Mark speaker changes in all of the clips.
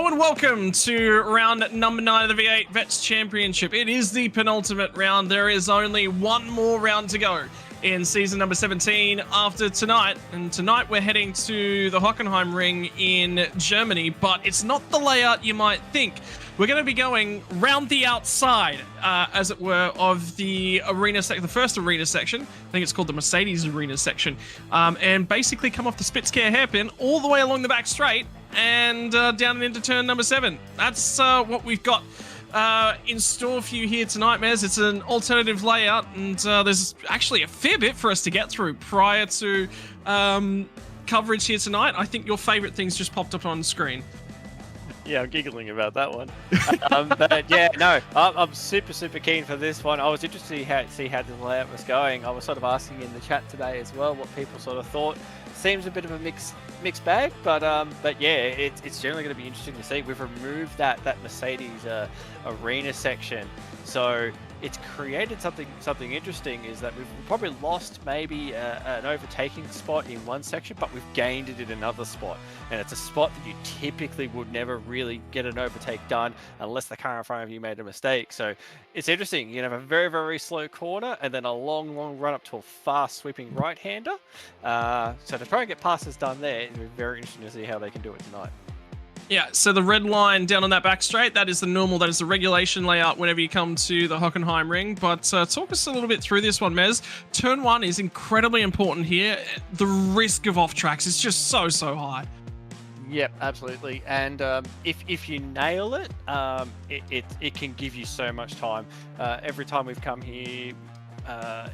Speaker 1: Hello and welcome to round number 9 of the V8 Vets Championship. It is the penultimate round. There is only one more round to go in season number 17 after tonight. And tonight we're heading to the Hockenheim ring in Germany, but it's not the layout you might think. We're going to be going round the outside, as it were, of the arena section, the first arena section. I think it's called the Mercedes arena section. And basically come off the Spitzkehre hairpin all the way along the back straight and down and into turn number 7. That's what we've got in store for you here tonight, Mez. It's an alternative layout, and there's actually a fair bit for us to get through prior to coverage here tonight. I think your favourite things just popped up on screen.
Speaker 2: Yeah, I'm giggling about that one. But yeah, no, I'm super keen for this one. I was interested to see how the layout was going. I was sort of asking in the chat today as well what people sort of thought. Seems a bit of a mixed bag, but yeah, it's generally going to be interesting to see. We've removed that Mercedes arena section, so it's created something interesting. Is that we've probably lost maybe an overtaking spot in one section, but we've gained it in another spot, and it's a spot that you typically would never really get an overtake done unless the car in front of you made a mistake. So it's interesting. You have a very slow corner and then a long run up to a fast sweeping right-hander. So to try and get passes done there, it'll be very interesting to see how they can do it tonight.
Speaker 1: Yeah, so the red line down on that back straight, that is the normal, that is the regulation layout whenever you come to the Hockenheim ring. But talk us a little bit through this one, Mez. Turn 1 is incredibly important here. The risk of off tracks is just so high.
Speaker 2: Yep, absolutely. And if you nail it, it can give you so much time. Every time we've come here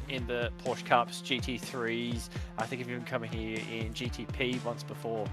Speaker 2: in the Porsche Cups, GT3s, I think if you've come here in GTP once before,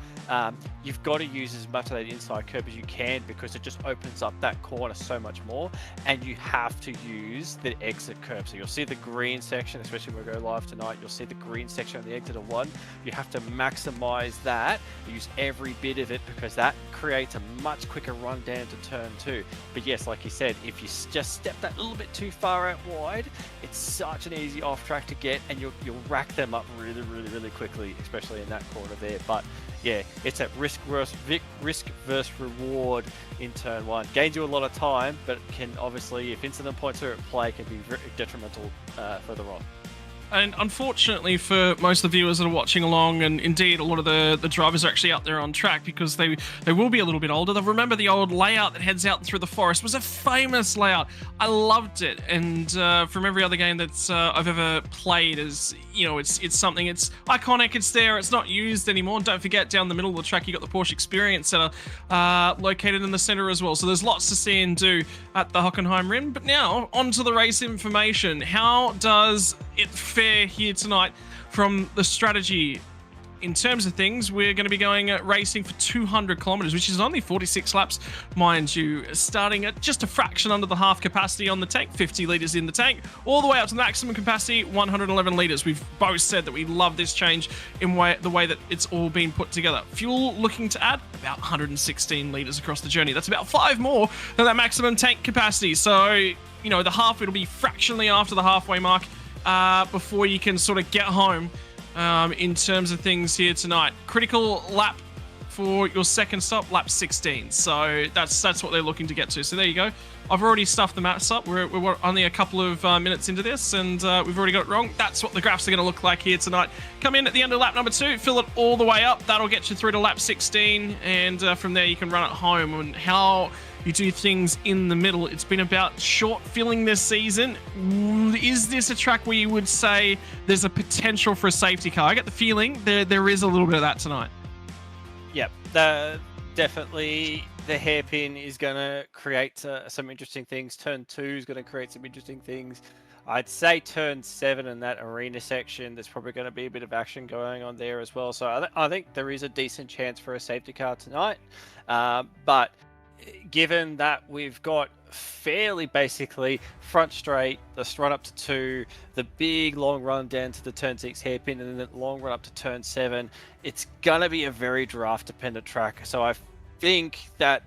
Speaker 2: you've got to use as much of that inside curb as you can, because it just opens up that corner so much more, and you have to use the exit curb. So you'll see the green section, especially when we go live tonight, you'll see the green section on the exit of 1. You have to maximize that, use every bit of it, because that creates a much quicker run down to turn 2. But yes, like you said, if you just step that little bit too far out wide, it's such an easy off track to get, and you'll rack them up really quickly, especially in that corner there. But yeah, it's a risk versus reward in turn 1. Gains you a lot of time, but can obviously, if incident points are at play, can be very detrimental further on.
Speaker 1: And unfortunately for most of the viewers that are watching along, and indeed a lot of the drivers are actually out there on track because they will be a little bit older. They'll remember the old layout that heads out through the forest. It was a famous layout. I loved it, and from every other game that I've ever played, is it's something. It's iconic. It's there. It's not used anymore. And don't forget, down the middle of the track, you got the Porsche Experience Center located in the center as well. So there's lots to see and do at the Hockenheim ring. But now onto the race information. How does it fare here tonight from the strategy? In terms of things, we're going to be going racing for 200 kilometers, which is only 46 laps, mind you, starting at just a fraction under the half capacity on the tank, 50 liters in the tank, all the way up to the maximum capacity, 111 liters. We've both said that we love this change in the way that it's all been put together. Fuel looking to add about 116 liters across the journey. That's about 5 more than that maximum tank capacity. So, the half, it'll be fractionally after the halfway mark before you can sort of get home. In terms of things here tonight, critical lap for your second stop, lap 16. So that's what they're looking to get to. So there you go. I've already stuffed the maths up. We're only a couple of minutes into this, and we've already got it wrong. That's what the graphs are going to look like here tonight. Come in at the end of lap number 2, fill it all the way up. That'll get you through to lap 16, and from there you can run it home. And how you do things in the middle, it's been about short filling this season. Is this a track where you would say there's a potential for a safety car? I get the feeling there is a little bit of that tonight.
Speaker 2: Yep, definitely the hairpin is going to create some interesting things. Turn 2 is going to create some interesting things. I'd say turn 7 in that arena section, there's probably going to be a bit of action going on there as well. So I think there is a decent chance for a safety car tonight. But given that we've got fairly basically front straight, this run up to 2, the big long run down to the turn 6 hairpin, and then the long run up to turn 7, it's gonna be a very draft dependent track. So I think that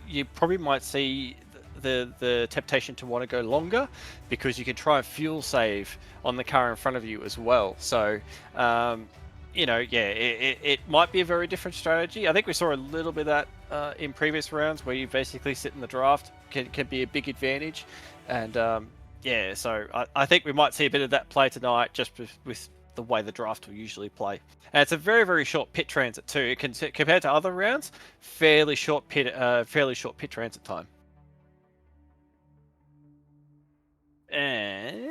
Speaker 2: you probably might see the temptation to want to go longer, because you can try and fuel save on the car in front of you as well. So it might be a very different strategy. I think we saw a little bit of that in previous rounds, where you basically sit in the draft, can be a big advantage. And yeah, so I think we might see a bit of that play tonight, just with the way the draft will usually play. And it's a very, very short pit transit too. It can, compared to other rounds, fairly short pit transit time. And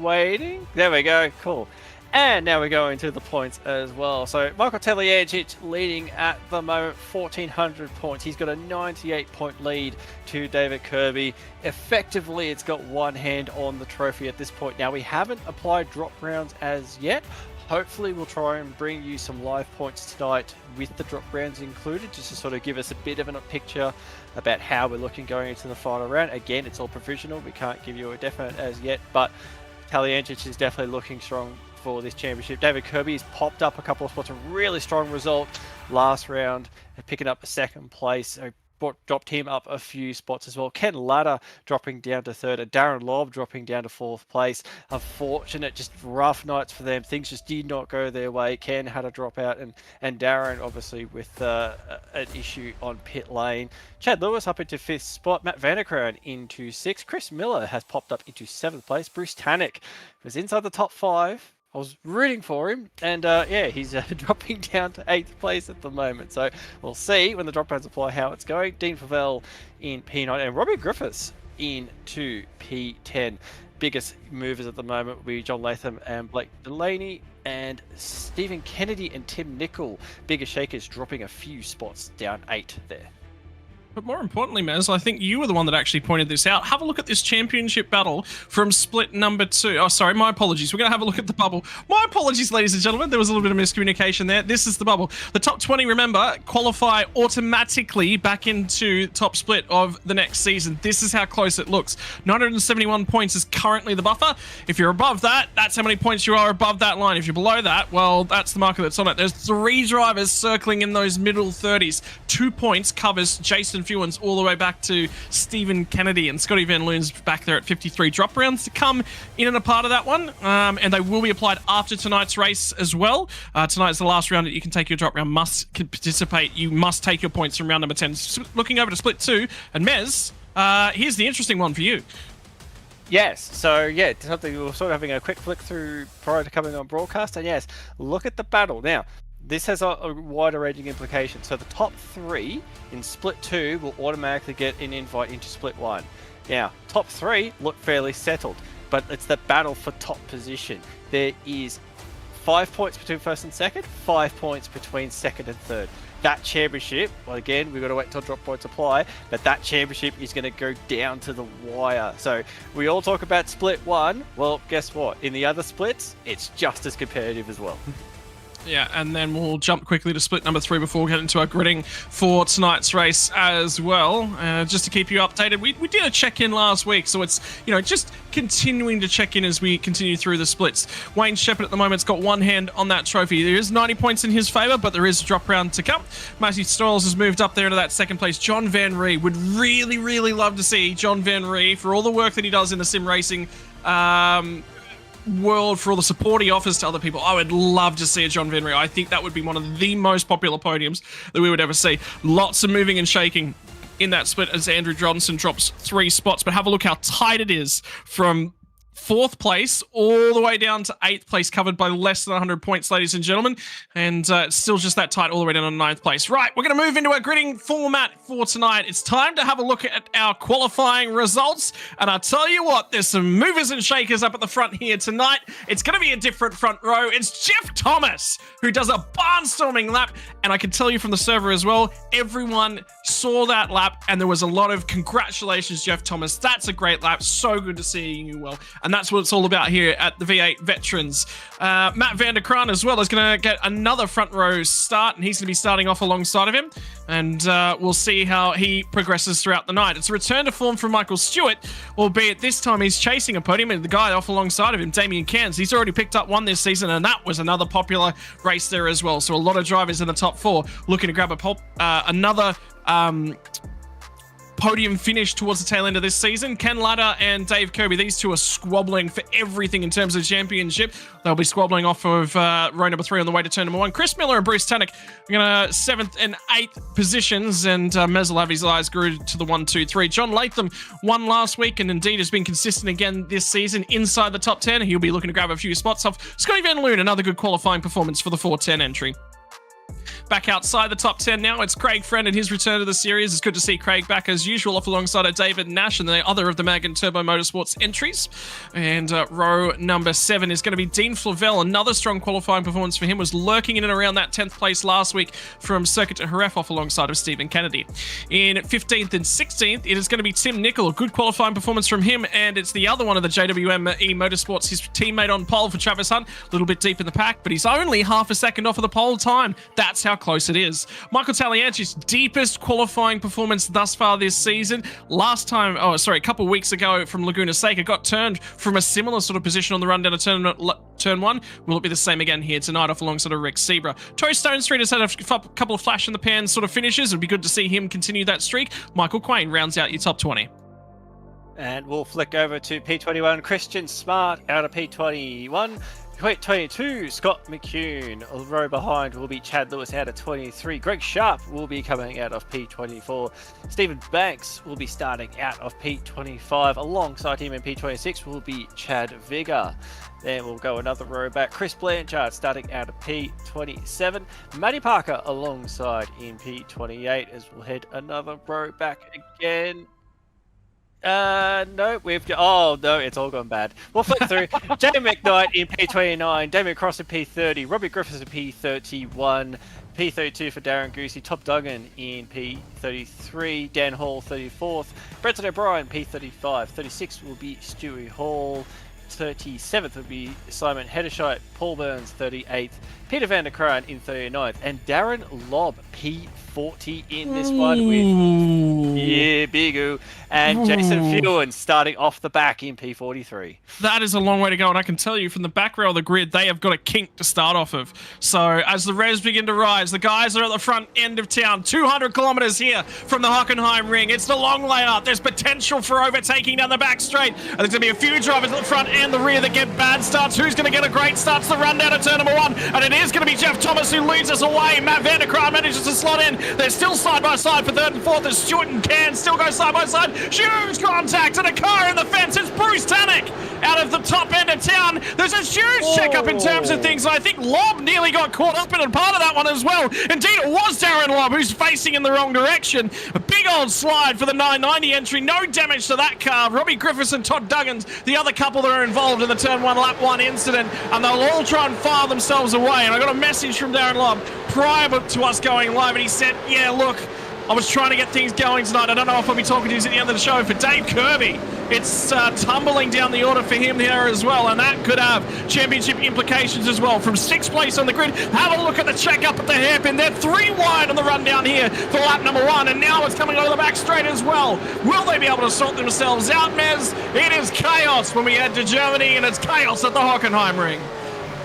Speaker 2: waiting. There we go. Cool. And now we go into the points as well. So Michael Teliancic leading at the moment, 1,400 points. He's got a 98-point lead to David Kirby. Effectively, it's got one hand on the trophy at this point. Now, we haven't applied drop rounds as yet. Hopefully, we'll try and bring you some live points tonight with the drop rounds included, just to sort of give us a bit of a picture about how we're looking going into the final round. Again, it's all provisional. We can't give you a definite as yet, but Teliancic is definitely looking strong for this championship. David Kirby has popped up a couple of spots, a really strong result last round, picking up a second place. So dropped him up a few spots as well. Ken Ladder dropping down to third, and Darren Lobb dropping down to fourth place. Unfortunate, just rough nights for them. Things just did not go their way. Ken had a drop out, and Darren obviously with an issue on pit lane. Chad Lewis up into fifth spot. Matt Vanderkroon into sixth. Chris Miller has popped up into seventh place. Bruce Tannock was inside the top five. I was rooting for him, and yeah, he's dropping down to 8th place at the moment. So we'll see when the drop rounds apply how it's going. Dean Favell in P9 and Robbie Griffiths into P10. Biggest movers at the moment will be John Latham and Blake Delaney, and Stephen Kennedy and Tim Nicol. Biggest shakers dropping a few spots down 8 there.
Speaker 1: But more importantly, Mez, I think you were the one that actually pointed this out. Have a look at this championship battle from split number 2. Oh, sorry, my apologies. We're going to have a look at the bubble. My apologies, ladies and gentlemen. There was a little bit of miscommunication there. This is the bubble. The top 20, remember, qualify automatically back into top split of the next season. This is how close it looks. 971 points is currently the buffer. If you're above that, that's how many points you are above that line. If you're below that, well, that's the marker that's on it. There's 3 drivers circling in those middle 30s. 2 points covers Jason Fewens all the way back to Stephen Kennedy, and Scotty Van Loon's back there at 53. Drop rounds to come in and a part of that one, and they will be applied after tonight's race as well. Tonight's the last round that you can take your drop round. Must participate. You must take your points from round number 10. Looking over to split 2, and Mez, here's the interesting one for you.
Speaker 2: Yes, so yeah, something we were sort of having a quick flick through prior to coming on broadcast, and yes, look at the battle. Now, this has a wider ranging implication. So the top 3 in split 2 will automatically get an invite into split 1. Now, top 3 look fairly settled, but it's the battle for top position. There is 5 points between first and second, 5 points between second and third. That championship, well, again, we've got to wait till drop points apply, but that championship is going to go down to the wire. So we all talk about split 1. Well, guess what? In the other splits, it's just as competitive as well.
Speaker 1: Yeah, and then we'll jump quickly to split number 3 before we get into our gridding for tonight's race as well. Just to keep you updated, we did a check-in last week, so it's, you know, just continuing to check in as we continue through the splits. Wayne Shepherd at the moment's got one hand on that trophy. There is 90 points in his favour, but there is a drop round to come. Matthew Stoyles has moved up there into that second place. John Van Ree, would really, really love to see John Van Ree, for all the work that he does in the sim racing world, for all the support he offers to other people. I would love to see a John Van Ree. I think that would be one of the most popular podiums that we would ever see. Lots of moving and shaking in that split as Andrew Johnson drops 3 spots, but have a look how tight it is from 4th place all the way down to 8th place, covered by less than 100 points, ladies and gentlemen, and it's still just that tight all the way down to 9th place. Right, we're going to move into our gridding format for tonight. It's time to have a look at our qualifying results, and I'll tell you what, there's some movers and shakers up at the front here tonight. It's going to be a different front row. It's Jeff Thomas, who does a barnstorming lap, and I can tell you from the server as well, everyone saw that lap, and there was a lot of congratulations, Jeff Thomas. That's a great lap. So good to see you well. And that's what it's all about here at the V8 Veterans. Matt Vanderkroon as well is going to get another front row start, and he's going to be starting off alongside of him. And we'll see how he progresses throughout the night. It's a return to form from Michael Stewart, albeit this time he's chasing a podium, and the guy off alongside of him, Damien Cairns, he's already picked up one this season, and that was another popular race there as well. So a lot of drivers in the top 4 looking to grab another podium finish towards the tail end of this season. Ken Latta and Dave Kirby, these two are squabbling for everything in terms of championship. They'll be squabbling off of row number 3 on the way to turn number 1. Chris Miller and Bruce Tannock are going to 7th and 8th positions, and Mez will have his eyes glued to the 1, 2, 3. John Latham won last week and indeed has been consistent again this season inside the top 10. He'll be looking to grab a few spots off Scotty Van Loon, another good qualifying performance for the 410 entry. Back outside the top 10 now, it's Craig Friend and his return to the series. It's good to see Craig back as usual, off alongside David Nash and the other of the Mag and Turbo Motorsports entries. And row number 7 is going to be Dean Flavel. Another strong qualifying performance for him, was lurking in and around that 10th place last week from Circuit to Jerez, off alongside of Stephen Kennedy. In 15th and 16th, it is going to be Tim Nicol. A good qualifying performance from him, and it's the other one of the JWME Motorsports, his teammate on pole for Travis Hunt. A little bit deep in the pack, but he's only half a second off of the pole time. That's how close it is. Michael Talianchi's deepest qualifying performance thus far this season. Last time, a couple of weeks ago from Laguna Seca, got turned from a similar sort of position on the run down to turn 1. Will it be the same again here tonight, off alongside of Rex Zebra? Toy Stone Street has had a couple of flash in the pan sort of finishes. It'd be good to see him continue that streak. Michael Quain rounds out your top 20.
Speaker 2: And we'll flick over to P21. Christian Smart out of P21. 22, Scott McCune. A row behind will be Chad Lewis out of 23. Greg Sharp will be coming out of P24. Stephen Banks will be starting out of P25. Alongside him in P26 will be Chad Vigor. Then we'll go another row back. Chris Blanchard starting out of P27. Matty Parker alongside in P28, as we'll head another row back again. No, it's all gone bad. We'll flip through. Jamie McKnight in P29, Damien Cross in P30, Robbie Griffiths in P31, P32 for Darren Goosey, Top Duggan in P33, Dan Hall 34th, Brenton O'Brien P35, 36 will be Stewie Hall, 37th would be Simon Hederscheit, Paul Burns 38th, Peter van der Kraan in 39th, and Darren Lobb P40 in this one with Big Oo, and Jason Fuhren starting off the back in P43.
Speaker 1: That is a long way to go, and I can tell you from the back row of the grid, they have got a kink to start off of. So as the revs begin to rise, the guys are at the front end of town, 200 kilometers here from the Hockenheim ring. It's the long layout. There's potential for overtaking down the back straight, and there's going to be a few drivers at the front and the rear that get bad starts. Who's going to get a great start to the run down to turn number 1? And it is going to be Jeff Thomas who leads us away. Matt van der Kraan manages to slot in. They're still side by side for 3rd and 4th as Stewart and Can still go side by side. Huge contact and a car in the fence. It's Bruce Tannock out of the top end of town. There's a huge check-up in terms of things. I think Lobb nearly got caught up in a part of that one as well. Indeed, it was Darren Lobb who's facing in the wrong direction. A big old slide for the 990 entry. No damage to that car. Robbie Griffiths and Todd Duggins, the other couple that are involved in the turn 1 lap 1 incident, and they'll all try and file themselves away. And I got a message from Darren Lobb prior to us going live, and he said, yeah, look, I was trying to get things going tonight. I don't know if I'll be talking to you at the end of the show. For Dave Kirby, it's tumbling down the order for him here as well, and that could have championship implications as well. From 6th place on the grid, have a look at the check up at the hairpin. They're 3 wide on the run down here for lap number 1, and now it's coming over the back straight as well. Will they be able to sort themselves out, Mez? It is chaos when we head to Germany, and it's chaos at the Hockenheim ring.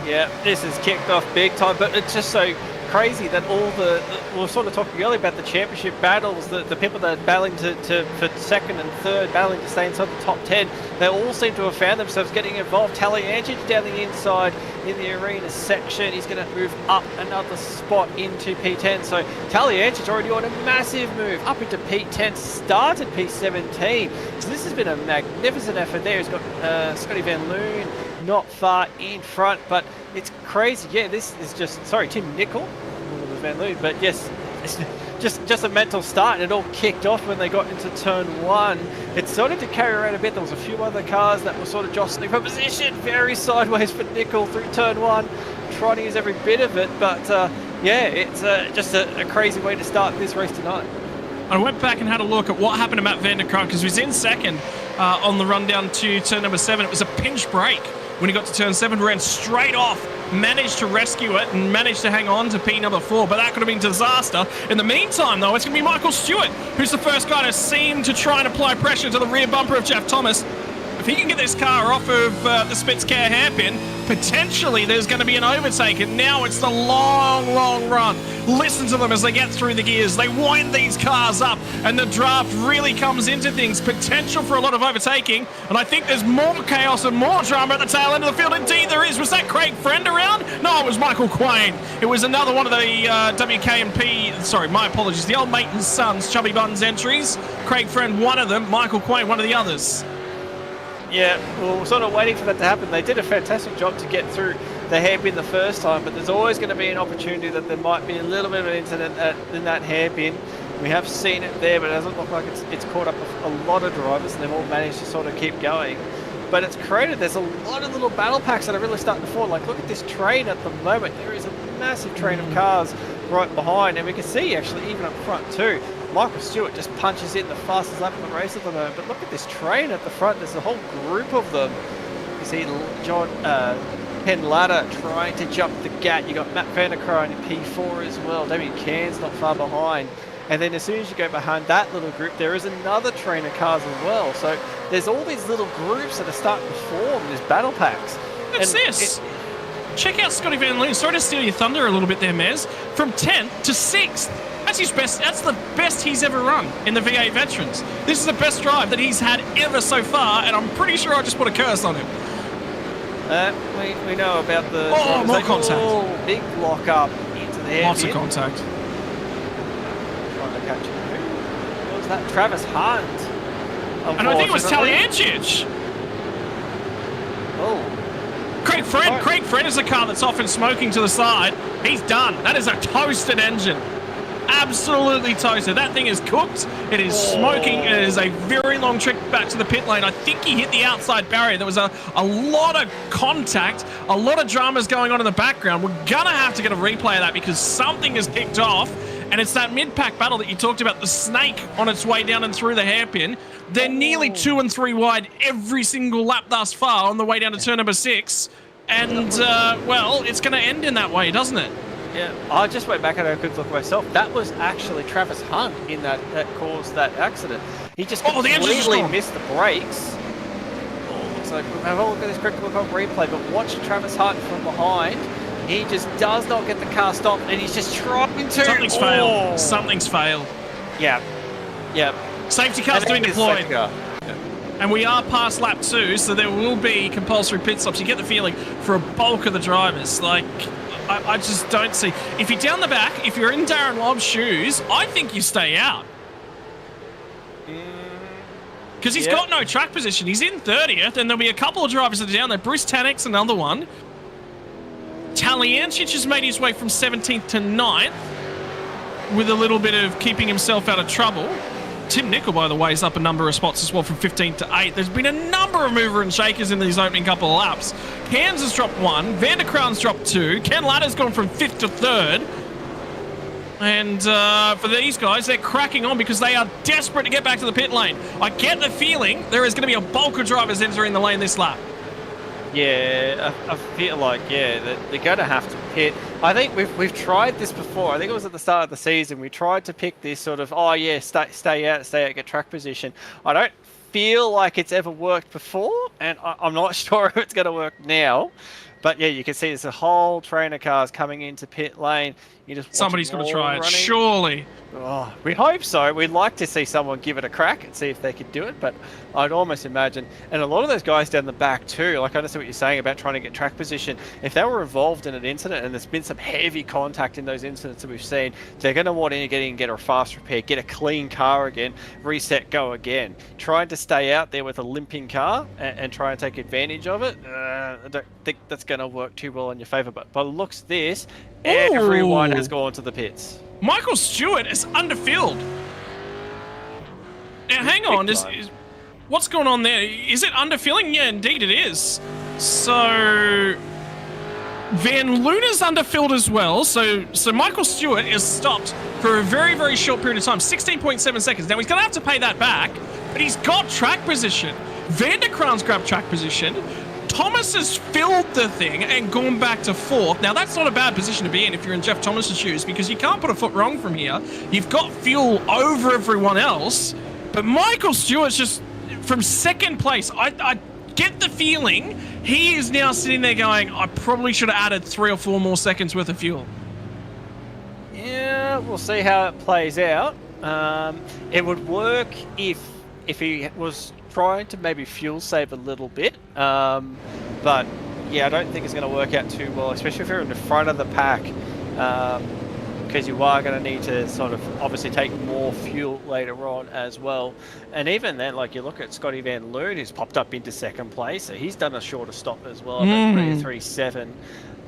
Speaker 2: Yeah, this is kicked off big time, but it's just so crazy that we were sort of talking earlier about the championship battles, the people that are battling for 2nd and 3rd, battling to stay inside the top 10, they all seem to have found themselves getting involved. Talianchich down the inside in the arena section. He's going to move up another spot into P10. So Talianchich already on a massive move up into P10, started P17. So this has been a magnificent effort there. He's got Scotty Van Loon not far in front, but it's crazy. Yeah, this is Tim Nicol, Van Loon, but yes, it's just a mental start, and it all kicked off when they got into turn 1. It started to carry around a bit. There was a few other cars that were sort of jostling for position, very sideways for Nicol through turn 1, trying to use every bit of it, but yeah, it's just a crazy way to start this race tonight.
Speaker 1: I went back and had a look at what happened to Matt van der Kraan, because he was in 2nd on the run down to turn number 7. It was a pinch break when he got to turn 7, ran straight off, managed to rescue it and managed to hang on to P number 4, but that could have been disaster. In the meantime, though, it's going to be Michael Stewart, who's the first guy to seem to try and apply pressure to the rear bumper of Jeff Thomas. If he can get this car off of the Spitzker hairpin, potentially there's going to be an overtake, and now it's the long run. Listen to them as they get through the gears. They wind these cars up and the draft really comes into things. Potential for a lot of overtaking, and I think there's more chaos and more drama at the tail end of the field. Indeed there is. Was that Craig Friend around? No, it was Michael Quain. It was another one of the WKMP, sorry, my apologies, the old mate and sons, Chubby Buns entries. Craig Friend, one of them. Michael Quain, one of the others.
Speaker 2: Yeah, well, we're sort of waiting for that to happen. They did a fantastic job to get through the hairpin the first time, but there's always going to be an opportunity that there might be a little bit of an incident in that hairpin. We have seen it there, but it doesn't look like it's caught up with a lot of drivers, and they've all managed to sort of keep going. But it's created, there's a lot of little battle packs that are really starting to form. Like, look at this train at the moment. There is a massive train of cars right behind, and we can see actually even up front too. Michael Stewart just punches in the fastest lap of the race at the moment. But look at this train at the front. There's a whole group of them. You see Ken Ladder trying to jump the gap. You got Matt Vanderkruijs in P4 as well. Damien Cairns not far behind. And then as soon as you go behind that little group, there is another train of cars as well. So there's all these little groups that are starting to form, these battle packs.
Speaker 1: What's this? Check out Scotty Van Loon. Sorry to steal your thunder a little bit there, Mez. From 10th to 6th. That's his best. That's the best he's ever run in the V8 Veterans. This is the best drive that he's had ever so far, and I'm pretty sure I just put a curse on him.
Speaker 2: We know about the...
Speaker 1: Oh, more contact.
Speaker 2: Oh, big lock up into the hairpin.
Speaker 1: Lots of contact.
Speaker 2: Trying to catch him. Who was that? Travis Hunt.
Speaker 1: And I think it was Taliancic.
Speaker 2: Oh.
Speaker 1: Craig Friend. Oh. Craig Friend is a car that's often smoking to the side. He's done. That is a toasted engine. Absolutely toasted. That thing is cooked. It is smoking. It is a very long trip back to the pit lane. I think he hit the outside barrier. There was a lot of contact, a lot of dramas going on in the background. We're going to have to get a replay of that because something has kicked off, and it's that mid-pack battle that you talked about, the snake on its way down and through the hairpin. They're nearly 2 and 3 wide every single lap thus far on the way down to turn number 6, and, well, it's going to end in that way, doesn't it?
Speaker 2: Yeah, I just went back and had a quick look myself. That was actually Travis Hunt in that caused that accident. He just completely missed the brakes. Oh, looks like we'll have a look at this quick look on replay, but watch Travis Hunt from behind. He just does not get the car stopped, and he's just trying to...
Speaker 1: Something's failed. Something's failed.
Speaker 2: Yeah. Yeah.
Speaker 1: Safety car's doing deployed. And we are past lap 2, so there will be compulsory pit stops. You get the feeling for a bulk of the drivers. Like... I just don't see. If you're down the back, if you're in Darren Lobb's shoes, I think you stay out. Because he's got no track position. He's in 30th, and there'll be a couple of drivers that are down there. Bruce Tannick's another one. Taliancic has made his way from 17th to 9th with a little bit of keeping himself out of trouble. Tim Nicol, by the way, is up a number of spots as well from 15th to 8th. There's been a number of mover and shakers in these opening couple of laps. Cairns has dropped 1. Vanderkruijs dropped 2. Ken Ladder's gone from 5th to 3rd. And for these guys, they're cracking on because they are desperate to get back to the pit lane. I get the feeling there is going to be a bulk of drivers entering the lane this lap.
Speaker 2: Yeah, I feel like, yeah, they're going to have to pit. I think we've tried this before. I think it was at the start of the season. We tried to pick this sort of, oh yeah, stay out, get track position. I don't feel like it's ever worked before, and I'm not sure if it's going to work now. But yeah, you can see there's a whole train of cars coming into pit lane.
Speaker 1: Somebody's going to try it, surely.
Speaker 2: Oh, we hope so. We'd like to see someone give it a crack and see if they could do it, but I'd almost imagine, and a lot of those guys down the back too, like I understand what you're saying about trying to get track position, if they were involved in an incident and there's been some heavy contact in those incidents that we've seen, they're going to want to get a fast repair, get a clean car again, reset, go again. Trying to stay out there with a limping car and try and take advantage of it, I don't think that's going to work too well in your favour, but by the looks of this, everyone has gone to the pits.
Speaker 1: Michael Stewart is underfilled. Now, hang on. What's going on there? Is it underfilling? Yeah, indeed it is. So, Van Luna's underfilled as well. So Michael Stewart is stopped for a very, very short period of time. 16.7 seconds. Now, he's going to have to pay that back, but he's got track position. Vanderkruijs grabbed track position. Thomas has filled the thing and gone back to 4th. Now, that's not a bad position to be in if you're in Jeff Thomas's shoes because you can't put a foot wrong from here. You've got fuel over everyone else. But Michael Stewart's just from 2nd place. I get the feeling he is now sitting there going, I probably should have added 3 or 4 more seconds worth of fuel.
Speaker 2: Yeah, we'll see how it plays out. It would work if he was trying to maybe fuel save a little bit, but yeah, I don't think it's going to work out too well, especially if you're in the front of the pack, because you are going to need to sort of obviously take more fuel later on as well. And even then, like you look at Scotty Van Loon, who's popped up into second place, so he's done a shorter stop as well, about 3:37.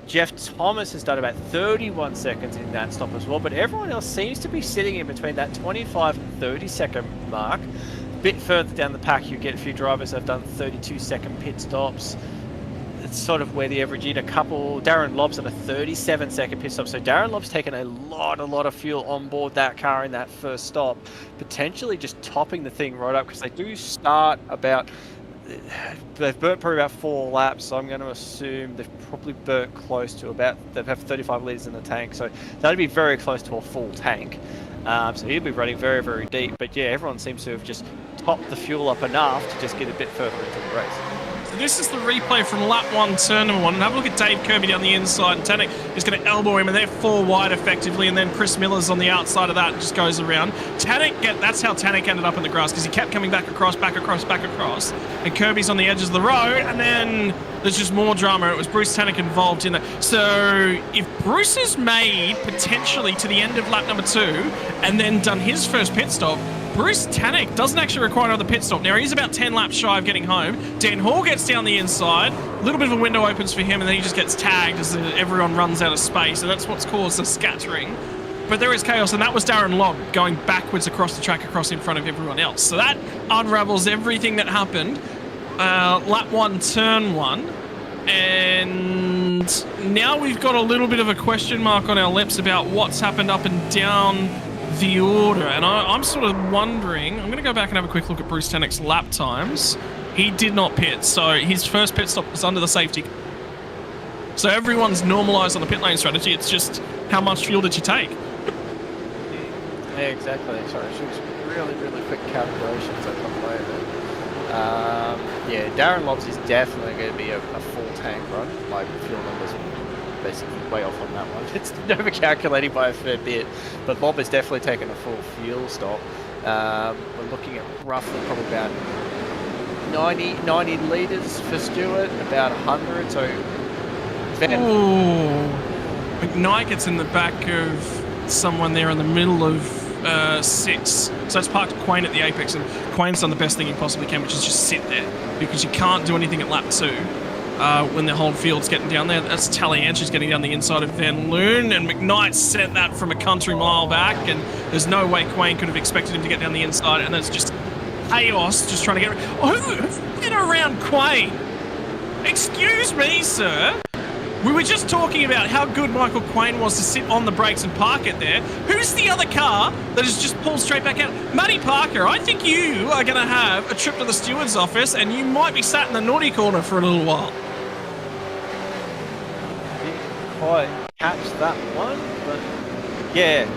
Speaker 2: Jeff Thomas has done about 31 seconds in that stop as well, but everyone else seems to be sitting in between that 25 and 30 second mark. A bit further down the pack, you get a few drivers that have done 32-second pit stops. It's sort of where the average in a couple. Darren Lobb's at a 37-second pit stop, so Darren Lobb's taken a lot of fuel on board that car in that first stop, potentially just topping the thing right up, because they do start about. They've burnt probably about 4 laps, so I'm going to assume they've probably burnt close to about, they have 35 litres in the tank, so that'd be very close to a full tank. So he'll be running very deep, but yeah, everyone seems to have just topped the fuel up enough to just get a bit further into the race.
Speaker 1: So this is the replay from lap 1, turn number 1. And have a look at Dave Kirby down the inside. And Tanek is going to elbow him, and they're 4 wide effectively. And then Chris Miller's on the outside of that and just goes around. That's how Tanek ended up in the grass, because he kept coming back across. And Kirby's on the edges of the road. And then there's just more drama. It was Bruce Tanek involved in that. So if Bruce has made potentially to the end of lap number 2 and then done his first pit stop, Bruce Tanek doesn't actually require another pit stop. Now, he's about 10 laps shy of getting home. Dan Hall gets down the inside. A little bit of a window opens for him, and then he just gets tagged as everyone runs out of space. And that's what's caused the scattering. But there is chaos, and that was Darren Lobb going backwards across the track, across in front of everyone else. So that unravels everything that happened. Lap 1, turn 1. And now we've got a little bit of a question mark on our lips about what's happened up and down the order, and I'm sort of wondering. I'm going to go back and have a quick look at Bruce Tanek's lap times. He did not pit, so his first pit stop was under the safety. So everyone's normalised on the pit lane strategy. It's just how much fuel did you take?
Speaker 2: Yeah, exactly. Sorry, she was really quick calculations that come later. Yeah, Darren Lobbs is definitely going to be a full tank run. My fuel numbers basically way off on that one. It's over-calculating by a fair bit, but Lobb has definitely taken a full fuel stop. We're looking at roughly probably about 90 litres for Stewart, about 100, so...
Speaker 1: McKnight gets in the back of someone there in the middle of 6. So that's parked Quain at the apex, and Quain's done the best thing he possibly can, which is just sit there, because you can't do anything at lap 2. When the whole field's getting down there. That's Taliancher's getting down the inside of Van Loon, and McKnight sent that from a country mile back, and there's no way Quain could have expected him to get down the inside, and that's just chaos, just trying to get... who's been around Quain? Excuse me, sir. We were just talking about how good Michael Quain was to sit on the brakes and park it there. Who's the other car that has just pulled straight back out? Matty Parker, I think you are going to have a trip to the steward's office, and you might be sat in the naughty corner for a little while.
Speaker 2: Quite catch that one, but yeah,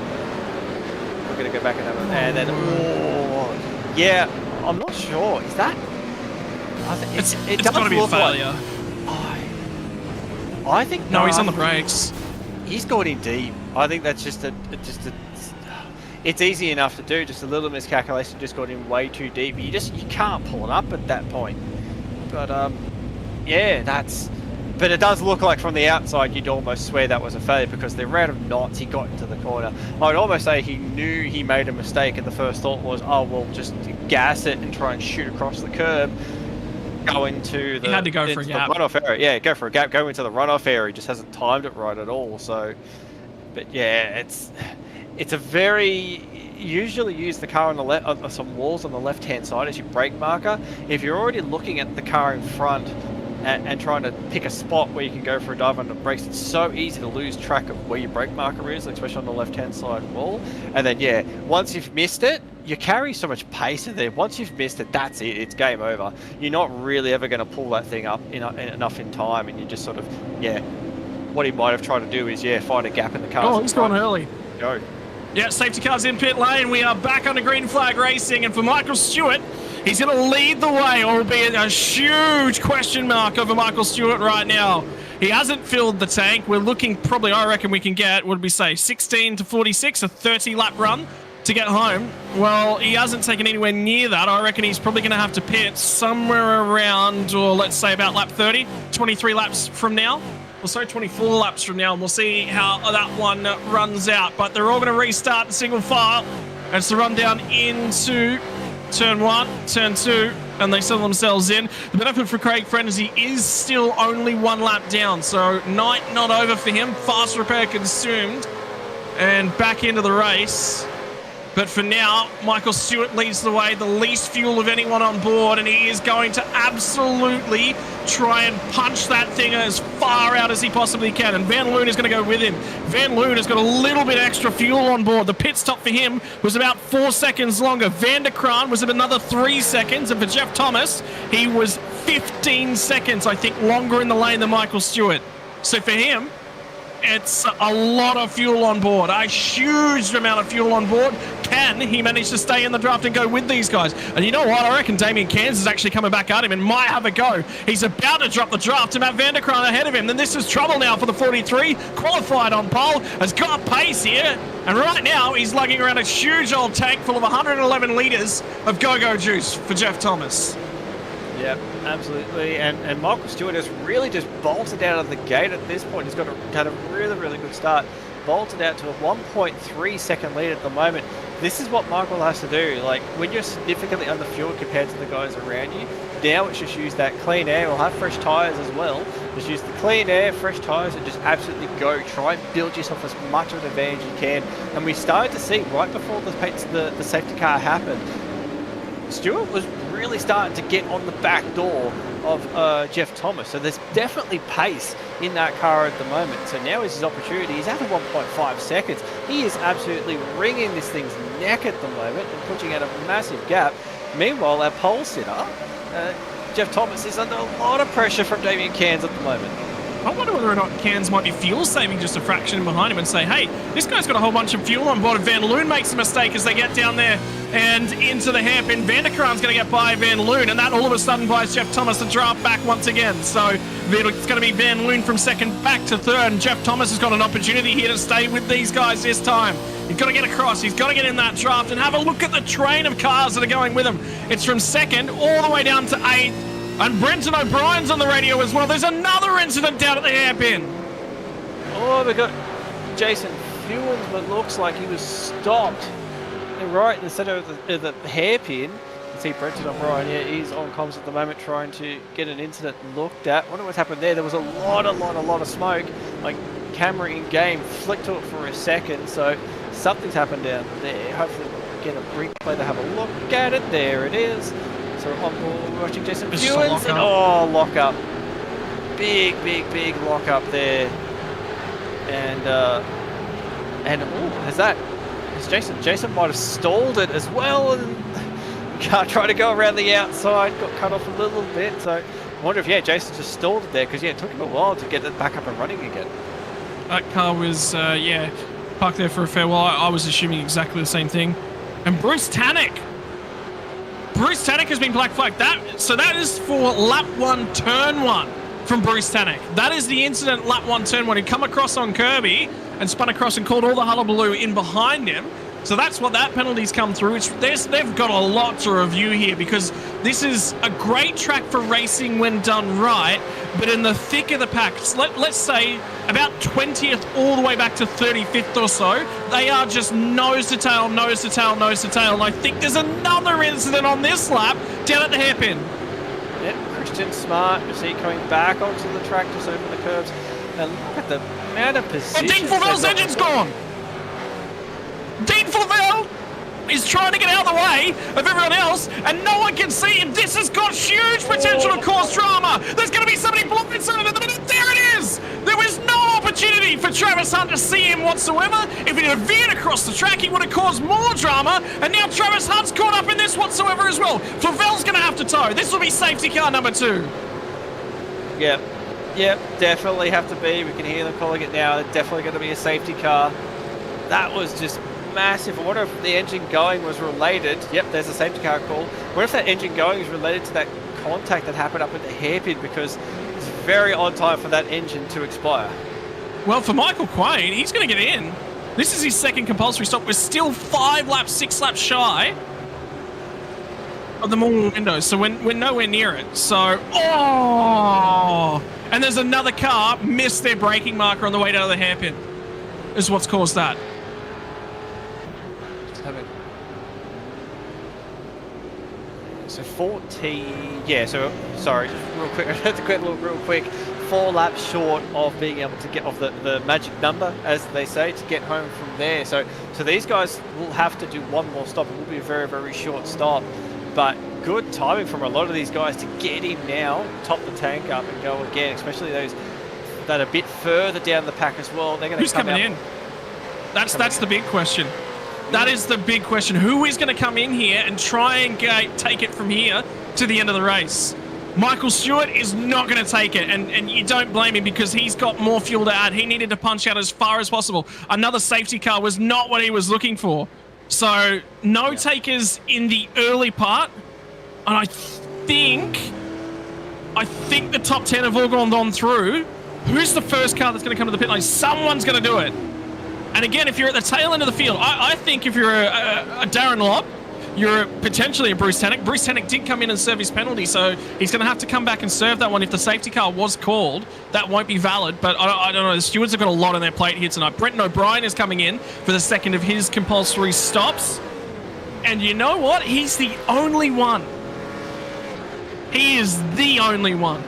Speaker 2: we're gonna go back and have a, and then yeah, I'm not sure. Is that? It's
Speaker 1: got to be a failure.
Speaker 2: I think
Speaker 1: no, he's on the brakes.
Speaker 2: He's got in deep. I think that's just a. It's easy enough to do. Just a little miscalculation. Just got in way too deep. You can't pull it up at that point. But yeah, that's. But it does look like from the outside you'd almost swear that was a failure, because the amount of knots he got into the corner. I'd almost say he knew he made a mistake, and the first thought was, oh, well, just gas it and try and shoot across the curb. Go into the...
Speaker 1: He had to go for a gap.
Speaker 2: Runoff area. Yeah, go for a gap, go into the runoff area. He just hasn't timed it right at all. So, but yeah, it's a very... Usually use the car on the left, some walls on the left-hand side as your brake marker. If you're already looking at the car in front and trying to pick a spot where you can go for a dive under the brakes, it's so easy to lose track of where your brake marker is, especially on the left-hand side wall. And then, yeah, once you've missed it, you carry so much pace in there. Once you've missed it, that's it. It's game over. You're not really ever going to pull that thing up enough in time, and you just sort of, yeah, what he might have tried to do is, yeah, find a gap in the car.
Speaker 1: Oh, he's gone early.
Speaker 2: Go.
Speaker 1: Yeah, safety car's in pit lane. We are back under green flag racing, and for Michael Stewart, he's going to lead the way, albeit a huge question mark over Michael Stewart right now. He hasn't filled the tank. We're looking probably, I reckon we can get, what did we say, 16 to 46, a 30-lap run. to get home. Well, he hasn't taken anywhere near that. I reckon he's probably going to have to pit somewhere around, or let's say about lap 30, 23 laps from now. Or so, 24 laps from now, and we'll see how that one runs out. But they're all going to restart in single file. And it's the run down into turn 1, turn 2, and they settle themselves in. The benefit for Craig Friend is he is still only 1 lap down, so night not over for him. Fast repair consumed, and back into the race. But for now, Michael Stewart leads the way, the least fuel of anyone on board, and he is going to absolutely try and punch that thing as far out as he possibly can. And Van Loon is going to go with him. Van Loon has got a little bit extra fuel on board. The pit stop for him was about 4 seconds longer. Van der Kraan was another 3 seconds, and for Jeff Thomas, he was 15 seconds, I think, longer in the lane than Michael Stewart. So for him, it's a lot of fuel on board, a huge amount of fuel on board. Can he manage to stay in the draft and go with these guys? And you know what? I reckon Damien Cairns is actually coming back at him and might have a go. He's about to drop the draft and Matt Van der Kraan ahead of him. Then this is trouble now for the 43. Qualified on pole, has got pace here. And right now, he's lugging around a huge old tank full of 111 litres of go-go juice for Jeff Thomas.
Speaker 2: Yeah, absolutely. And Michael Stewart has really just bolted out of the gate at this point. He's got a really, really good start. Bolted out to a 1.3 second lead at the moment. This is what Michael has to do. Like, when you're significantly under fuel compared to the guys around you, now it's just use that clean air. We'll have fresh tyres as well. Just use the clean air, fresh tyres, and just absolutely go. Try and build yourself as much of an advantage as you can. And we started to see right before the safety car happened, Stewart was really starting to get on the back door of Jeff Thomas. So there's definitely pace in that car at the moment. So now is his opportunity. He's at 1.5 seconds. He is absolutely wringing this thing's neck at the moment and pushing out a massive gap. Meanwhile, our pole sitter, Jeff Thomas, is under a lot of pressure from Damien Cairns at the moment.
Speaker 1: I wonder whether or not Cairns might be fuel saving just a fraction behind him and say, hey, this guy's got a whole bunch of fuel on board. Van Loon makes a mistake as they get down there and into the hairpin. Van der Kraan's going to get by Van Loon, and that all of a sudden buys Jeff Thomas the draft back once again. So it's going to be Van Loon from second back to third, and Jeff Thomas has got an opportunity here to stay with these guys this time. He's got to get across. He's got to get in that draft and have a look at the train of cars that are going with him. It's from second all the way down to 8th. And Brenton O'Brien's on the radio as well. There's another incident down at the hairpin.
Speaker 2: Oh, we got Jason Fewens, but looks like he was stopped right in the center of the hairpin. You see Brenton O'Brien, yeah, he's on comms at the moment trying to get an incident looked at. Wonder what's happened there. There was a lot of smoke. Like, camera in game flicked to it for a second, so something's happened down there. Hopefully we'll get a replay to have a look at it. There it is. So we're watching Jason Fewens, and lock up. Big lock up there. Has Jason might have stalled it as well, and tried to go around the outside, got cut off a little bit. So I wonder if, Jason just stalled it there, because, it took him a while to get it back up and running again.
Speaker 1: That car was, parked there for a fair while. I was assuming exactly the same thing. And Bruce Tannock has been black flagged. So that is for lap 1, turn 1 from Bruce Tannock. That is the incident, lap 1, turn 1. He'd come across on Kirby and spun across and called all the hullabaloo in behind him. So that's what that penalty's come through. They've got a lot to review here, because this is a great track for racing when done right, but in the thick of the pack, let's say about 20th all the way back to 35th or so, they are just nose to tail. And I think there's another incident on this lap down at the hairpin.
Speaker 2: Yep, Christian Smart, you see coming back onto the track just over the curves. And look at the amount of position.
Speaker 1: Dean Fulvel's engine's gone. Dean Fulvel is trying to get out of the way of everyone else, and no one can see him. This has got huge potential to cause drama. There's going to be somebody blindsided at the minute. There it is. There was no opportunity for Travis Hunt to see him whatsoever. If he had veered across the track, he would have caused more drama, and now Travis Hunt's caught up in this whatsoever as well. Fulvel's going to have to tow. This will be safety car number 2.
Speaker 2: Yep, definitely have to be. We can hear them calling it now. They're definitely going to be a safety car. That was just massive. I wonder if the engine going was related. Yep, there's a safety car call. What if that engine going is related to that contact that happened up at the hairpin, because it's very odd time for that engine to expire.
Speaker 1: Well, for Michael Quaid, he's going to get in. This is his second compulsory stop. We're still 5 laps, 6 laps shy of the Morgan window, so we're nowhere near it. So, oh! And there's another car missed their braking marker on the way down to the hairpin. Is what's caused that.
Speaker 2: So 14, yeah, so, sorry, just real quick, I have to quick look real quick. 4 laps short of being able to get off the magic number, as they say, to get home from there. So these guys will have to do one more stop. It will be a very, very short stop. But good timing from a lot of these guys to get him now, top the tank up and go again, especially those that are a bit further down the pack as well. They're going to
Speaker 1: Who's coming in? That's the big question. That is the big question. Who is going to come in here and try and take it from here to the end of the race? Michael Stewart is not going to take it, and you don't blame him because he's got more fuel to add. He needed to punch out as far as possible. Another safety car was not what he was looking for. So, no takers in the early part, and I think the top 10 have all gone on through. Who's the first car that's going to come to the pit lane? Someone's going to do it. And again, if you're at the tail end of the field, I think if you're a Darren Lobb, you're potentially a Bruce Tannock. Bruce Tannock did come in and serve his penalty, so he's going to have to come back and serve that one. If the safety car was called, that won't be valid, but I don't know. The stewards have got a lot on their plate here tonight. Brenton O'Brien is coming in for the second of his compulsory stops. And you know what? He's the only one. He is the only one.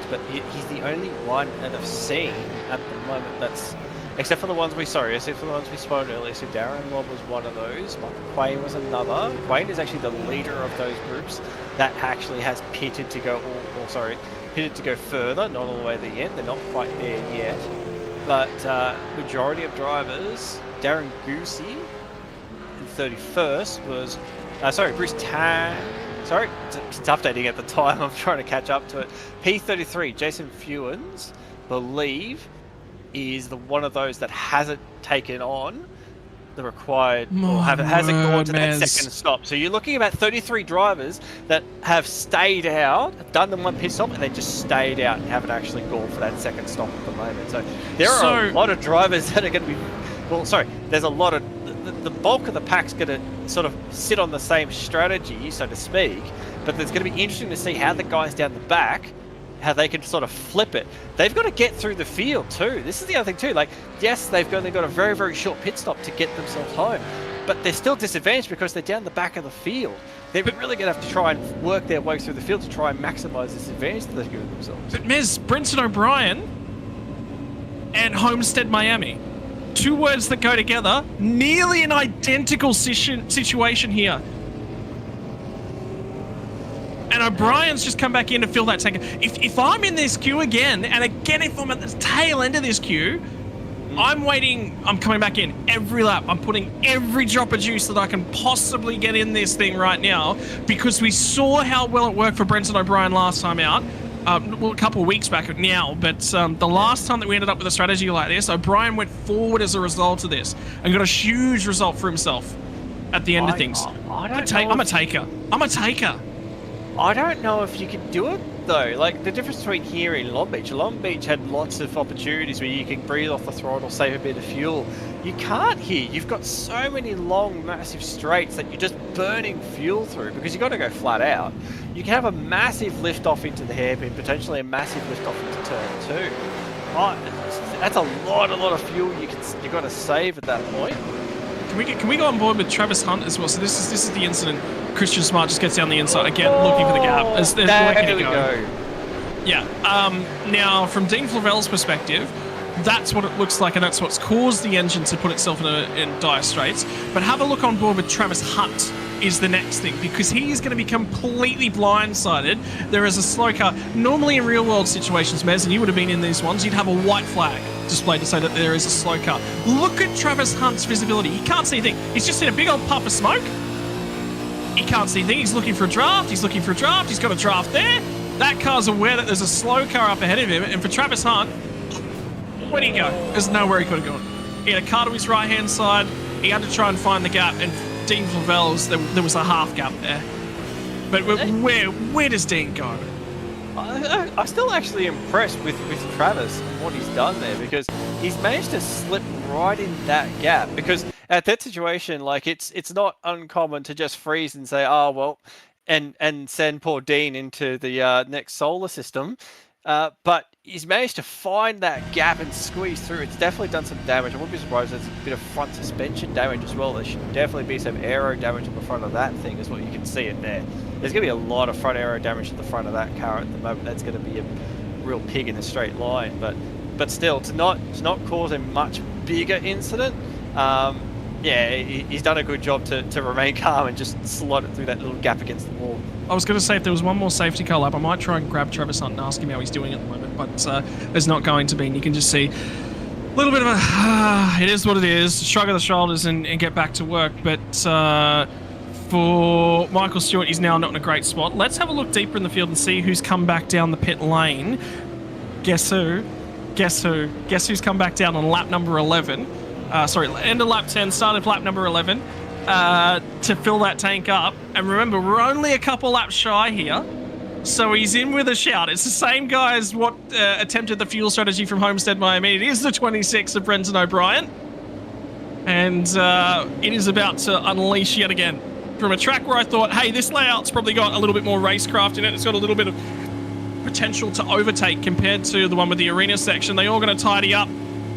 Speaker 2: But he's the only one that I've seen at the moment that's, except for the ones we spoke earlier. So Darren Lobb was one of those. Michael Quain was another. Quain is actually the leader of those groups that actually has pitted to go, pitted to go further, not all the way to the end. They're not quite there yet. But majority of drivers, Darren Goosey in 31st was, Bruce Tan. Sorry, it's updating at the time. I'm trying to catch up to it. P33, Jason Fewens, believe, is the one of those that hasn't taken on the required, hasn't gone to that second stop. So you're looking about 33 drivers that have stayed out, have done the one pit stop, and they just stayed out and haven't actually gone for that second stop at the moment. So there are a lot of drivers that are going to be, there's a lot of, the bulk of the pack's going to sort of sit on the same strategy, so to speak, but it's going to be interesting to see how the guys down the back, how they can sort of flip it. They've got to get through the field too. This is the other thing too. Like, yes, they've only got a very, very short pit stop to get themselves home, but they're still disadvantaged because they're down the back of the field. They're really going to have to try and work their way through the field to try and maximise this advantage that they've given themselves.
Speaker 1: But Mez, Brenton O'Brien and Homestead Miami. 2 words that go together. Nearly an identical situation here. And O'Brien's just come back in to fill that tank. If I'm in this queue again, and again if I'm at the tail end of this queue, I'm coming back in every lap. I'm putting every drop of juice that I can possibly get in this thing right now, because we saw how well it worked for Brenton O'Brien last time out. A couple of weeks back now, but the last time that we ended up with a strategy like this, O'Brien went forward as a result of this and got a huge result for himself at the end of things. I'm a taker. I don't know if you can do it though. Like, the difference between here and Long Beach had lots of opportunities where you can breathe off the throttle, save a bit of fuel. You can't here. You've got so many long, massive straights that you're just burning fuel through because you've got to go flat out. You can have a massive lift off into the hairpin, potentially a massive lift off into turn 2. That's a lot of fuel you've got to save at that point. Can we go on board with Travis Hunt as well? So this is the incident. Christian Smart just gets down the inside again, looking for the gap.
Speaker 2: There we go.
Speaker 1: Yeah. Now, from Dean Flavel's perspective, that's what it looks like, and that's what's caused the engine to put itself in dire straits. But have a look on board with Travis Hunt is the next thing, because he's going to be completely blindsided. There is a slow car. Normally in real-world situations, Mez, and you would have been in these ones, you'd have a white flag displayed to say that there is a slow car. Look at Travis Hunt's visibility. He can't see a thing. He's just seen a big old puff of smoke. He can't see a thing. He's looking for a draft. He's got a draft there. That car's aware that there's a slow car up ahead of him, and for Travis Hunt, where'd he go? There's nowhere he could have gone. He had a car to his right-hand side. He had to try and find the gap, and Dean Flavel's, there was a half gap there. But where does Dean go?
Speaker 2: I'm still actually impressed with Travis and what he's done there, because he's managed to slip right in that gap. Because at that situation, like it's not uncommon to just freeze and say, oh well, and send poor Dean into the next solar system. But he's managed to find that gap and squeeze through. It's definitely done some damage. I wouldn't be surprised there's a bit of front suspension damage as well. There should definitely be some aero damage on the front of that thing, is what you can see it there. There's going to be a lot of front aero damage to the front of that car at the moment. That's going to be a real pig in a straight line. But still, to not cause a much bigger incident, yeah, he's done a good job to remain calm and just slot it through that little gap against the wall.
Speaker 1: I was going to say, if there was one more safety car lap, I might try and grab Travis Hunt and ask him how he's doing at the moment, but there's not going to be. And you can just see a little bit of a, it is what it is, shrug of the shoulders and get back to work. But for Michael Stewart, he's now not in a great spot. Let's have a look deeper in the field and see who's come back down the pit lane. Guess who? Guess who? Guess who's come back down on lap number 11? Sorry, end of lap 10, start of lap number 11. To fill that tank up. And remember, we're only a couple laps shy here, so he's in with a shout. It's the same guy as what attempted the fuel strategy from Homestead Miami. It is the 26 of Brendan O'Brien, and it is about to unleash yet again. From a track where I thought, hey, this layout's probably got a little bit more racecraft in it, it's got a little bit of potential to overtake compared to the one with the arena section. They're all going to tidy up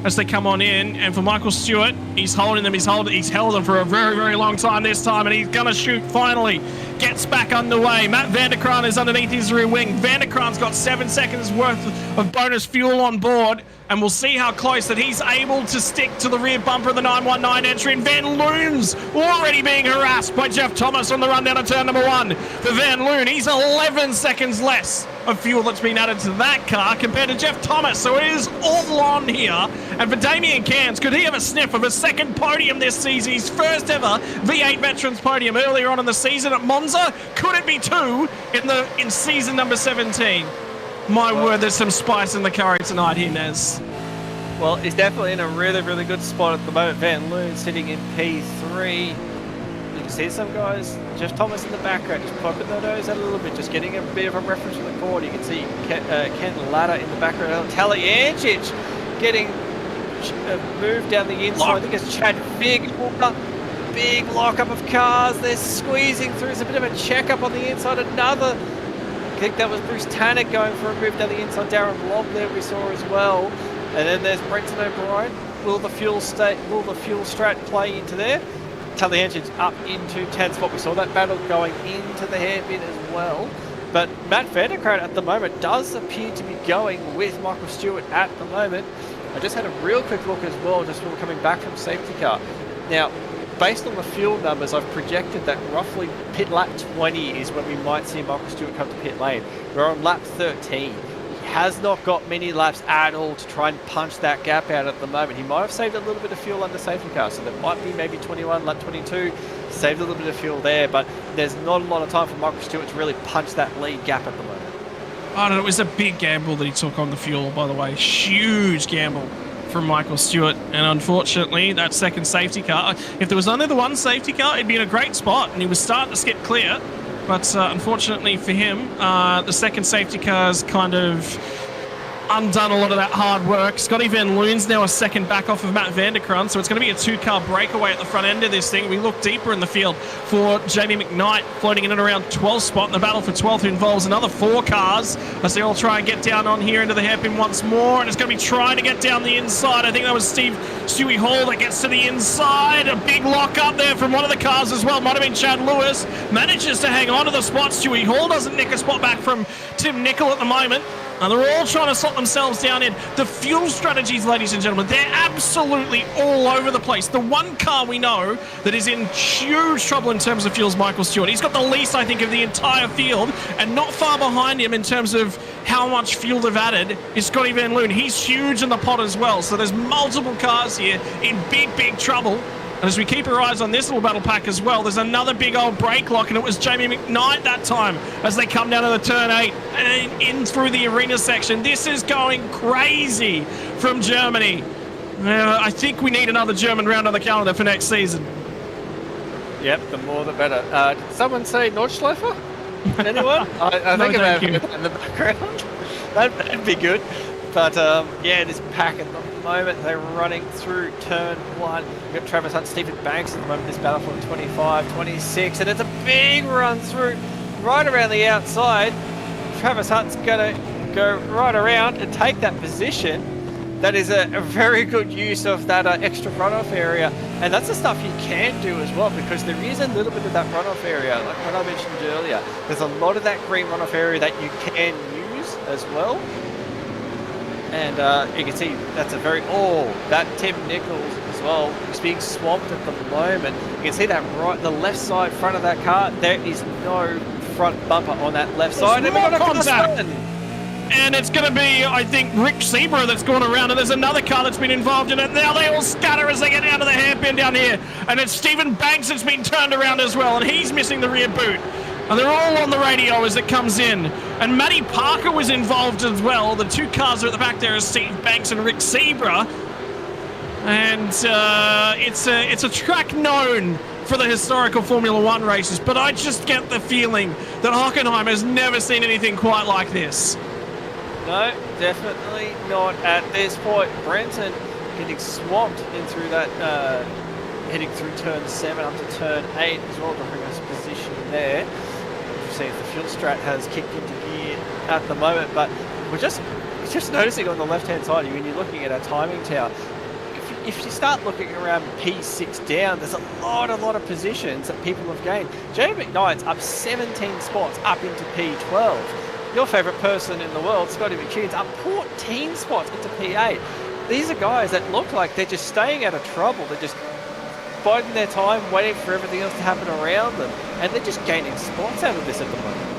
Speaker 1: as they come on in, and for Michael Stewart, he's holding them, he's held them for a very, very long time this time, and he's gonna shoot finally. Gets back underway. Matt Vanderkraan is underneath his rear wing. Vanderkraan's got 7 seconds worth of bonus fuel on board, and we'll see how close that he's able to stick to the rear bumper of the 919 entry. And Van Loon's already being harassed by Jeff Thomas on the run down to turn number 1. For Van Loon, he's 11 seconds less of fuel that's been added to that car compared to Jeff Thomas, so it is all on here. And for Damien Cairns, could he have a sniff of a second podium this season? His first ever V8 Veterans podium earlier on in the season at Monza. Could it be 2 in season number 17? My word, there's some spice in the curry tonight here, Nez.
Speaker 2: Well, he's definitely in a really, really good spot at the moment. Van Loon sitting in P3. You can see some guys, Jeff Thomas in the background, just poking their nose out a little bit, just getting a bit of a reference from the corner. You can see Ken Latta in the background. Talyancic getting moved down the inside. I think it's Chad Fig. Big lockup of cars. They're squeezing through. There's a bit of a checkup on the inside. Another, I think that was Bruce Tannock going for a move down the inside. Darren Lobb there we saw as well. And then there's Brenton O'Brien. Will the fuel strat play into there? Talyancic's up into 10th spot. We saw that battle going into the hairpin as well. But Matt Vanderkraan at the moment does appear to be going with Michael Stewart at the moment. I just had a real quick look as well, just from coming back from safety car. Now, based on the fuel numbers, I've projected that roughly pit lap 20 is when we might see Michael Stewart come to pit lane. We're on lap 13. He has not got many laps at all to try and punch that gap out at the moment. He might have saved a little bit of fuel under safety car, so there might be maybe 21, lap 22, saved a little bit of fuel there, but there's not a lot of time for Michael Stewart to really punch that lead gap at the moment.
Speaker 1: I don't know, it was a big gamble that he took on the fuel, by the way. Huge gamble from Michael Stewart, and unfortunately that second safety car, if there was only the one safety car, it'd be in a great spot and he was starting to skip clear, but unfortunately for him, the second safety car's kind of undone a lot of that hard work. Scotty Van Loon's now a second back off of Matt Vanderkraan, so it's going to be a 2-car breakaway at the front end of this thing. We look deeper in the field for Jamie McKnight, floating in and around 12th spot in the battle for 12th, who involves another 4 cars as they all try and get down on here into the hairpin once more, and it's going to be trying to get down the inside. I think that was Stewie Hall that gets to the inside. A big lock up there from one of the cars as well. Might have been Chad Lewis. Manages to hang on to the spot. Stewie Hall doesn't nick a spot back from Tim Nicol at the moment. And they're all trying to slot themselves down in. The fuel strategies, ladies and gentlemen, they're absolutely all over the place. The one car we know that is in huge trouble in terms of fuel is Michael Stewart. He's got the least, I think, of the entire field, and not far behind him in terms of how much fuel they've added is Scotty Van Loon. He's huge in the pot as well. So there's multiple cars here in big, big trouble. And as we keep our eyes on this little battle pack as well, there's another big old brake lock, and it was Jamie McKnight that time as they come down to the turn 8 and in through the arena section. This is going crazy from Germany. I think we need another German round on the calendar for next season.
Speaker 2: Yep, the more the better. Did someone say Nordschleifer? Anyone? I
Speaker 1: No,
Speaker 2: think about
Speaker 1: thank you.
Speaker 2: it in the background. That'd be good. But yeah, this pack at the moment, they're running through turn 1. We've got Travis Hunt, Stephen Banks at the moment, this battle for 25, 26, and it's a big run through right around the outside. Travis Hunt's going to go right around and take that position. That is a very good use of that extra runoff area, and that's the stuff you can do as well, because there is a little bit of that runoff area, like what I mentioned earlier. There's a lot of that green runoff area that you can use as well. And you can see that's a very, that Tim Nichols as well is being swamped at the moment. You can see that the left side front of that car, there is no front bumper on that left side.
Speaker 1: More contact. And it's going to be, I think, Rick Zebra that's gone around, and there's another car that's been involved in it. Now they all scatter as they get down to the hairpin down here. And it's Stephen Banks that's been turned around as well, and he's missing the rear boot. And they're all on the radio as it comes in. And Matty Parker was involved as well. The two cars are at the back there, Steve Banks and Rick Zebra. And it's a track known for the historical Formula One races, but I just get the feeling that Hockenheim has never seen anything quite like this.
Speaker 2: No, definitely not at this point. Brenton getting swamped in through that, heading through turn 7 up to turn 8 as well, to bring us position there. We've seen if the fuel strat has kicked into gear at the moment, but we're just noticing on the left-hand side when you're looking at our timing tower. If you start looking around P6 down, there's a lot of positions that people have gained. Jamie McKnight's up 17 spots up into P12. Your favourite person in the world, Scotty McCune's up 14 spots into P8. These are guys that look like they're just staying out of trouble. They're just biding their time, waiting for everything else to happen around them. And they're just gaining spots out of this at the moment.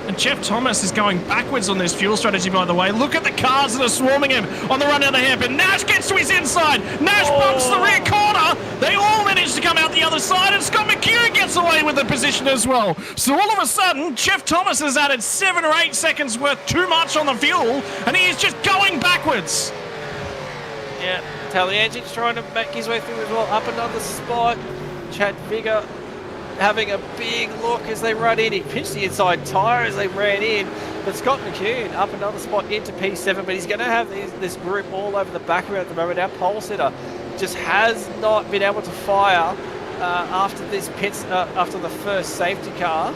Speaker 1: And Jeff Thomas is going backwards on this fuel strategy, by the way. Look at the cars that are swarming him on the run down the hairpin. Nash gets to his inside. Nash bumps the rear corner. They all manage to come out the other side, and Scott McEwen gets away with the position as well. So all of a sudden, Jeff Thomas has added 7 or 8 seconds worth too much on the fuel, and he is just going backwards.
Speaker 2: Yeah, Talianchic's trying to make his way through as well. Up another spot. Chad Vigor having a big look as they run in. He pinched the inside tyre as they ran in. But Scott McEwen up another spot into P7, but he's going to have this group all over the back of it at the moment. Our pole sitter just has not been able to fire after this after the first safety car.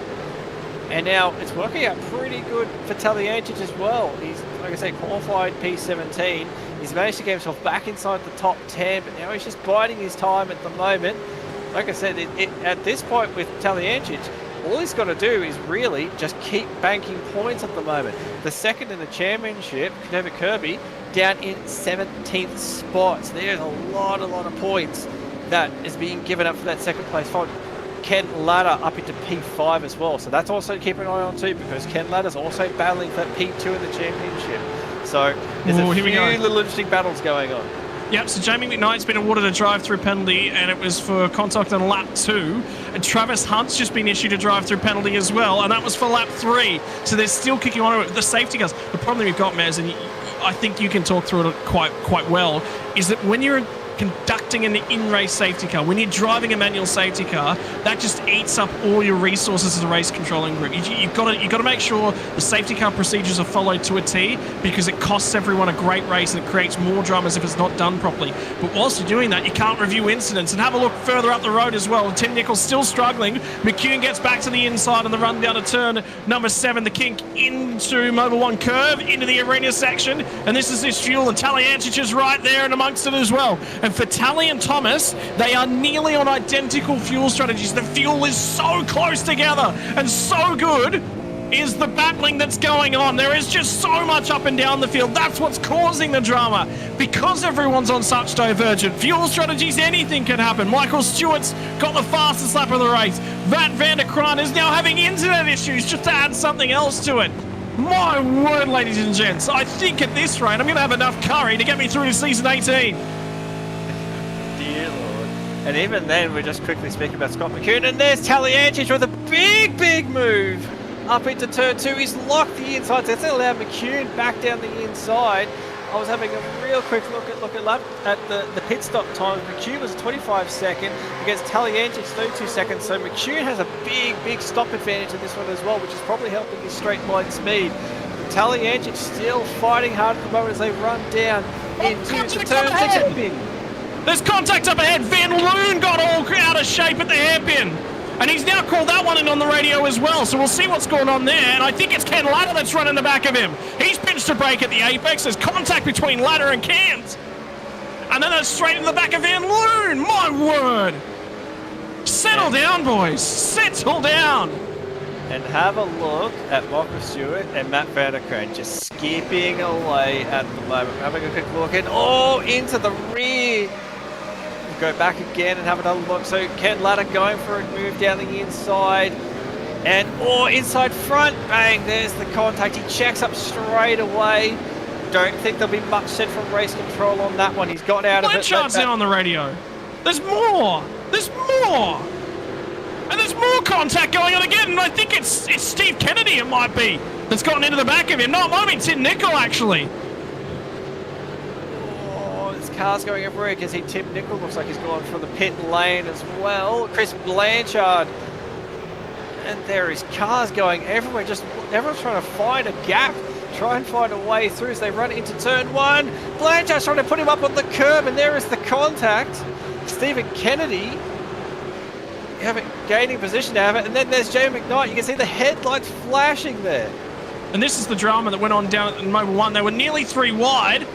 Speaker 2: And now it's working out pretty good for Talianchich as well. He's, like I say, qualified P17. He's managed to get himself back inside the top 10, but now he's just biding his time at the moment. Like I said, at this point with Talianchich, all he's got to do is really just keep banking points at the moment. The second in the championship, David Kirby, down in 17th spot. So there's a lot of points that is being given up for that second place fight. Ken Ladder up into P5 as well. So that's also keep an eye on too, because Ken Ladder's also battling for P2 in the championship. So there's a few little interesting battles going on.
Speaker 1: Yep, so Jamie McKnight's been awarded a drive-through penalty, and it was for contact on lap 2. And Travis Hunt's just been issued a drive-through penalty as well, and that was for lap 3. So they're still kicking on with the safety cars. The problem we've got, Maz, and I think you can talk through it quite well, is that when you're conducting an in-race safety car, when you're driving a manual safety car, that just eats up all your resources as a race controlling group. You've got to make sure the safety car procedures are followed to a T, because it costs everyone a great race and it creates more dramas if it's not done properly. But whilst you're doing that, you can't review incidents. And have a look further up the road as well. Tim Nichols still struggling. McEwen gets back to the inside on the run down to turn number 7, the kink into Mobil 1 curve, into the arena section. And this is this fuel, and Talianchich is right there and amongst it as well. And for Tally and Thomas, they are nearly on identical fuel strategies. The fuel is so close together, and so good is the battling that's going on. There is just so much up and down the field. That's what's causing the drama, because everyone's on such divergent fuel strategies. Anything can happen. Michael Stewart's got the fastest lap of the race. Van der Kraan is now having internet issues, just to add something else to it. My word, ladies and gents, I think at this rate I'm going to have enough curry to get me through to season 18.
Speaker 2: Dear Lord. And even then, we're just quickly speaking about Scott McEwen, and there's Talianchich with a big move up into turn 2. He's locked the inside, so that's allowed McEwen back down the inside. I was having a real quick look at the pit stop times. McCune was 25 second against Talianchik 32 seconds. So McCune has a big stop advantage in this one as well, which is probably helping his straight line speed. Talianchik still fighting hard at the moment as they run down into the turn 6 hairpin.
Speaker 1: There's contact up ahead. Van Loon got all out of shape at the hairpin. And he's now called that one in on the radio as well, so we'll see what's going on there. And I think it's Ken Latta that's running the back of him. He's pinched a break at the apex. There's contact between Latta and Cairns. And then that's straight in the back of Van Loon. My word. Settle down, boys. Settle down.
Speaker 2: And have a look at Michael Stewart and Matt Vanderkrant just skipping away at the moment. Having a quick look in, into the rear. Go back again and have another look. So Ken Latta going for a move down the inside. And inside front. Bang, there's the contact. He checks up straight away. Don't think there'll be much said from race control on that one. He's got out of it.
Speaker 1: Blanchard's now on the radio. There's more. There's more. And there's more contact going on again. And I think it's Steve Kennedy, it might be, that's gotten into the back of him. No, it might be Tim Nicol, actually.
Speaker 2: Cars going everywhere. You can see Tim Nicol looks like he's gone for the pit lane as well. Chris Blanchard. And there is cars going everywhere. Just everyone's trying to find a gap, try and find a way through as they run into turn 1. Blanchard's trying to put him up on the curb, and there is the contact. Stephen Kennedy gaining position out of it. And then there's Jamie McKnight. You can see the headlights flashing there.
Speaker 1: And this is the drama that went on down at Mobil 1. They were nearly 3 wide.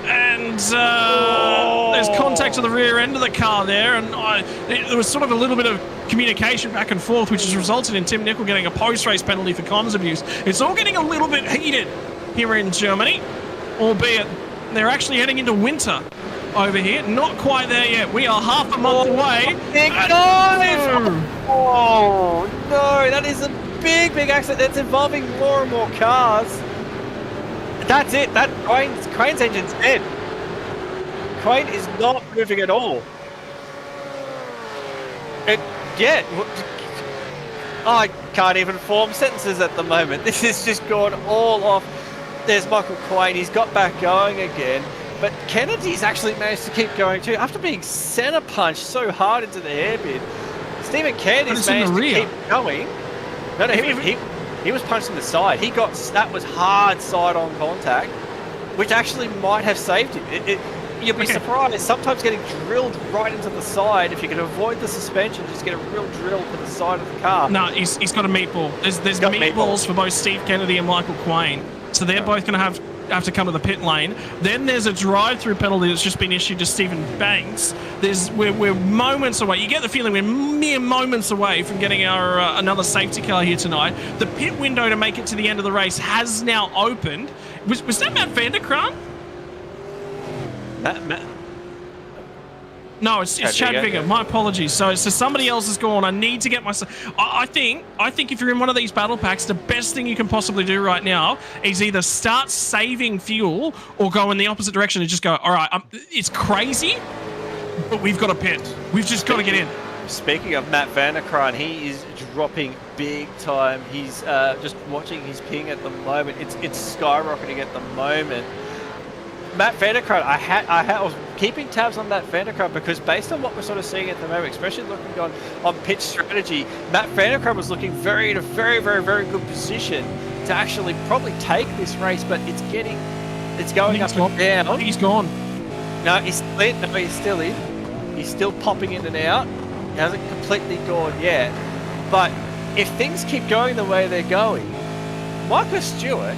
Speaker 1: And there's contact to the rear end of the car there, and there was sort of a little bit of communication back and forth, which has resulted in Tim Nicol getting a post-race penalty for comms abuse. It's all getting a little bit heated here in Germany, albeit they're actually heading into winter over here. Not quite there yet. We are half a month away.
Speaker 2: Big dive! Oh, no, that is a big accident. That's involving more and more cars. That's it. That Crane's engine's dead. Crane is not moving at all. I can't even form sentences at the moment. This has just gone all off. There's Michael Quain. He's got back going again. But Kennedy's actually managed to keep going too. After being center punched so hard into the hairpin, Stephen Kennedy's managed to keep going. No, he was punched in the side. That was hard side-on contact, which actually might have saved him. You'll be surprised. Sometimes getting drilled right into the side, if you can avoid the suspension, just get a real drill to the side of the car.
Speaker 1: No, he's got a meatball. There's meatballs for both Steve Kennedy and Michael Quain. So they're both going to have to come to the pit lane. Then there's a drive-through penalty that's just been issued to Stephen Banks. We're moments away. You get the feeling we're mere moments away from getting our another safety car here tonight. The pit window to make it to the end of the race has now opened. Was that Matt Vanderkrant? No, it's Chad Vigor. My apologies. So somebody else has gone. I need to get myself. I think if you're in one of these battle packs, the best thing you can possibly do right now is either start saving fuel or go in the opposite direction and just go, all right, it's crazy, but we've got to pit. We've just got to get in.
Speaker 2: Speaking of Matt Vanderkrant, he is dropping big time. He's just watching his ping at the moment. It's skyrocketing at the moment. Matt Vanderkrant, I was keeping tabs on Matt Vanderkrant because based on what we're sort of seeing at the moment, especially looking on pitch strategy, Matt Vanderkrant was looking in a very good position to actually probably take this race, but it's going up and down.
Speaker 1: I think he's gone.
Speaker 2: No, he's still in. He's still popping in and out. He hasn't completely gone yet. But if things keep going the way they're going, Michael Stewart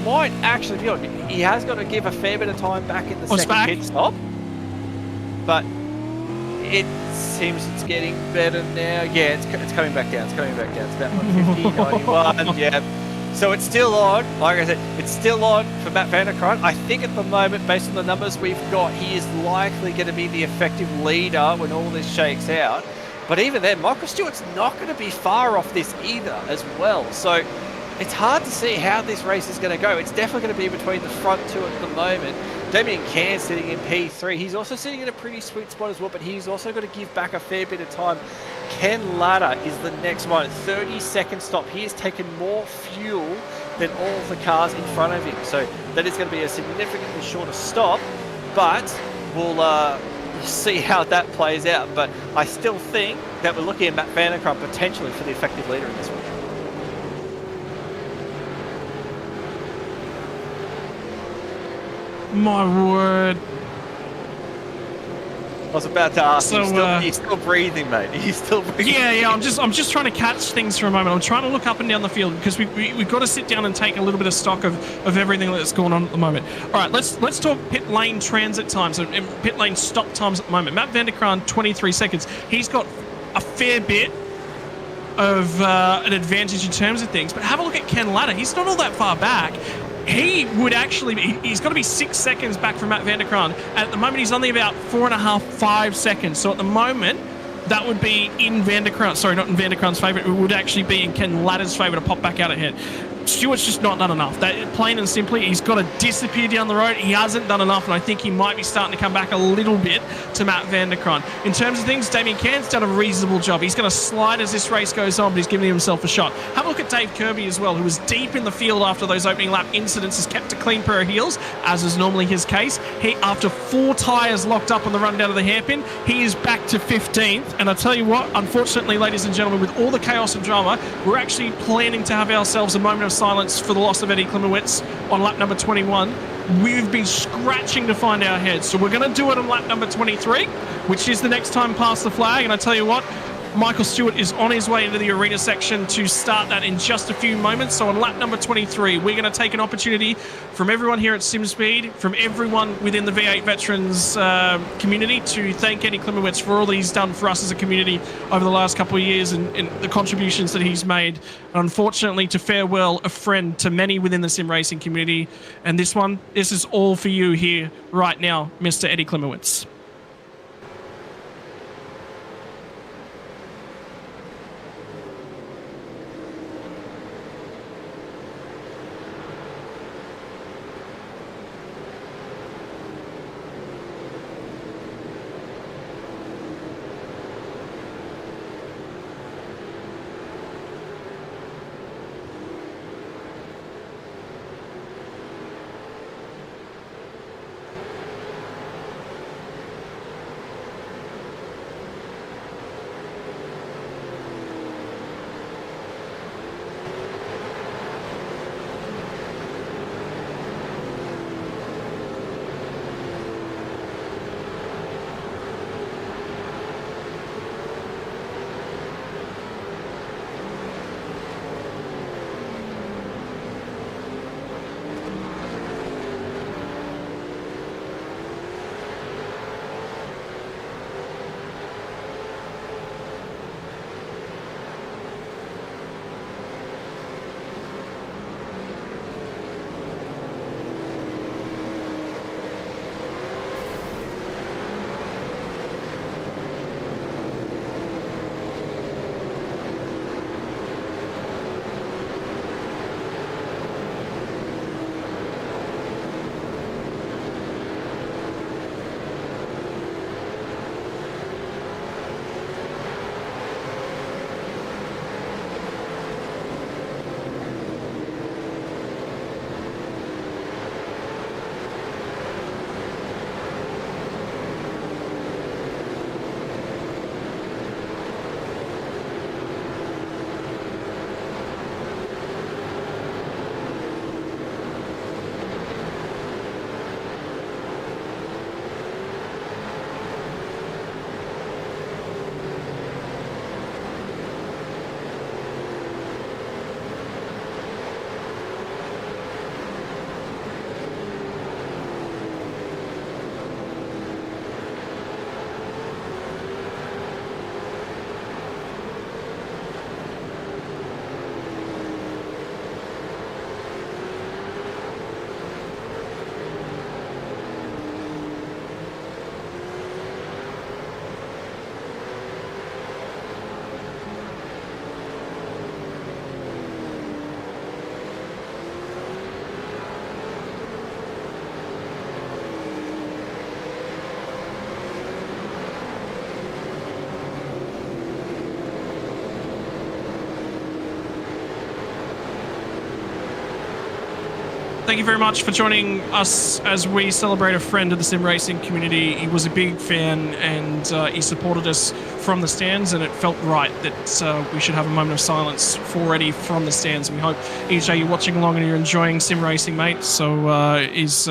Speaker 2: might actually be on. He has got to give a fair bit of time back in the second pit stop. But it seems it's getting better now. Yeah, it's coming back down. It's about 150, 91. Yeah. So it's still on. Like I said, it's still on for Matt Vanderkrant. I think at the moment, based on the numbers we've got, he is likely going to be the effective leader when all this shakes out. But even then, Michael Stewart's not going to be far off this either as well. So it's hard to see how this race is going to go. It's definitely going to be between the front two at the moment. Damien Cairns sitting in P3. He's also sitting in a pretty sweet spot as well, but he's also got to give back a fair bit of time. Ken Latta is the next one. 30-second stop. He has taken more fuel than all the cars in front of him. So that is going to be a significantly shorter stop, but we'll see how that plays out. But I still think that we're looking at Matt Vanderkruijt potentially for the effective leader in this one.
Speaker 1: My word.
Speaker 2: I was about to ask.
Speaker 1: So,
Speaker 2: He's still breathing, mate. He's still breathing.
Speaker 1: Yeah. I'm just trying to catch things for a moment. I'm trying to look up and down the field because we've got to sit down and take a little bit of stock of everything that's going on at the moment. All right, let's talk pit lane transit times and pit lane stop times at the moment. Matt Vanderkruijt, 23 seconds. He's got a fair bit of an advantage in terms of things, but have a look at Ken Latta. He's not all that far back. He would actually be, he's got to be 6 seconds back from Matt Vanderkruijt. At the moment, he's only about 4.5, 5 seconds. So at the moment, that would be in Vanderkruijt, sorry, not in Vanderkruijt's favour. It would actually be in Ken Latta's favour to pop back out ahead. Stewart's just not done enough. That, plain and simply, he's got to disappear down the road. He hasn't done enough, and I think he might be starting to come back a little bit to Matt Vanderkruijt. In terms of things, Damien Cairns done a reasonable job. He's going to slide as this race goes on, but he's giving himself a shot. Have a look at Dave Kirby as well, who was deep in the field after those opening lap incidents, has kept a clean pair of heels, as is normally his case. He, after 4 tyres locked up on the run down to the hairpin, he is back to 15th. And I tell you what, unfortunately, ladies and gentlemen, with all the chaos and drama, we're actually planning to have ourselves a moment of silence for the loss of Eddie Klimowitz on lap number 21. We've been scratching to find our heads, so we're going to do it on lap number 23, which is the next time past the flag. And I tell you what, Michael Stewart is on his way into the arena section to start that in just a few moments. So on lap number 23, we're going to take an opportunity from everyone here at SimSpeed, from everyone within the V8 Veterans community, to thank Eddie Klimowitz for all that he's done for us as a community over the last couple of years and the contributions that he's made. And unfortunately, to farewell a friend to many within the sim racing community. And this is all for you here right now, Mr. Eddie Klimowitz. thank you very much for joining us as we celebrate a friend of the sim racing community. He was a big fan, and he supported us from the stands, and it felt right that we should have a moment of silence for Eddie from the stands. And we hope, EJ, you're watching along and you're enjoying sim racing, mate. So his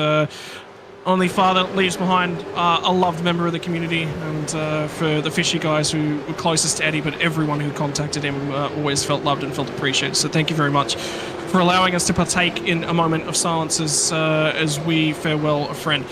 Speaker 1: only father leaves behind a loved member of the community, and for the Fishy guys who were closest to Eddie, but everyone who contacted him always felt loved and felt appreciated. So thank you very much for allowing us to partake in a moment of silence as we farewell a friend.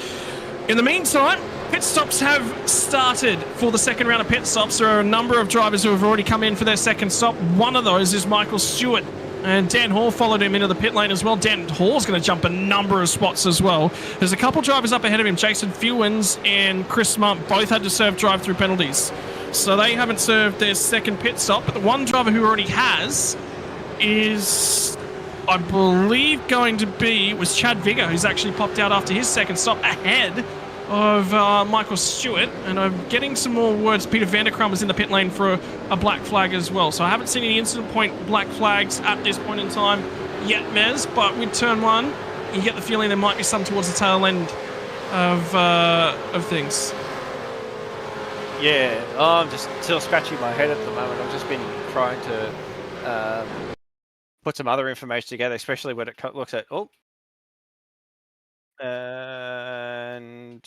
Speaker 1: In the meantime, pit stops have started for the second round of pit stops. There are a number of drivers who have already come in for their second stop. One of those is Michael Stewart, and Dan Hall followed him into the pit lane as well. Dan Hall's going to jump a number of spots as well. There's a couple drivers up ahead of him. Jason Fewins and Chris Munt both had to serve drive-through penalties, so they haven't served their second pit stop. But the one driver who already has is, I believe, going to be was Chad Vigor, who's actually popped out after his second stop ahead of Michael Stewart. And I'm getting some more words. Peter Vanderkrum was in the pit lane for a black flag as well. So I haven't seen any incident point black flags at this point in time yet, Mez. But with turn one, you get the feeling there might be some towards the tail end of things.
Speaker 2: Yeah, I'm just still scratching my head at the moment. I've just been trying to put some other information together, especially when it looks at and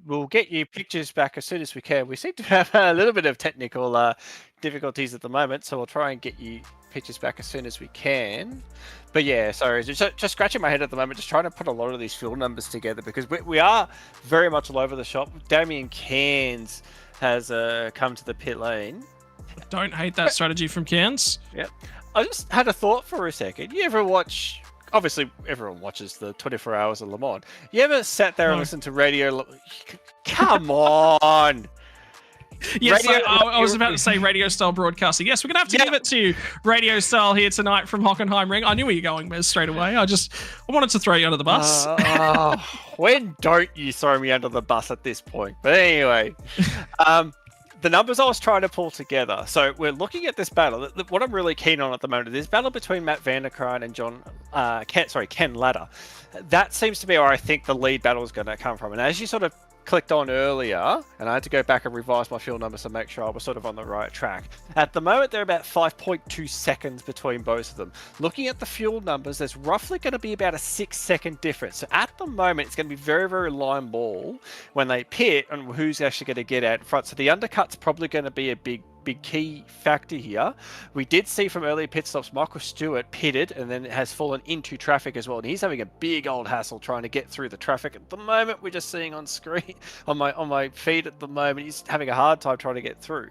Speaker 2: we'll get you pictures back as soon as we can. We seem to have a little bit of technical difficulties at the moment, so we'll try and get you pictures back as soon as we can. But yeah, sorry, just scratching my head at the moment, just trying to put a lot of these field numbers together, because we are very much all over the shop. Damien Cairns has come to the pit lane.
Speaker 1: Don't hate that strategy from Cairns.
Speaker 2: Yep. I just had a thought for a second. You ever watch... Obviously, everyone watches the 24 Hours of Le Mans. You ever sat there and listened to radio... Come on!
Speaker 1: Yes, I was about to say radio-style broadcasting. Yes, we're going to have to give it to radio-style here tonight from Hockenheim Ring. I knew where you're going, Mez, straight away. I wanted to throw you under the bus.
Speaker 2: When don't you throw me under the bus at this point? But anyway... the numbers I was trying to pull together. So we're looking at this battle. What I'm really keen on at the moment is this battle between Matt Vanderkraan and Ken Latta. That seems to be where I think the lead battle is going to come from. And as you sort of clicked on earlier, and I had to go back and revise my field numbers to make sure I was sort of on the right track. At the moment, they're about 5.2 seconds between both of them. Looking at the fuel numbers, there's roughly going to be about a 6-second difference. So at the moment, it's going to be very, very line ball when they pit and who's actually going to get out in front. So the undercut's probably going to be a big key factor here. We did see from earlier pit stops, Michael Stewart pitted and then has fallen into traffic as well. And he's having a big old hassle trying to get through the traffic. At the moment, we're just seeing on screen, on my feed at the moment, he's having a hard time trying to get through.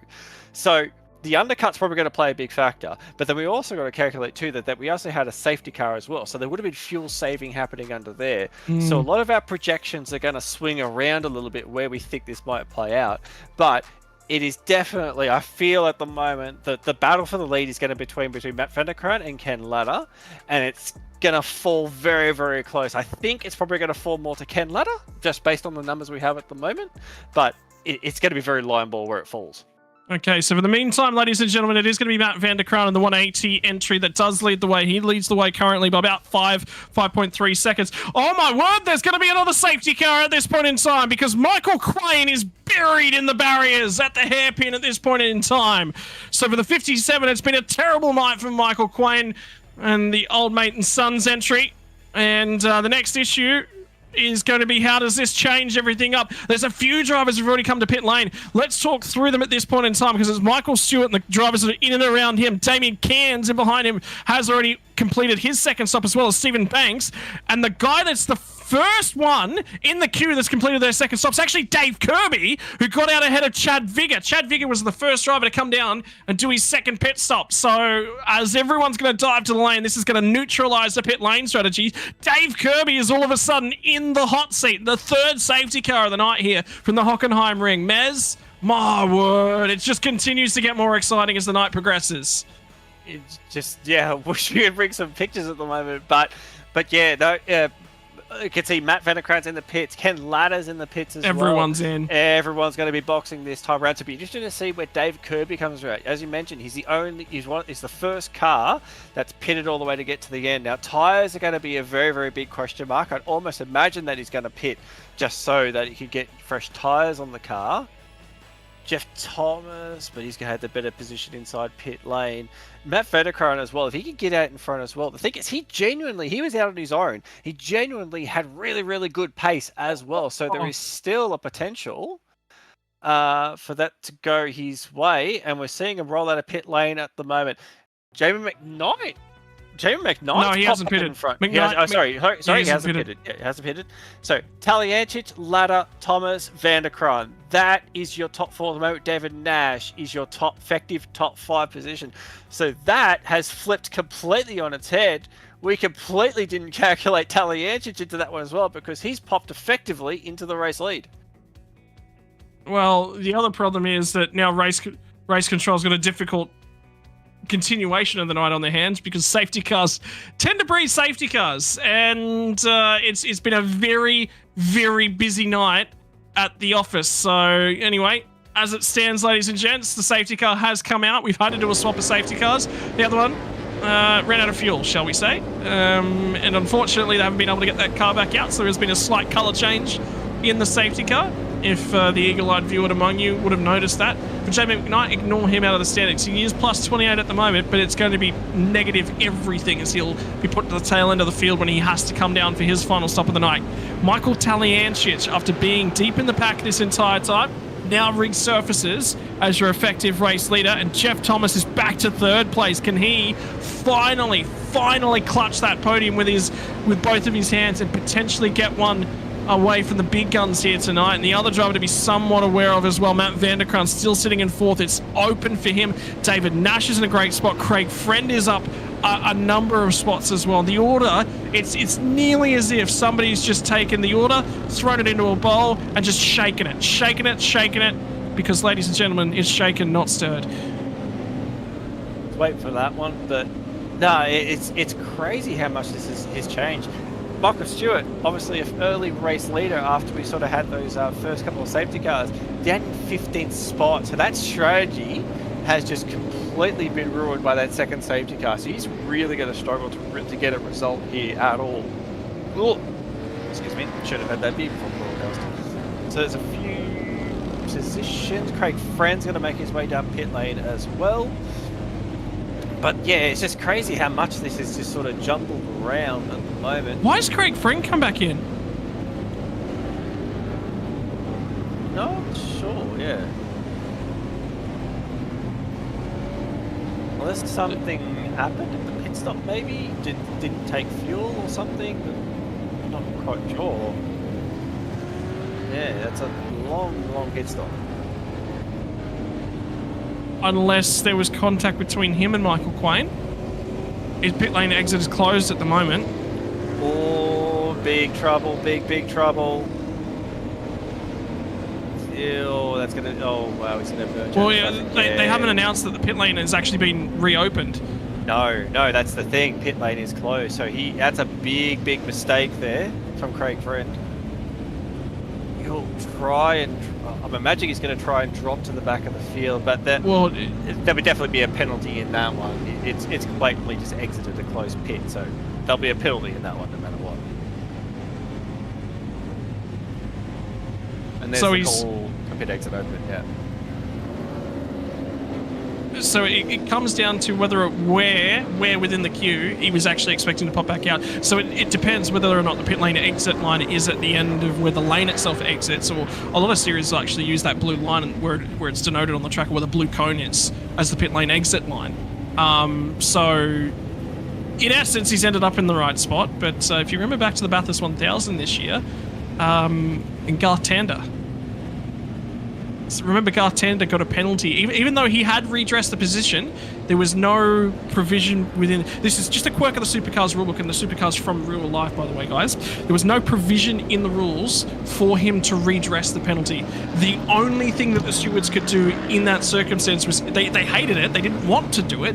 Speaker 2: So the undercut's probably going to play a big factor. But then we also got to calculate too that we also had a safety car as well. So there would have been fuel saving happening under there. So a lot of our projections are going to swing around a little bit where we think this might play out. But it is definitely, I feel at the moment, that the battle for the lead is going to be between Matt Vanderkraan and Ken Latta, and it's going to fall very, very close. I think it's probably going to fall more to Ken Latta, just based on the numbers we have at the moment, but it's going to be very line ball where it falls.
Speaker 1: Okay, so for the meantime, ladies and gentlemen, it is going to be Matt Vanderkraan in the 180 entry that does lead the way. He leads the way currently by about 5.3 seconds. Oh my word, there's going to be another safety car at this point in time, because Michael Quain is buried in the barriers at the hairpin at this point in time. So for the 57, it's been a terrible night for Michael Quain and the old mate and sons entry. And the next issue is going to be, how does this change everything up? There's a few drivers who've already come to pit lane. Let's talk through them at this point in time, because it's Michael Stewart and the drivers that are in and around him. Damien Cairns in behind him has already completed his second stop, as well as Stephen Banks. And the guy that's the first one in the queue that's completed their second stop is actually Dave Kirby, who got out ahead of Chad Vigor. Chad Vigor was the first driver to come down and do his second pit stop. So as everyone's going to dive to the lane, this is going to neutralize the pit lane strategy. Dave Kirby is all of a sudden in the hot seat, the third safety car of the night here from the Hockenheim Ring. Mez, my word, it just continues to get more exciting as the night progresses.
Speaker 2: It's just, yeah, I wish we could bring some pictures at the moment, but yeah, no, You can see Matt Vanderkran's in the pits, Ken Ladder's in the pits as
Speaker 1: Everyone's
Speaker 2: well.
Speaker 1: in.
Speaker 2: Everyone's going to be boxing this time around. To be interesting to see where Dave Kirby comes around. As you mentioned, he's the first car that's pitted all the way to get to the end. Now, tyres are going to be a very, very big question mark. I'd almost imagine that he's going to pit just so that he could get fresh tyres on the car. Jeff Thomas, but he's going to have the better position inside pit lane. Matt Vanderkran as well, if he could get out in front as well. The thing is, he was out on his own. He genuinely had really, really good pace as well. So there is still a potential for that to go his way. And we're seeing him roll out of pit lane at the moment. Jamie McKnight.
Speaker 1: No, he hasn't pitted.
Speaker 2: In front.
Speaker 1: McKnight,
Speaker 2: Sorry, he hasn't pitted. Yeah, he hasn't pitted. So, Taliancic, Ladder, Thomas, Vanderkran. That is your top 4 at the moment. David Nash is your effective top 5 position. So that has flipped completely on its head. We completely didn't calculate Taliancic into that one as well because he's popped effectively into the race lead.
Speaker 1: Well, the other problem is that now race control's got a difficult continuation of the night on their hands because safety cars tend to breed safety cars, and it's been a very, very busy night at the office. So anyway, as it stands, ladies and gents, the safety car has come out. We've had to do a swap of safety cars. The other one ran out of fuel, shall we say, and unfortunately they haven't been able to get that car back out, so there has been a slight colour change in the safety car. If the eagle-eyed viewer among you would have noticed that. For Jamie McKnight, ignore him out of the standings. He is plus 28 at the moment, but it's going to be negative everything as he'll be put to the tail end of the field when he has to come down for his final stop of the night. Michael Taliancic, after being deep in the pack this entire time, now resurfaces as your effective race leader, and Jeff Thomas is back to 3rd place. Can he finally clutch that podium with both of his hands and potentially get one away from the big guns here tonight? And the other driver to be somewhat aware of as well, Matt Vanderkran, still sitting in 4th. It's open for him. David Nash is in a great spot. Craig Friend is up a number of spots as well. The order, it's nearly as if somebody's just taken the order, thrown it into a bowl, and just shaken it. Because, ladies and gentlemen, it's shaken, not stirred.
Speaker 2: Wait for that one, but no, it's crazy how much this has changed. Michael Stewart, obviously an early race leader after we sort of had those first couple of safety cars, down in 15th spot. So that strategy has just completely been ruined by that second safety car. So he's really going to struggle to get a result here at all. Ooh. Excuse me, should have had that beep before broadcast. So there's a few positions. Craig Friend's going to make his way down pit lane as well. But yeah, it's just crazy how much this is just sort of jumbled around at the moment.
Speaker 1: Why has Craig Friend come back in?
Speaker 2: Not sure, yeah. Unless something happened at the pit stop, maybe? Didn't take fuel or something? I'm not quite sure. Yeah, that's a long pit stop.
Speaker 1: Unless there was contact between him and Michael Quain. His pit lane exit is closed at the moment.
Speaker 2: Oh, big trouble, big trouble. Oh, that's gonna. Oh, wow, he's gonna merge.
Speaker 1: Well, yeah, they haven't announced that the pit lane has actually been reopened.
Speaker 2: No, that's the thing. Pit lane is closed, so that's a big mistake there from Craig Friend. He'll try and. I'm imagining he's going to try and drop to the back of the field, but there would definitely be a penalty in that one. It's blatantly just exited a closed pit, so there'll be a penalty in that one no matter what. And there's the whole pit exit open, yeah.
Speaker 1: So it comes down to whether where within the queue he was actually expecting to pop back out. So it depends whether or not the pit lane exit line is at the end of where the lane itself exits, or a lot of series actually use that blue line where it's denoted on the track, or where the blue cone is as the pit lane exit line. So in essence, he's ended up in the right spot. But if you remember back to the Bathurst 1000 this year, in Garth Tander. Remember, Garth Tander got a penalty. Even though he had redressed the position, there was no provision within... This is just a quirk of the Supercars rulebook, and the Supercars from real life, by the way, guys. There was no provision in the rules for him to redress the penalty. The only thing that the stewards could do in that circumstance was... They hated it. They didn't want to do it.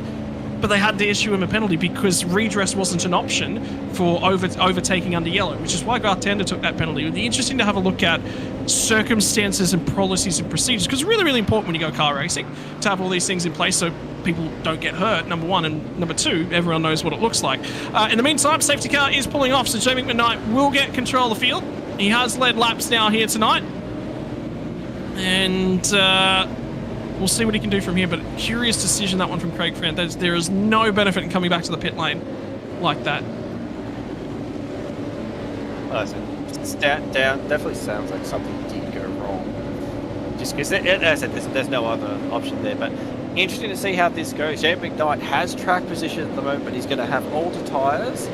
Speaker 1: but they had to issue him a penalty because redress wasn't an option for overtaking under yellow, which is why Gartender took that penalty. It would be interesting to have a look at circumstances and policies and procedures, because it's really, really important when you go car racing to have all these things in place so people don't get hurt, number one, and number two, everyone knows what it looks like. In the meantime, safety car is pulling off, so Jamie McKnight will get control of the field. He has led laps now here tonight, and we'll see what he can do from here, but curious decision, that one from Craig Friend. There is no benefit in coming back to the pit lane like that.
Speaker 2: It's down, definitely sounds like something did go wrong. Just because, as I said, there's no other option there, but interesting to see how this goes. Jamie McKnight has track position at the moment, but he's going to have older tyres.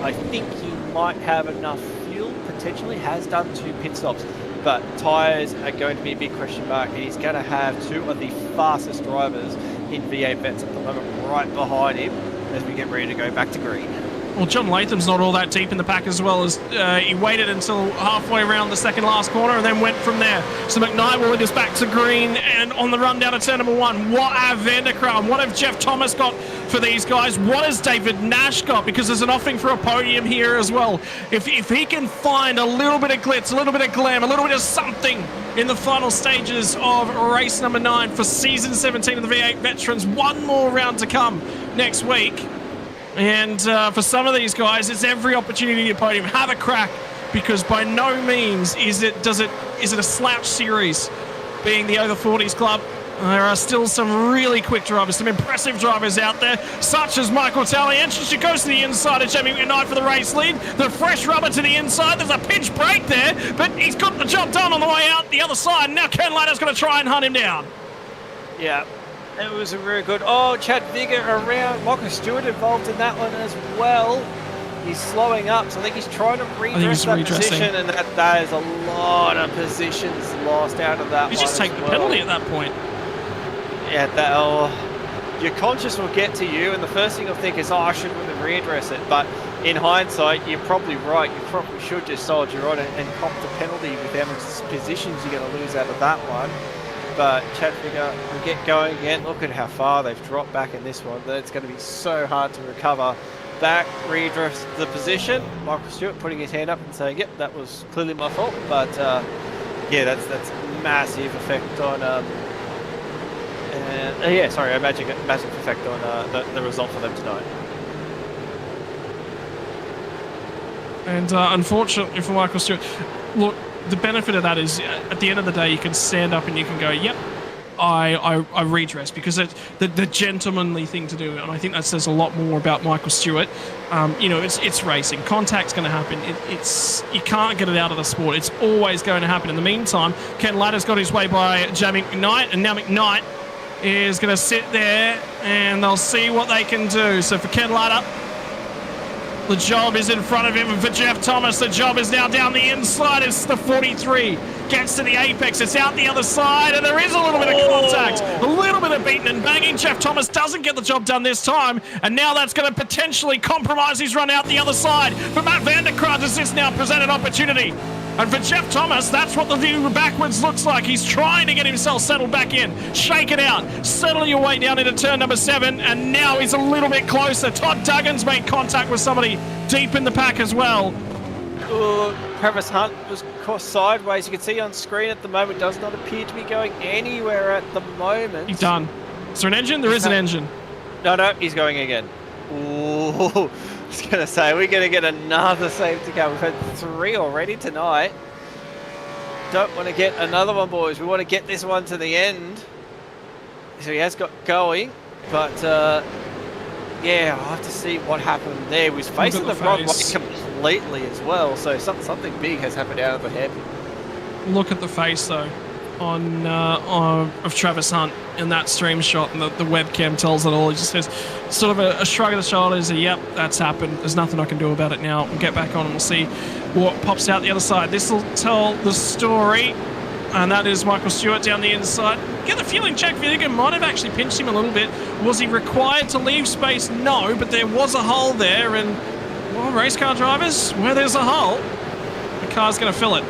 Speaker 2: I think he might have enough fuel, potentially has done 2 pit stops, but tyres are going to be a big question mark, and he's going to have 2 of the fastest drivers in V8 vets at the moment right behind him as we get ready to go back to green.
Speaker 1: Well, John Latham's not all that deep in the pack as well, as he waited until halfway around the second last corner and then went from there. So McKnight will lead us back to green and on the run down to turn number 1. What have Vanderkram? What have Jeff Thomas got for these guys? What has David Nash got? Because there's an offering for a podium here as well. If he can find a little bit of glitz, a little bit of glam, a little bit of something in the final stages of race number 9 for season 17 of the V8 Veterans, one more round to come next week. And for some of these guys, it's every opportunity to podium. Have a crack, because by no means is it a slouch series being the over 40s club. There are still some really quick drivers, some impressive drivers out there, such as Michael Talian. She goes to the inside of Jamie McKnight for the race lead. The fresh rubber to the inside. There's a pinch break there, but he's got the job done on the way out the other side. Now Ken Ladder's going to try and hunt him down.
Speaker 2: Yeah. It was a very good... Oh, Chad Vigor around. Michael Stewart involved in that one as well. He's slowing up, so I think he's trying to redress that position, and that is a lot of positions lost out of that.
Speaker 1: You just take the penalty at that point.
Speaker 2: Yeah, your conscience will get to you, and the first thing you'll think is, oh, I shouldn't have readdressed it. But in hindsight, you're probably right. You probably should just soldier on it and cop the penalty with how many positions you're going to lose out of that one. But Chad Vigor will get going again. Look at how far they've dropped back in this one. It's going to be so hard to recover back, redress the position. Michael Stewart putting his hand up and saying, yep, that was clearly my fault. But yeah, that's massive effect on a massive effect on the result for them tonight.
Speaker 1: And unfortunately for Michael Stewart, look, the benefit of that is at the end of the day, you can stand up and you can go, yep, I redress, because it's the gentlemanly thing to do. And I think that says a lot more about Michael Stewart. You know, it's racing. Contact's going to happen. You can't get it out of the sport. It's always going to happen. In the meantime, Ken Ladder's got his way by Jamie McKnight, and now McKnight is going to sit there and they'll see what they can do. So for Ken Ladder, the job is in front of him, and for Jeff Thomas, the job is now down the inside. It's the 43. Gets to the apex, it's out the other side, and there is a little bit of contact. A little bit of beating and banging. Jeff Thomas doesn't get the job done this time, and now that's going to potentially compromise his run out the other side. For Matt Vanderkruijs, does this now present an opportunity? And for Jeff Thomas, that's what the view backwards looks like. He's trying to get himself settled back in. Shake it out. Settle your way down into turn number 7, and now he's a little bit closer. Todd Duggan's made contact with somebody deep in the pack as well.
Speaker 2: Travis Hunt was caught sideways. You can see on screen at the moment, does not appear to be going anywhere at the moment.
Speaker 1: He's done. Is there an engine? There is an engine.
Speaker 2: No, he's going again. Ooh. I was going to say, we're going to get another safety car. We've had 3 already tonight. Don't want to get another one, boys. We want to get this one to the end. So he has got going, but yeah, I'll have to see what happened there. He was facing the wrong way completely as well, so something big has happened out of the head.
Speaker 1: Look at the face, though, of Travis Hunt in that stream shot, and the webcam tells it all. He just says sort of a shrug of the shoulders, yep, that's happened, there's nothing I can do about it now. We'll get back on and we'll see what pops out the other side. This will tell the story, and that is Michael Stewart down the inside. Get the feeling Jack Vinegar might have actually pinched him a little bit. Was he required to leave space? No, but there was a hole there, and well, race car drivers, where there's a hole, the car's going to fill it.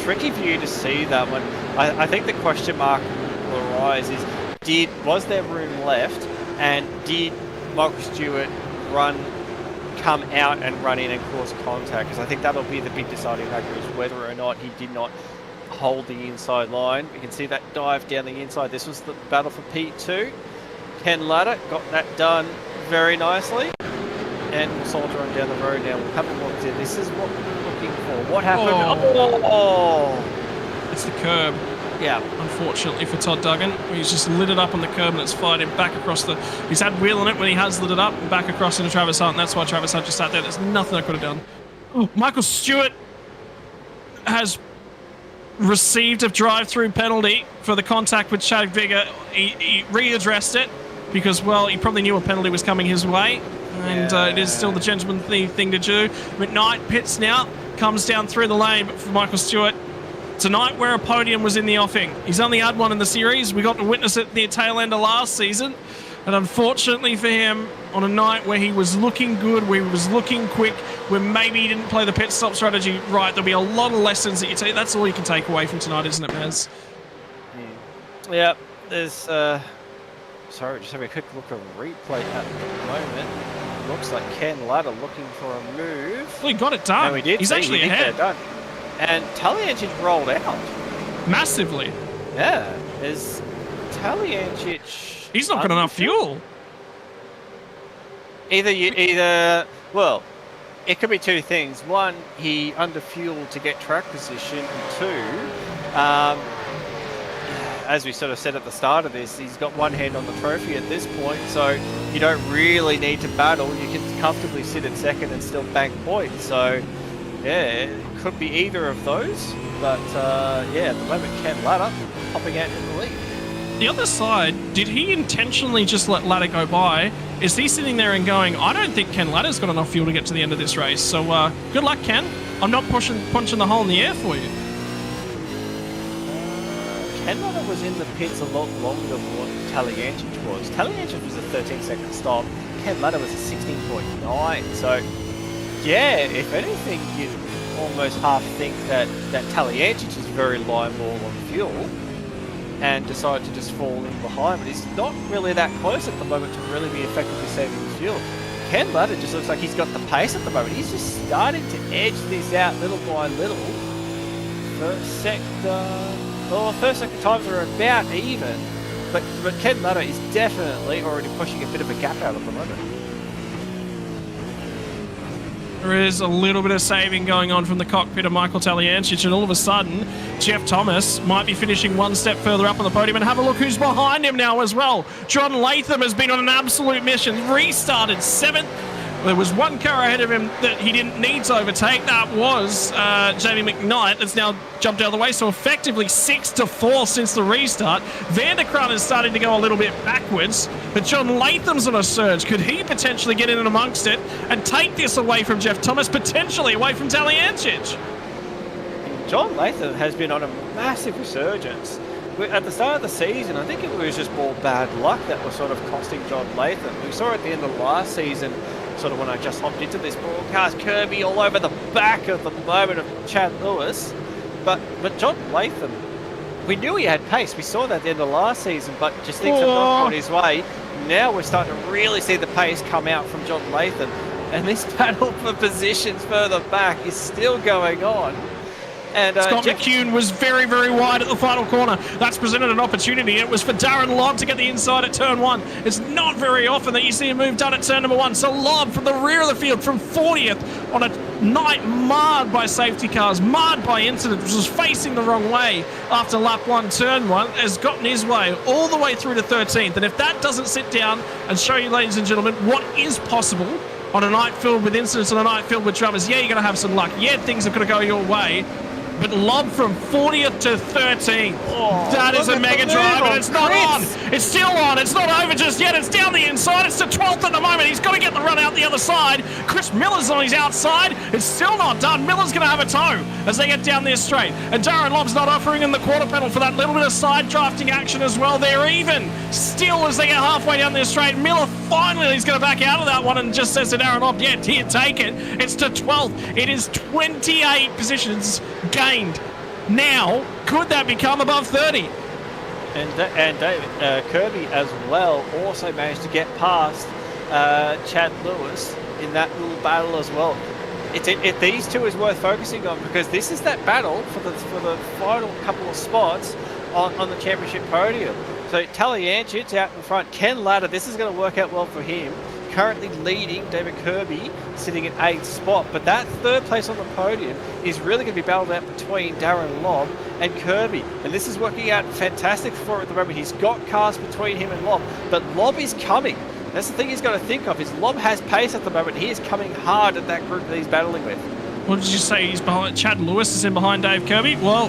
Speaker 2: Tricky for you to see that one. I think the question mark will arise is, was there room left, and did Michael Stewart come out and run in and cause contact? Because I think that'll be the big deciding factor, is whether or not he did not hold the inside line. We can see that dive down the inside. This was the battle for P2. Ken Ladder got that done very nicely. And we'll soldier on down the road now. We'll have a look here. This is what we're looking for. What happened? Oh.
Speaker 1: It's the curb.
Speaker 2: Yeah.
Speaker 1: Unfortunately for Todd Duggan. He's just lit it up on the curb and it's fired him back across the... He's had wheel on it when he has lit it up and back across into Travis Hunt, and that's why Travis Hunt just sat there. There's nothing I could have done. Oh, Michael Stewart has received a drive-through penalty for the contact with Chad Vigor. He readdressed it because, well, he probably knew a penalty was coming his way. And it is still the gentlemanly thing to do. McKnight pits now, comes down through the lane for Michael Stewart. Tonight, where a podium was in the offing. He's only had one in the series. We got to witness it near tail end of last season. And unfortunately for him, on a night where he was looking good, where he was looking quick, where maybe he didn't play the pit stop strategy right, there'll be a lot of lessons that you take. That's all you can take away from tonight, isn't it, Maz?
Speaker 2: Yeah, there's... sorry, just having a quick look at a replay at the moment. Looks like Ken Ladder looking for a move.
Speaker 1: Well, he got it done.
Speaker 2: No, he did.
Speaker 1: He's actually ahead.
Speaker 2: Done. And Talyancic rolled out.
Speaker 1: Massively.
Speaker 2: Yeah. Is Talyancic...
Speaker 1: He's not got enough fuel.
Speaker 2: Either... Well, it could be two things. One, he underfueled to get track position. And two, as we sort of said at the start of this, he's got one hand on the trophy at this point, so you don't really need to battle. You can comfortably sit at second and still bank points. So, yeah, it could be either of those. But, yeah, at the moment, Ken Ladder popping out in the lead.
Speaker 1: The other side, did he intentionally just let Ladder go by? Is he sitting there and going, I don't think Ken Ladder's got enough fuel to get to the end of this race. So, good luck, Ken. I'm not punching the hole in the air for you.
Speaker 2: Ken Ladder was in the pits a lot longer than what Talyancic was. Talyancic was a 13-second stop. Ken Ladder was a 16.9. So, yeah, if anything, you almost half think that Talyancic is very liable on fuel and decided to just fall in behind. But he's not really that close at the moment to really be effectively saving his fuel. Ken Ladder just looks like he's got the pace at the moment. He's just starting to edge this out little by little. First sector times are about even, but Ken Ladder is definitely already pushing a bit of a gap out at the moment.
Speaker 1: There is a little bit of saving going on from the cockpit of Michael Talyancic, and all of a sudden, Jeff Thomas might be finishing one step further up on the podium, and have a look who's behind him now as well. John Latham has been on an absolute mission, restarted 7th. There was one car ahead of him that he didn't need to overtake. That was Jamie McKnight. That's now jumped out of the way. So effectively 6-4 since the restart. Vanderkrant is starting to go a little bit backwards. But John Latham's on a surge. Could he potentially get in and amongst it and take this away from Jeff Thomas, potentially away from Talyancic?
Speaker 2: John Latham has been on a massive resurgence. At the start of the season, I think it was just more bad luck that was sort of costing John Latham. We saw at the end of last season, sort of when I just hopped into this broadcast, Kirby all over the back at the moment of Chad Lewis. But John Latham, we knew he had pace. We saw that at the end of last season, but just things have not gone his way. Now we're starting to really see the pace come out from John Latham. And this battle for positions further back is still going on. And,
Speaker 1: Scott McCune was very, very wide at the final corner. That's presented an opportunity. It was for Darren Lobb to get the inside at turn 1. It's not very often that you see a move done at turn number 1. So Lobb from the rear of the field, from 40th, on a night marred by safety cars, marred by incidents, was facing the wrong way after lap 1, turn 1, has gotten his way all the way through to 13th. And if that doesn't sit down and show you, ladies and gentlemen, what is possible on a night filled with incidents, on a night filled with dramas, yeah, you're going to have some luck. Yeah, things are going to go your way. But Lobb from 40th to 13th. That is a mega drive, and it's not on. It's still on. It's not over just yet. It's down the inside. It's to 12th at the moment. He's got to get the run out the other side. Chris Miller's on his outside. It's still not done. Miller's going to have a tow as they get down this straight. And Darren Lobb's not offering him the quarter pedal for that little bit of side drafting action as well. They're even still as they get halfway down this straight. Miller finally is going to back out of that one and just says to Darren Lobb, yeah, here, take it. It's to 12th. It is 28 positions gained. Now, could that become above 30?
Speaker 2: And David, Kirby as well also managed to get past Chad Lewis in that little battle as well. These two is worth focusing on because this is that battle for the final couple of spots on the championship podium. So Talyancic's out in front. Ken Latta, this is going to work out well for him. Currently leading David Kirby, sitting at 8th spot. But that third place on the podium is really going to be battled out between Darren Lobb and Kirby. And this is working out fantastic for him at the moment. He's got cars between him and Lobb, but Lobb is coming. That's the thing he's got to think of, is Lobb has pace at the moment. He is coming hard at that group that he's battling with.
Speaker 1: What did you say? He's behind. Chad Lewis is in behind Dave Kirby? Well,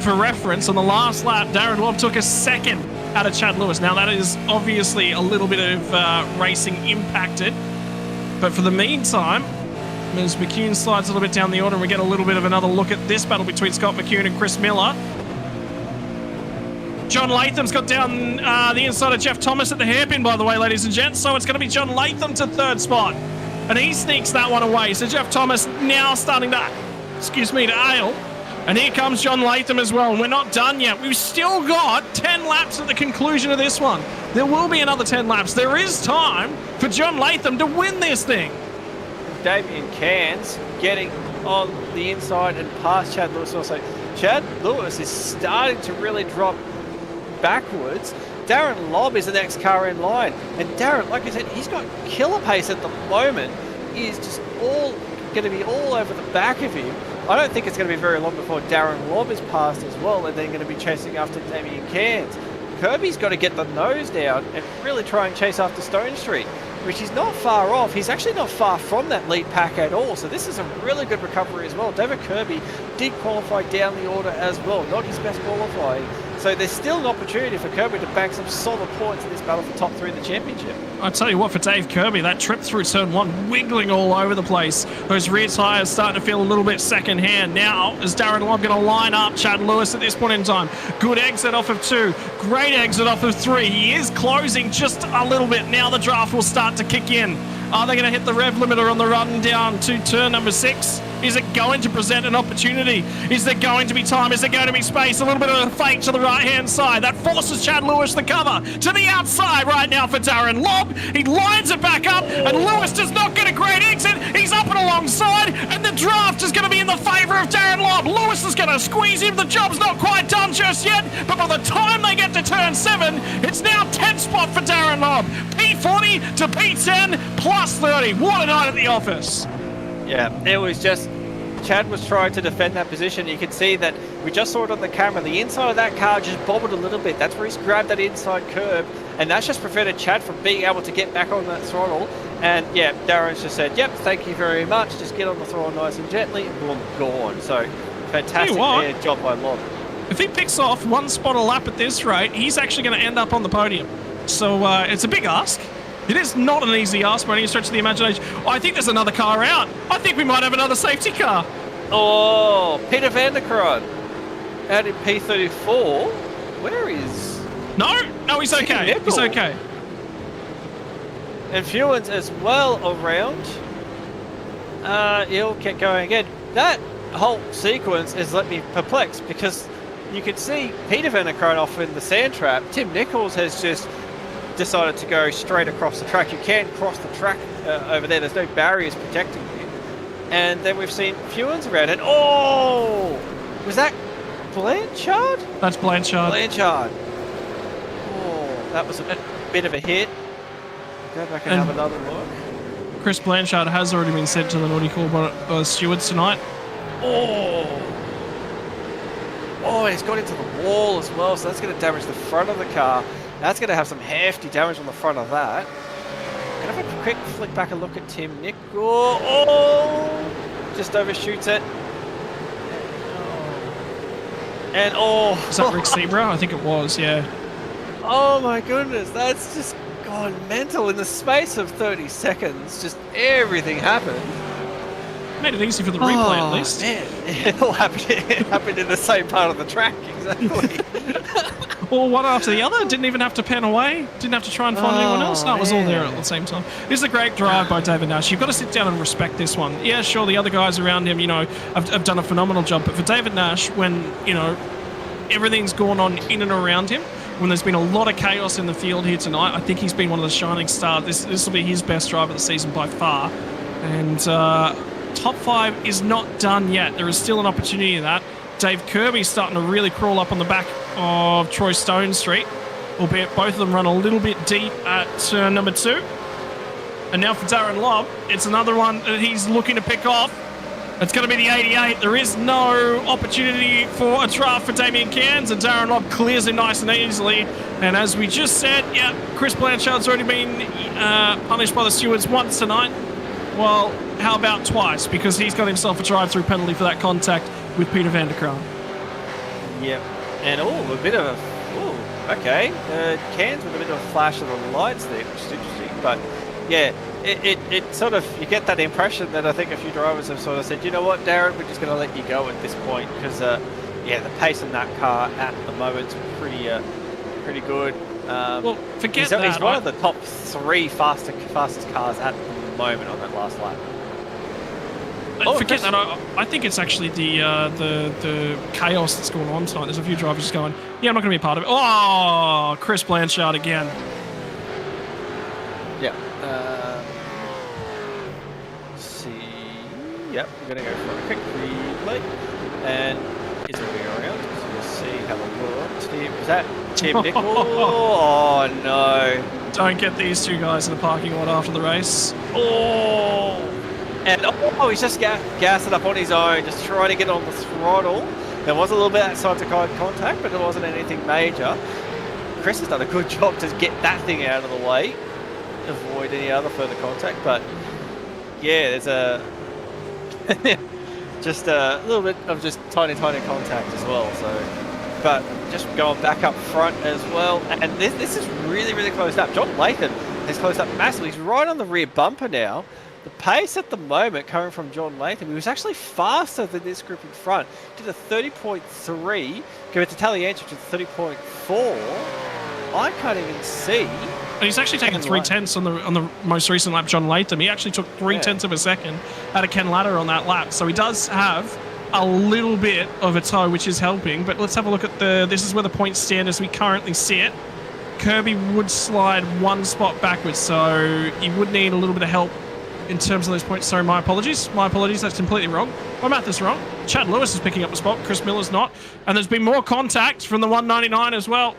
Speaker 1: for reference, on the last lap, Darren Lobb took a second out of Chad Lewis. Now, that is obviously a little bit of racing impacted. But for the meantime, as McCune slides a little bit down the order, and we get a little bit of another look at this battle between Scott McCune and Chris Miller. John Latham's got down the inside of Jeff Thomas at the hairpin, by the way, ladies and gents. So it's going to be John Latham to 3rd spot. And he sneaks that one away. So Jeff Thomas now starting to, to ail. And here comes John Latham as well. And we're not done yet. We've still got 10 laps at the conclusion of this one. There will be another 10 laps. There is time for John Latham to win this thing.
Speaker 2: Damien Cairns getting on the inside and past Chad Lewis also. Chad Lewis is starting to really drop backwards. Darren Lobb is the next car in line. And Darren, like I said, he's got killer pace at the moment. He is just going to be all over the back of him. I don't think it's going to be very long before Darren Lobb is passed as well, and then going to be chasing after Damien Cairns. Kirby's got to get the nose down and really try and chase after Stone Street, which is not far off. He's actually not far from that lead pack at all, so this is a really good recovery as well. David Kirby did qualify down the order as well, not his best qualifying. So there's still an opportunity for Kirby to bank some solid points in this battle for top 3 in the championship.
Speaker 1: I tell you what, for Dave Kirby, that trip through turn 1, wiggling all over the place. Those rear tyres starting to feel a little bit second hand. Now, is Darren Lobb going to line up Chad Lewis at this point in time? Good exit off of 2. Great exit off of 3. He is closing just a little bit. Now the draft will start to kick in. Are they going to hit the rev limiter on the run down to turn number 6? Is it going to present an opportunity? Is there going to be time? Is there going to be space? A little bit of a fake to the right-hand side. That forces Chad Lewis the cover to the outside right now for Darren Lobb. He lines it back up, and Lewis does not get a great exit. He's up and alongside, and the draft is going to be in the favour of Darren Lobb. Lewis is going to squeeze him. The job's not quite done just yet, but by the time they get to turn 7, it's now 10th spot for Darren Lobb. P40 to P10 plus 30. What a night at the office.
Speaker 2: Yeah, it was just, Chad was trying to defend that position. You can see that, we just saw it on the camera, the inside of that car just bobbled a little bit. That's where he's grabbed that inside curb, and that's just prevented Chad from being able to get back on that throttle. And yeah, Darren's just said, yep, thank you very much, just get on the throttle nice and gently, and boom, gone. So, fantastic job by Lobb.
Speaker 1: If he picks off 1 spot a lap at this rate, he's actually going to end up on the podium. So it's a big ask. It is not an easy ask by any stretch of the imagination. I think there's another car out. I think we might have another safety car.
Speaker 2: Oh, Peter van der Kruijs out in P34. Where is...
Speaker 1: No, he's okay. He's okay.
Speaker 2: And Fewens as well around. He'll get going again. That whole sequence has let me perplexed because you can see Peter van der Kruijs off in the sand trap. Tim Nichols has just decided to go straight across the track. You can't cross the track over there. There's no barriers protecting you. And then we've seen Fewens around it. Oh! Was that Blanchard?
Speaker 1: That's Blanchard.
Speaker 2: Blanchard. Oh, that was a bit of a hit. Go back and have another look.
Speaker 1: Chris Blanchard has already been sent to the naughty call by stewards tonight.
Speaker 2: Oh! Oh, he's got into the wall as well, so that's going to damage the front of the car. That's going to have some hefty damage on the front of that. Can I have a quick flick back and look at Tim Nichols? Oh! Just overshoots it. And oh!
Speaker 1: Is that Rick Zebra? I think it was, yeah.
Speaker 2: Oh my goodness, that's just gone mental in the space of 30 seconds. Just everything happened.
Speaker 1: Made it easy for the replay at least.
Speaker 2: Man. It all happened, it happened in the same part of the track, exactly.
Speaker 1: Or one after the other. Didn't even have to pan away. Didn't have to try and find anyone else. No, it was all there at the same time. This is a great drive by David Nash. You've got to sit down and respect this one. Yeah, sure, the other guys around him, you know, have done a phenomenal job. But for David Nash, when, you know, everything's going on in and around him, when there's been a lot of chaos in the field here tonight. I think he's been one of the shining stars. This will be his best drive of the season by far. And top 5 is not done yet. There is still an opportunity in that. Dave Kirby's starting to really crawl up on the back of Troy Stone Street, albeit both of them run a little bit deep at turn number 2. And now for Darren Lobb, it's another one that he's looking to pick off. It's going to be the 88. There is no opportunity for a draft for Damien Cairns, and Darren Lobb clears him nice and easily. And as we just said, yeah, Chris Blanchard's already been punished by the stewards once tonight. Well, how about twice? Because he's got himself a drive-through penalty for that contact with Peter van der Kraan.
Speaker 2: Yep. And, a bit of okay. Cairns with a bit of a flash of the lights there, which is interesting. But, yeah, it sort of, you get that impression that I think a few drivers have sort of said, you know what, Darren, we're just going to let you go at this point. Because, yeah, the pace in that car at the moment's pretty good.
Speaker 1: Well, forget that.
Speaker 2: He's one of the top 3 fastest cars at the moment on that last lap.
Speaker 1: Forget that. I think it's actually the chaos that's going on tonight. There's a few drivers just going, yeah, I'm not going to be a part of it. Oh, Chris Blanchard again.
Speaker 2: Yeah. Let's see. Yep, we're going to go for a quick replay. And is it going around? So we'll see how it looks. Is that Tim Nickel? Oh, no.
Speaker 1: Don't get these two guys in the parking lot after the race. Oh!
Speaker 2: And he's just gassing up on his own, just trying to get on the throttle. There was a little bit outside the contact, but it wasn't anything major. Chris has done a good job to get that thing out of the way, avoid any other further contact. But yeah, there's just a little bit of just tiny contact as well. So, but just going back up front as well, and this is really closed up. John Latham has closed up massively. He's right on the rear bumper now. The pace at the moment coming from John Latham, he was actually faster than this group in front. Did a 30.3 compared to Talianich, which is 30.4. I can't even see.
Speaker 1: And he's actually taken 3/10 on the most recent lap, John Latham. He actually took 3/10 of a second out of Ken Latter on that lap. So he does have a little bit of a toe, which is helping. But let's have a look at this is where the points stand as we currently sit. Kirby would slide 1 spot backwards, so he would need a little bit of help in terms of those points. Sorry, my apologies. That's completely wrong. My math is wrong. Chad Lewis is picking up the spot. Chris Miller's not. And there's been more contact from the 199 as well.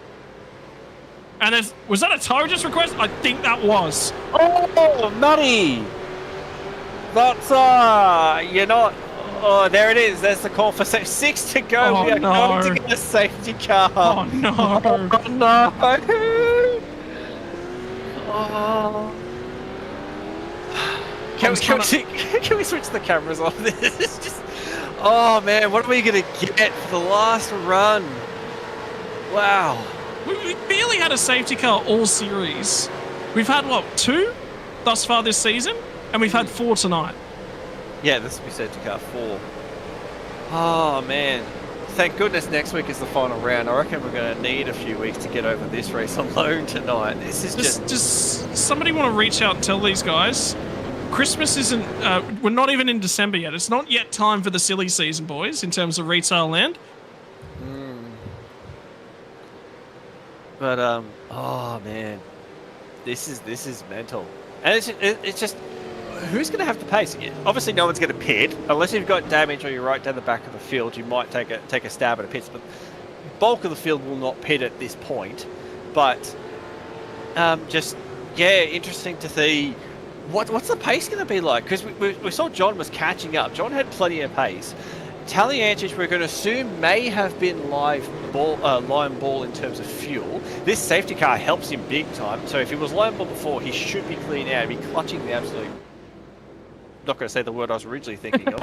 Speaker 1: And was that a tow just request? I think that was.
Speaker 2: Oh, Matty! That's, you're not... Oh, there it is. There's the call for 6 to go.
Speaker 1: Oh,
Speaker 2: we are
Speaker 1: no.
Speaker 2: going to get a safety car.
Speaker 1: Oh, no.
Speaker 2: Oh, no. Oh. Can we switch the cameras off? This is just... Oh, man. What are we going to get for the last run? Wow.
Speaker 1: We barely had a safety car all series. We've had, what, 2 thus far this season? And we've had 4 tonight.
Speaker 2: Yeah, this will be safety car 4. Oh, man. Thank goodness next week is the final round. I reckon we're going to need a few weeks to get over this race alone tonight. This is
Speaker 1: just somebody want to reach out and tell these guys... Christmas isn't, we're not even in December yet. It's not yet time for the silly season, boys, in terms of retail land.
Speaker 2: But, oh man, this is mental. And it's just, who's going to have the pace? Obviously no one's going to pit, unless you've got damage or you're right down the back of the field, you might take a stab at a pit, but bulk of the field will not pit at this point. But, just, yeah, interesting to see what's the pace going to be like? Because we saw John was catching up. John had plenty of pace. Talianich, we're going to assume, may have been line ball in terms of fuel. This safety car helps him big time. So if he was line ball before, he should be clean out. He'd be clutching the absolute... Not going to say the word I was originally thinking of.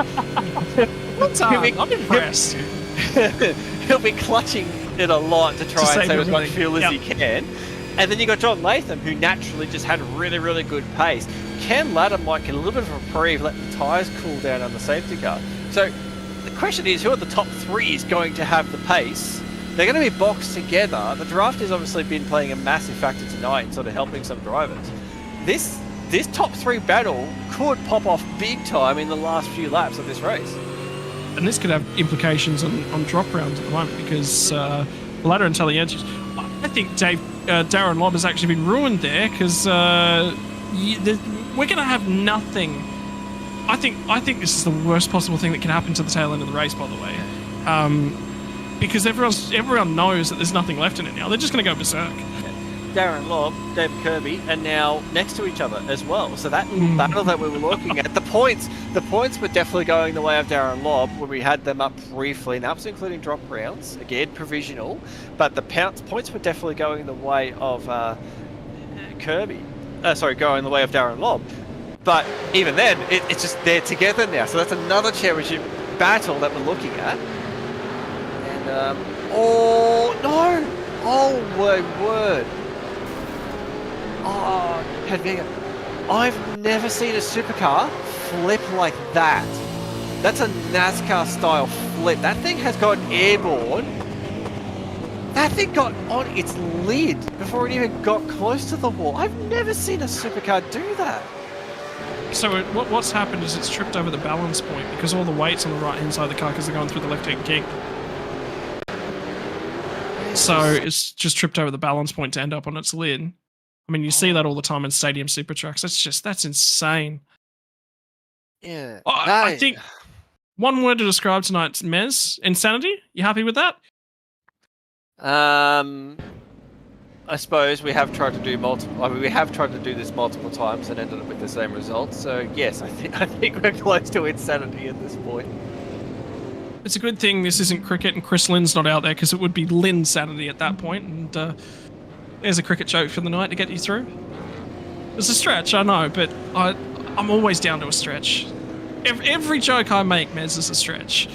Speaker 1: I'm impressed.
Speaker 2: He'll be clutching it a lot to try and save as much fuel as he can. And then you got John Latham, who naturally just had really good pace. Ken Latter might get a little bit of a reprieve, let the tyres cool down on the safety car. So the question is, who are the top 3 is going to have the pace? They're going to be boxed together. The draft has obviously been playing a massive factor tonight in sort of helping some drivers. This top 3 battle could pop off big time in the last few laps of this race.
Speaker 1: And this could have implications on drop rounds at the moment because Latter and Talianich, I think Darren Lobb has actually been ruined there because we're going to have nothing. I think this is the worst possible thing that can happen to the tail end of the race, by the way, because everyone knows that there's nothing left in it now. They're just going to go berserk.
Speaker 2: Darren Lobb, David Kirby, and now next to each other as well. So that battle that we were looking at, the points were definitely going the way of Darren Lobb when we had them up briefly, and that was including drop rounds, again, provisional, but the points were definitely going the way of going the way of Darren Lobb. But even then, it's just they're together now. So that's another championship battle that we're looking at. And, oh, no! Oh, my word. Oh, Hedviga. I've never seen a supercar flip like that. That's a NASCAR style flip. That thing has gone airborne. That thing got on its lid before it even got close to the wall. I've never seen a supercar do that.
Speaker 1: So what's happened is it's tripped over the balance point because all the weight's on the right hand side of the car because they're going through the left hand kick. So it's just tripped over the balance point to end up on its lid. I mean, you see that all the time in stadium super trucks. That's insane.
Speaker 2: Yeah.
Speaker 1: I think one word to describe tonight's Mez, insanity. You happy with that?
Speaker 2: I suppose we have tried to do we have tried to do this multiple times and ended up with the same result. So yes, I think we're close to insanity at this point.
Speaker 1: It's a good thing this isn't cricket and Chris Lynn's not out there because it would be Lynn sanity at that point. And there's a cricket joke for the night to get you through. It's a stretch, I know, but I'm always down to a stretch. Every joke I make, Mez, is a stretch.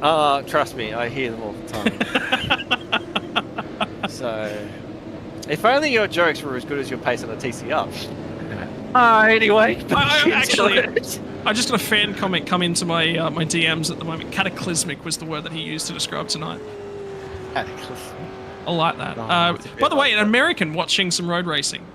Speaker 2: Trust me, I hear them all the time. So, if only your jokes were as good as your pace on a TCR. Anyway. I just got a fan comment come into my my DMs at the moment. Cataclysmic was the word that he used to describe tonight. Cataclysmic.
Speaker 1: I like that. By the way, an American watching some road racing.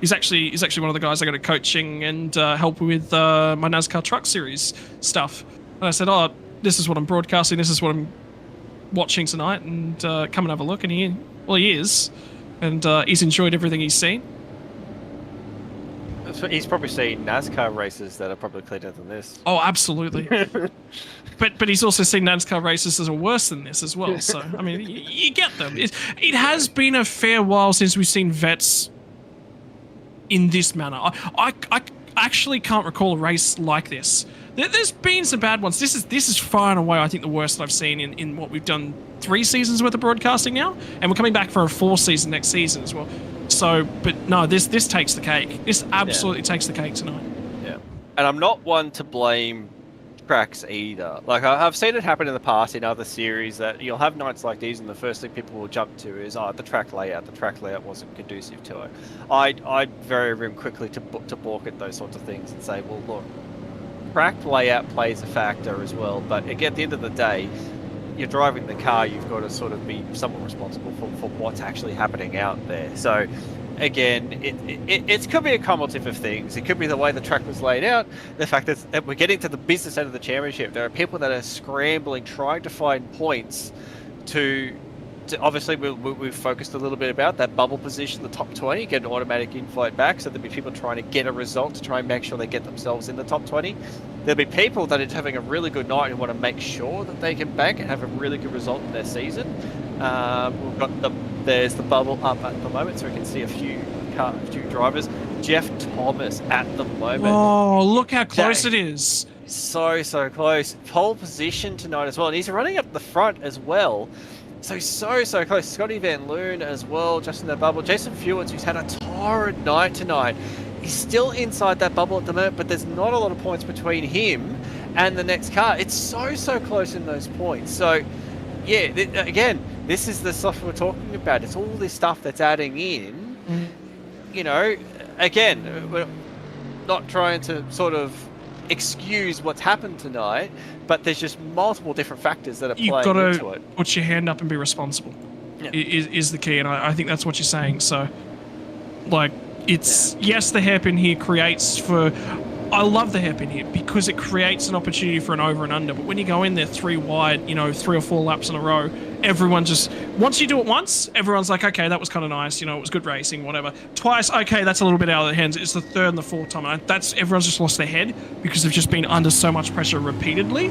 Speaker 1: He's actually one of the guys I got to coaching and help with my NASCAR Truck Series stuff. And I said, "Oh, this is what I'm broadcasting. This is what I'm watching tonight, and come and have a look." And he is, and he's enjoyed everything he's seen.
Speaker 2: He's probably seen NASCAR races that are probably cleaner than this.
Speaker 1: Oh, absolutely. But he's also seen NASCAR races that are worse than this as well. So, I mean, you get them. It has been a fair while since we've seen vets in this manner. I actually can't recall a race like this. There's been some bad ones. This is far and away, I think, the worst that I've seen in what we've done 3 seasons worth of broadcasting now. And we're coming back for a 4th season next season as well. So, but no, this takes the cake. This absolutely takes the cake tonight.
Speaker 2: Yeah. And I'm not one to blame tracks either. Like, I've seen it happen in the past in other series that you'll have nights like these and the first thing people will jump to is, the track layout. The track layout wasn't conducive to it. I'd very quickly to balk at those sorts of things and say, well, look, track layout plays a factor as well. But again, at the end of the day, you're driving the car, you've got to sort of be somewhat responsible for what's actually happening out there. So again, it could be a cumulative of things. It could be the way the track was laid out, the fact that we're getting to the business end of the championship. There are people that are scrambling, trying to find points to obviously we've focused a little bit about that bubble position, the top 20, get an automatic invite back, so there'll be people trying to get a result to try and make sure they get themselves in the top 20. There'll be people that are having a really good night and want to make sure that they can bank and have a really good result in their season. We've got there's the bubble up at the moment, so we can see a few drivers. Jeff Thomas at the moment.
Speaker 1: Oh, look how close it is.
Speaker 2: So close. Pole position tonight as well, and he's running up the front as well. So close. Scotty Van Loon as well, just in the bubble. Jason Fewens, who's had a torrid night tonight, he's still inside that bubble at the moment, but there's not a lot of points between him and the next car. It's so close in those points. So, yeah, again, this is the stuff we're talking about. It's all this stuff that's adding in. You know, again, we're not trying to sort of excuse what's happened tonight, but there's just multiple different factors that are playing into it. You've got to
Speaker 1: put your hand up and be responsible. Yeah. Is the key, and I think that's what you're saying. So, like, it's yes, the hairpin here creates for I love the hairpin here because it creates an opportunity for an over and under. But when you go in there 3 wide, 3 or 4 laps in a row, everyone just, once you do it once, everyone's like, okay, that was kind of nice. It was good racing, whatever. Twice, okay, that's a little bit out of their hands. It's the 3rd and the 4th time. And everyone's just lost their head because they've just been under so much pressure repeatedly.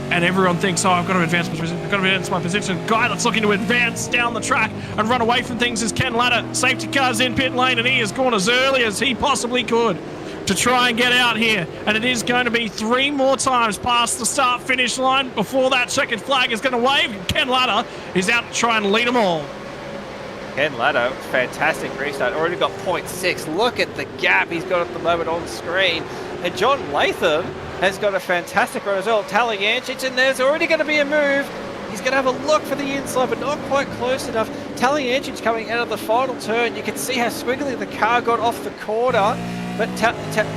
Speaker 1: And everyone thinks, oh, I've got to advance my position. I've got to advance my position. Guy that's looking to advance down the track and run away from things is Ken Ladder. Safety car's in pit lane, and he has gone as early as he possibly could to try and get out here. And it is going to be 3 more times past the start-finish line before that checkered flag is going to wave. Ken Ladder is out to try and lead them all.
Speaker 2: Ken Ladder, fantastic restart. Already got 0.6. Look at the gap he's got at the moment on screen. And John Latham has got a fantastic run as well. Talyancic, and there's already going to be a move. He's going to have a look for the inside, but not quite close enough. Talyancic coming out of the final turn. You can see how squiggly the car got off the corner. But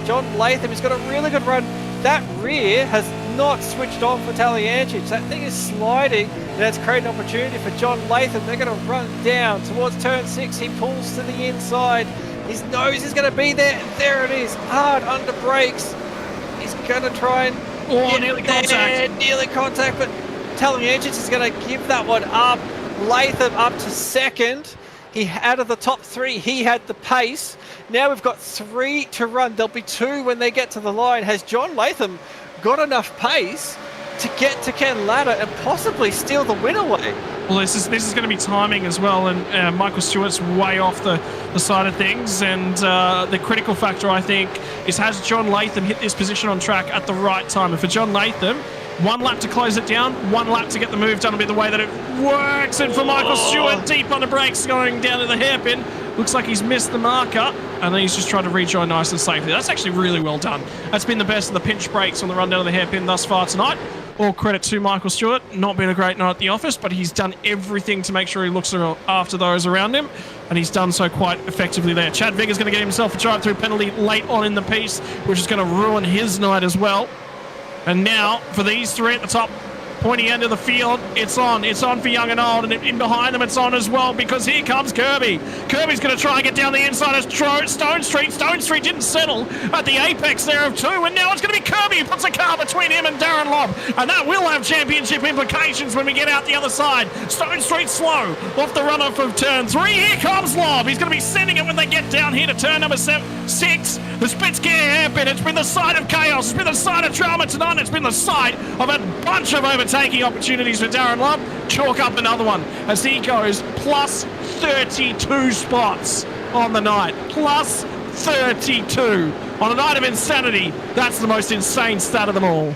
Speaker 2: John Latham has got a really good run. That rear has not switched on for Talyancic. That thing is sliding, and that's creating an opportunity for John Latham. They're going to run down towards turn 6. He pulls to the inside. His nose is going to be there. There it is. Hard under brakes. He's going to try and
Speaker 1: nearly contact.
Speaker 2: Nearly contact, but Talyancic is going to give that one up. Latham up to 2nd. Out of the top 3, he had the pace. Now we've got 3 to run. There'll be 2 when they get to the line. Has John Latham got enough pace to get to Ken Ladder and possibly steal the win away?
Speaker 1: Well, this is going to be timing as well, and Michael Stewart's way off the side of things, and the critical factor, I think, is has John Latham hit this position on track at the right time? And for John Latham, 1 lap to close it down, 1 lap to get the move done will be the way that it works, and for Michael Stewart, deep on the brakes, going down to the hairpin. Looks like he's missed the marker, and then he's just trying to rejoin nice and safely. That's actually really well done. That's been the best of the pinch brakes on the run down of the hairpin thus far tonight. All credit to Michael Stewart. Not been a great night at the office, but he's done everything to make sure he looks after those around him, and he's done so quite effectively there. Chad Vigor's going to get himself a drive-through penalty late on in the piece, which is going to ruin his night as well. And now, for these 3 at the top, pointy end of the field, it's on. It's on for young and old, and in behind them it's on as well, because here comes Kirby. Kirby's going to try and get down the inside of Stone Street. Stone Street didn't settle at the apex there of 2, and now it's going to be Kirby who puts a car between him and Darren Lobb, and that will have championship implications when we get out the other side. Stone Street slow off the runoff of turn 3. Here comes Lobb. He's going to be sending it when they get down here to turn number 6. The Spitzgear hairpin. It's been the side of chaos. It's been the side of drama tonight. It's been the side of a bunch of overtaking opportunities for Darren Lobb. Chalk up another one as he goes plus 32 spots on the night. Plus 32 on a night of insanity. That's the most insane stat of them all.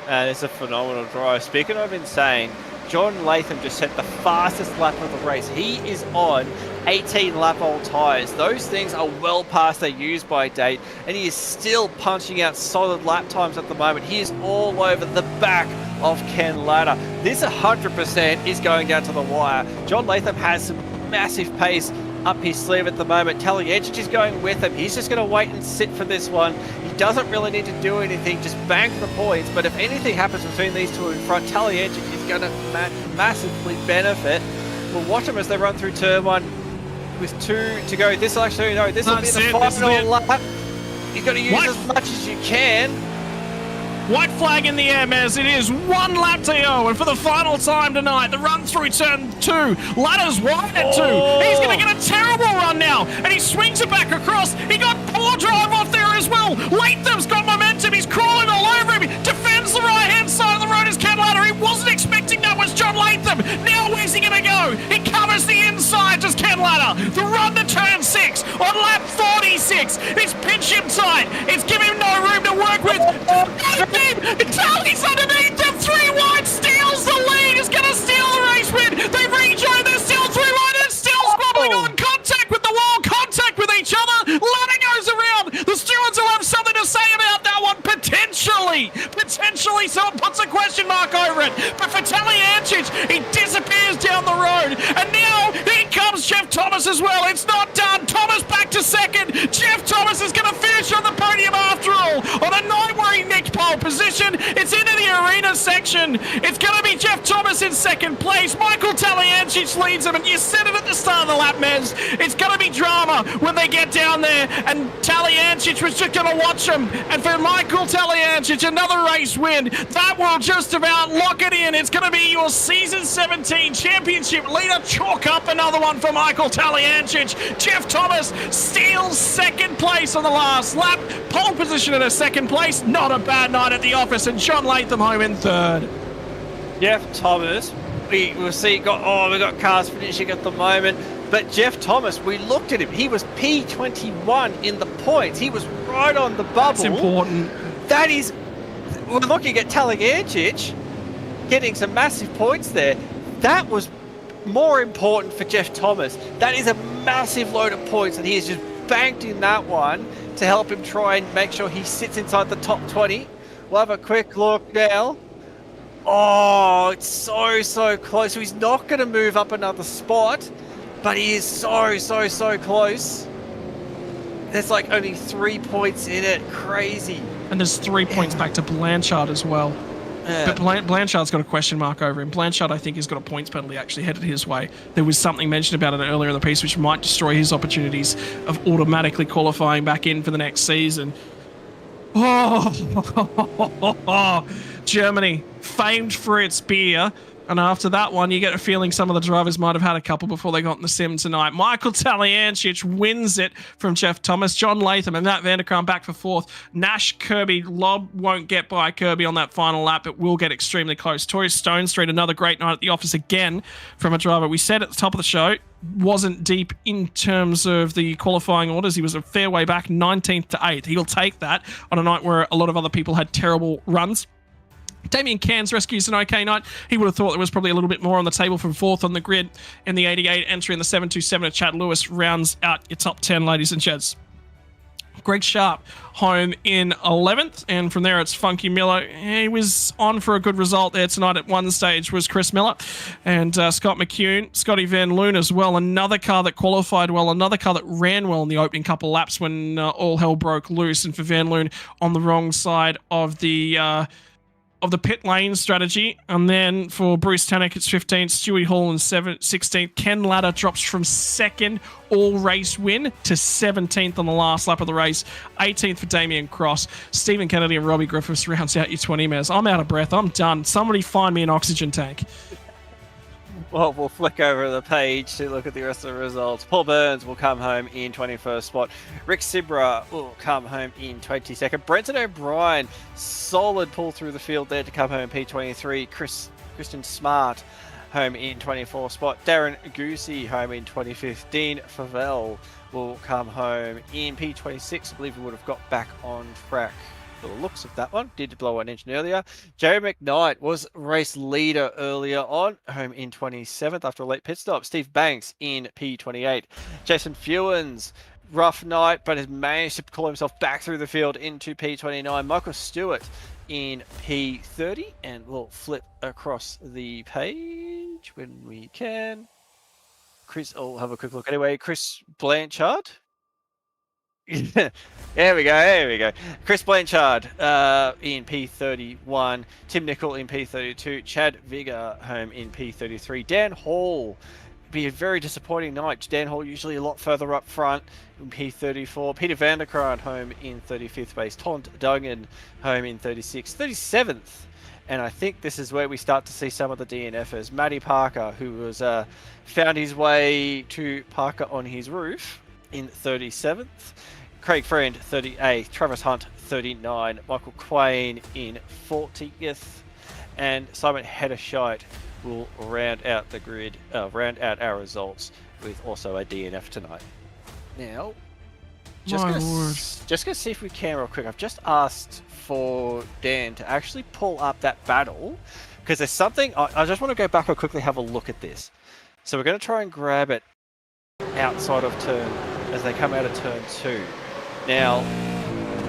Speaker 2: It's a phenomenal drive. Speaking of insane, John Latham just set the fastest lap of the race. He is on 18 lap old tyres. Those things are well past their use by date, and he is still punching out solid lap times at the moment. He is all over the back of Ken Ladder. This 100% is going down to the wire. John Latham has some massive pace up his sleeve at the moment. Talyancic is going with him. He's just going to wait and sit for this one. He doesn't really need to do anything, just bank the points. But if anything happens between these 2 in front, Talyancic is going to massively benefit. We'll watch them as they run through turn 1 with 2 to go. This will actually, no, this will be the final lap. You've got to use as much as you can.
Speaker 1: White flag in the air, Mez. It is 1 lap to go, and for the final time tonight, the run through turn 2. Ladder's wide at 2. He's going to get a terrible run now, and he swings it back across. He got poor drive off there as well. Latham's got momentum. He's crawling all over him. Defends the right-hand side of the road as Ken Ladder. He wasn't expecting that was John Latham. Now where's he going to go? He covers the inside, just Ken Ladder. The run to turn 6 on lap 46. It's pinch him tight. It's giving him no room to work with. Charlie's underneath them. 3 wide, steals the lead. Is going to steal the race win. They rejoin. They're still 3 wide and still squabbling on. Contact with the wall. Contact with each other. Ladder goes around. The stewards will have something to say about that one. Potentially, someone puts a question mark over it. But for Talyancic, he disappears down the road. And now here comes Jeff Thomas as well. It's not done. Thomas back to 2nd. Jeff Thomas is going to finish on the podium after all. On a night where he nicked pole position, it's into the arena winner's section. It's going to be Jeff Thomas in second place. Michael Taliancic leads him, and you said it at the start of the lap, Mez. It's going to be drama when they get down there, and Taliancic was just going to watch him. And for Michael Taliancic, another race win. That will just about lock it in. It's going to be your season 17 championship leader. Chalk up another one for Michael Taliancic. Jeff Thomas steals second place on the last lap. Pole position in a second place. Not a bad night at the office, and John Latham home in third.
Speaker 2: Jeff Thomas, we will see, we got cars finishing at the moment, but Jeff Thomas, we looked at him, he was P21 in the points, he was right on the bubble.
Speaker 1: That's important.
Speaker 2: That is, we're looking at Taliancic getting some massive points there. That was more important for Jeff Thomas. That is a massive load of points, and he has just banked in that one to help him try and make sure he sits inside the top 20. We'll have a quick look now. Oh, it's so close. So he's not going to move up another spot, but he is so close. There's like only 3 points in it. Crazy.
Speaker 1: And there's 3 points back to Blanchard as well. But Blanchard's got a question mark over him. Blanchard, I think, has got a points penalty actually headed his way. There was something mentioned about it earlier in the piece which might destroy his opportunities of automatically qualifying back in for the next season. Oh, Germany, famed for its beer. And after that one, you get a feeling some of the drivers might have had a couple before they got in the sim tonight. Michael Taliancic wins it from Jeff Thomas. John Latham and Matt Vanderkram back for fourth. Nash, Kirby, Lobb won't get by Kirby on that final lap, but will get extremely close. Tori Stone Street, another great night at the office again from a driver. We said at the top of the show, wasn't deep in terms of the qualifying orders. He was a fair way back, 19th to 8th. He'll take that on a night where a lot of other people had terrible runs. Damien Cairns rescues an okay night. He would have thought there was probably a little bit more on the table from fourth on the grid in the 88 entry in the 727 Chad Lewis rounds out your top 10, ladies and gents. Greg Sharp home in 11th, and from there it's Funky Miller. He was on for a good result there tonight. At one stage was Chris Miller and Scott McCune, Scotty Van Loon as well. Another car that qualified well, another car that ran well in the opening couple of laps when all hell broke loose. And for Van Loon on the wrong side of the pit lane strategy. And then for Bruce Tannock, it's 15th. Stewie Hall in 16th. Ken Latta drops from second all race win to 17th on the last lap of the race. 18th for Damien Cross. Stephen Kennedy and Robbie Griffiths rounds out your 20 mares. I'm out of breath. I'm done. Somebody find me an oxygen tank.
Speaker 2: Well, we'll flick over the page to look at the rest of the results. Paul Burns will come home in 21st spot. Rick Sibra will come home in 22nd. Brenton O'Brien, solid pull through the field there to come home in P23. Christian Smart home in 24th spot. Darren Goosey home in 2015. Favell will come home in P26. I believe he would have got back on track. The looks of that one did blow an engine earlier. Jerry McKnight was race leader earlier on, home in 27th after a late pit stop. Steve Banks in P28. Jason Fewens, rough night, but has managed to pull himself back through the field into P29. Michael Stewart in P30, and we'll flip across the page when we can. I'll have a quick look anyway. Chris Blanchard. There we go. Chris Blanchard in P31. Tim Nicol in P32. Chad Vigor home in P33. Dan Hall, be a very disappointing night. Dan Hall usually a lot further up front in P34. Peter Vanderkraan home in 35th base. Tont Duggan home in 36th. 37th. And I think this is where we start to see some of the DNFers. Matty Parker, who was found his way to Parker on his roof in 37th. Craig Friend, 38th. Travis Hunt, 39. Michael Quain in 40th. And Simon Hedderscheit will round out the grid, round out our results with also a DNF tonight. Now, just gonna see if we can real quick. I've just asked for Dan to actually pull up that battle, because there's something, I just want to go back and quickly have a look at this. So we're going to try and grab it outside of turn, as they come out of turn 2. Now,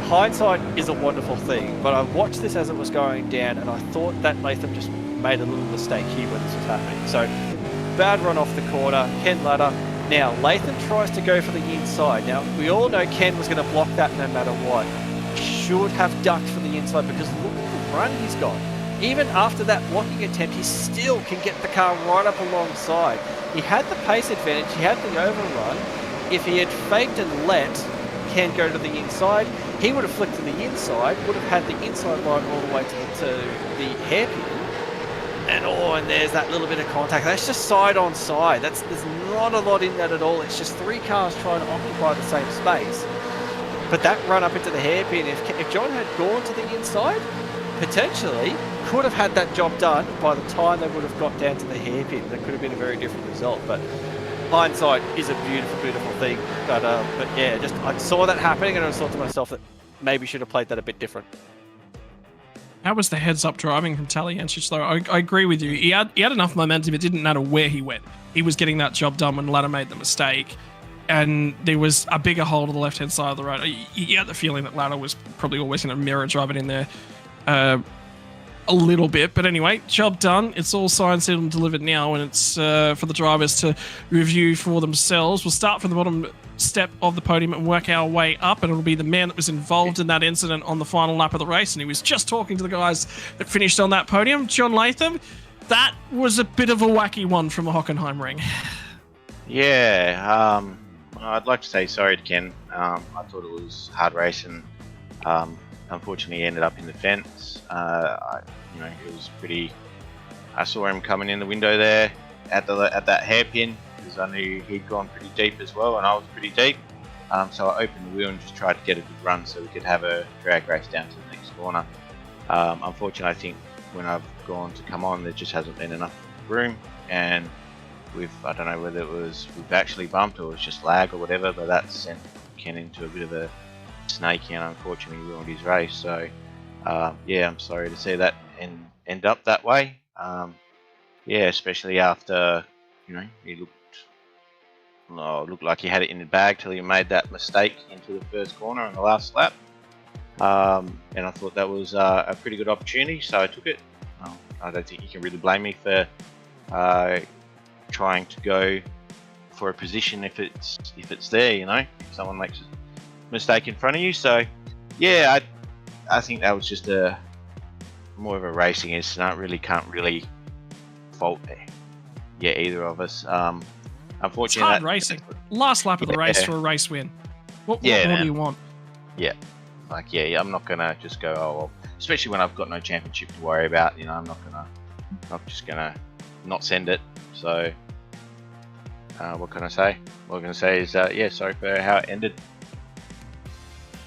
Speaker 2: hindsight is a wonderful thing, but I watched this as it was going down, and I thought that Latham just made a little mistake here when this was happening. So, bad run off the corner, Ken Latta. Now, Latham tries to go for the inside. Now, we all know Ken was going to block that no matter what. Should have ducked for the inside, because look at the run he's got. even after that blocking attempt, he still can get the car right up alongside. He had the pace advantage, he had the overrun. If he had faked and let Ken go to the inside, he would have flicked to the inside, would have had the inside line all the way to the hairpin. And there's that little bit of contact. That's just side on side. There's not a lot in that at all. It's just 3 cars trying to occupy the same space. But that run up into the hairpin, if John had gone to the inside, potentially could have had that job done by the time they would have got down to the hairpin. That could have been a very different result. But hindsight is a beautiful, beautiful thing. But yeah, just I saw that happening and I thought to myself that maybe should have played that a bit different.
Speaker 1: How was the heads-up driving from Taliancic, though? I agree with you. He had enough momentum. It didn't matter where he went. He was getting that job done when Ladder made the mistake. And there was a bigger hole to the left-hand side of the road. You had the feeling that Ladder was probably always going to mirror drive it in there a little bit. But anyway, job done. It's all signed, sealed, and delivered now. And it's for the drivers to review for themselves. We'll start from the bottom step of the podium and work our way up, and it'll be the man that was involved in that incident on the final lap of the race, and he was just talking to the guys that finished on that podium. John Latham, that was a bit of a wacky one from a Hockenheim ring.
Speaker 3: Yeah, I'd like to say sorry to Ken. I thought it was hard racing. Unfortunately, he ended up in the fence. It was pretty. I saw him coming in the window there at that hairpin, because I knew he'd gone pretty deep as well, and I was pretty deep. So I opened the wheel and just tried to get a good run so we could have a drag race down to the next corner. Unfortunately, I think when I've gone to come on, there just hasn't been enough room, and I don't know whether we've actually bumped or it's just lag or whatever, but that sent Ken into a bit of a snake and unfortunately ruined his race. So yeah, I'm sorry to see that end up that way. Yeah, especially after he looked like he had it in the bag till he made that mistake into the first corner in the last lap. And I thought that was a pretty good opportunity, so I took it. I don't think you can really blame me for trying to go for a position if it's there. If someone makes a mistake in front of you. So yeah, I think that was just more of a racing incident. Can't really fault either of us. Unfortunately,
Speaker 1: it's hard racing. Last lap of the race for a race win. What more do you want?
Speaker 3: Yeah, I'm not gonna just go, oh well, especially when I've got no championship to worry about. I'm not just gonna not send it. So what can I say? What I'm gonna say is sorry for how it ended.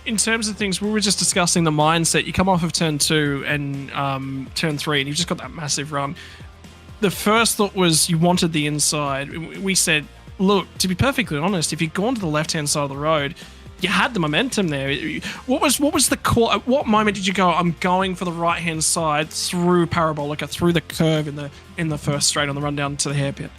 Speaker 1: In terms of things, we were just discussing the mindset. You come off of turn 2 and turn 3, and you've just got that massive run. The first thought was you wanted the inside. We said, look, to be perfectly honest, if you'd gone to the left-hand side of the road, you had the momentum there. What was the call? At what moment did you go, I'm going for the right-hand side through Parabolica, through the curve in the first straight on the run down to the hairpin?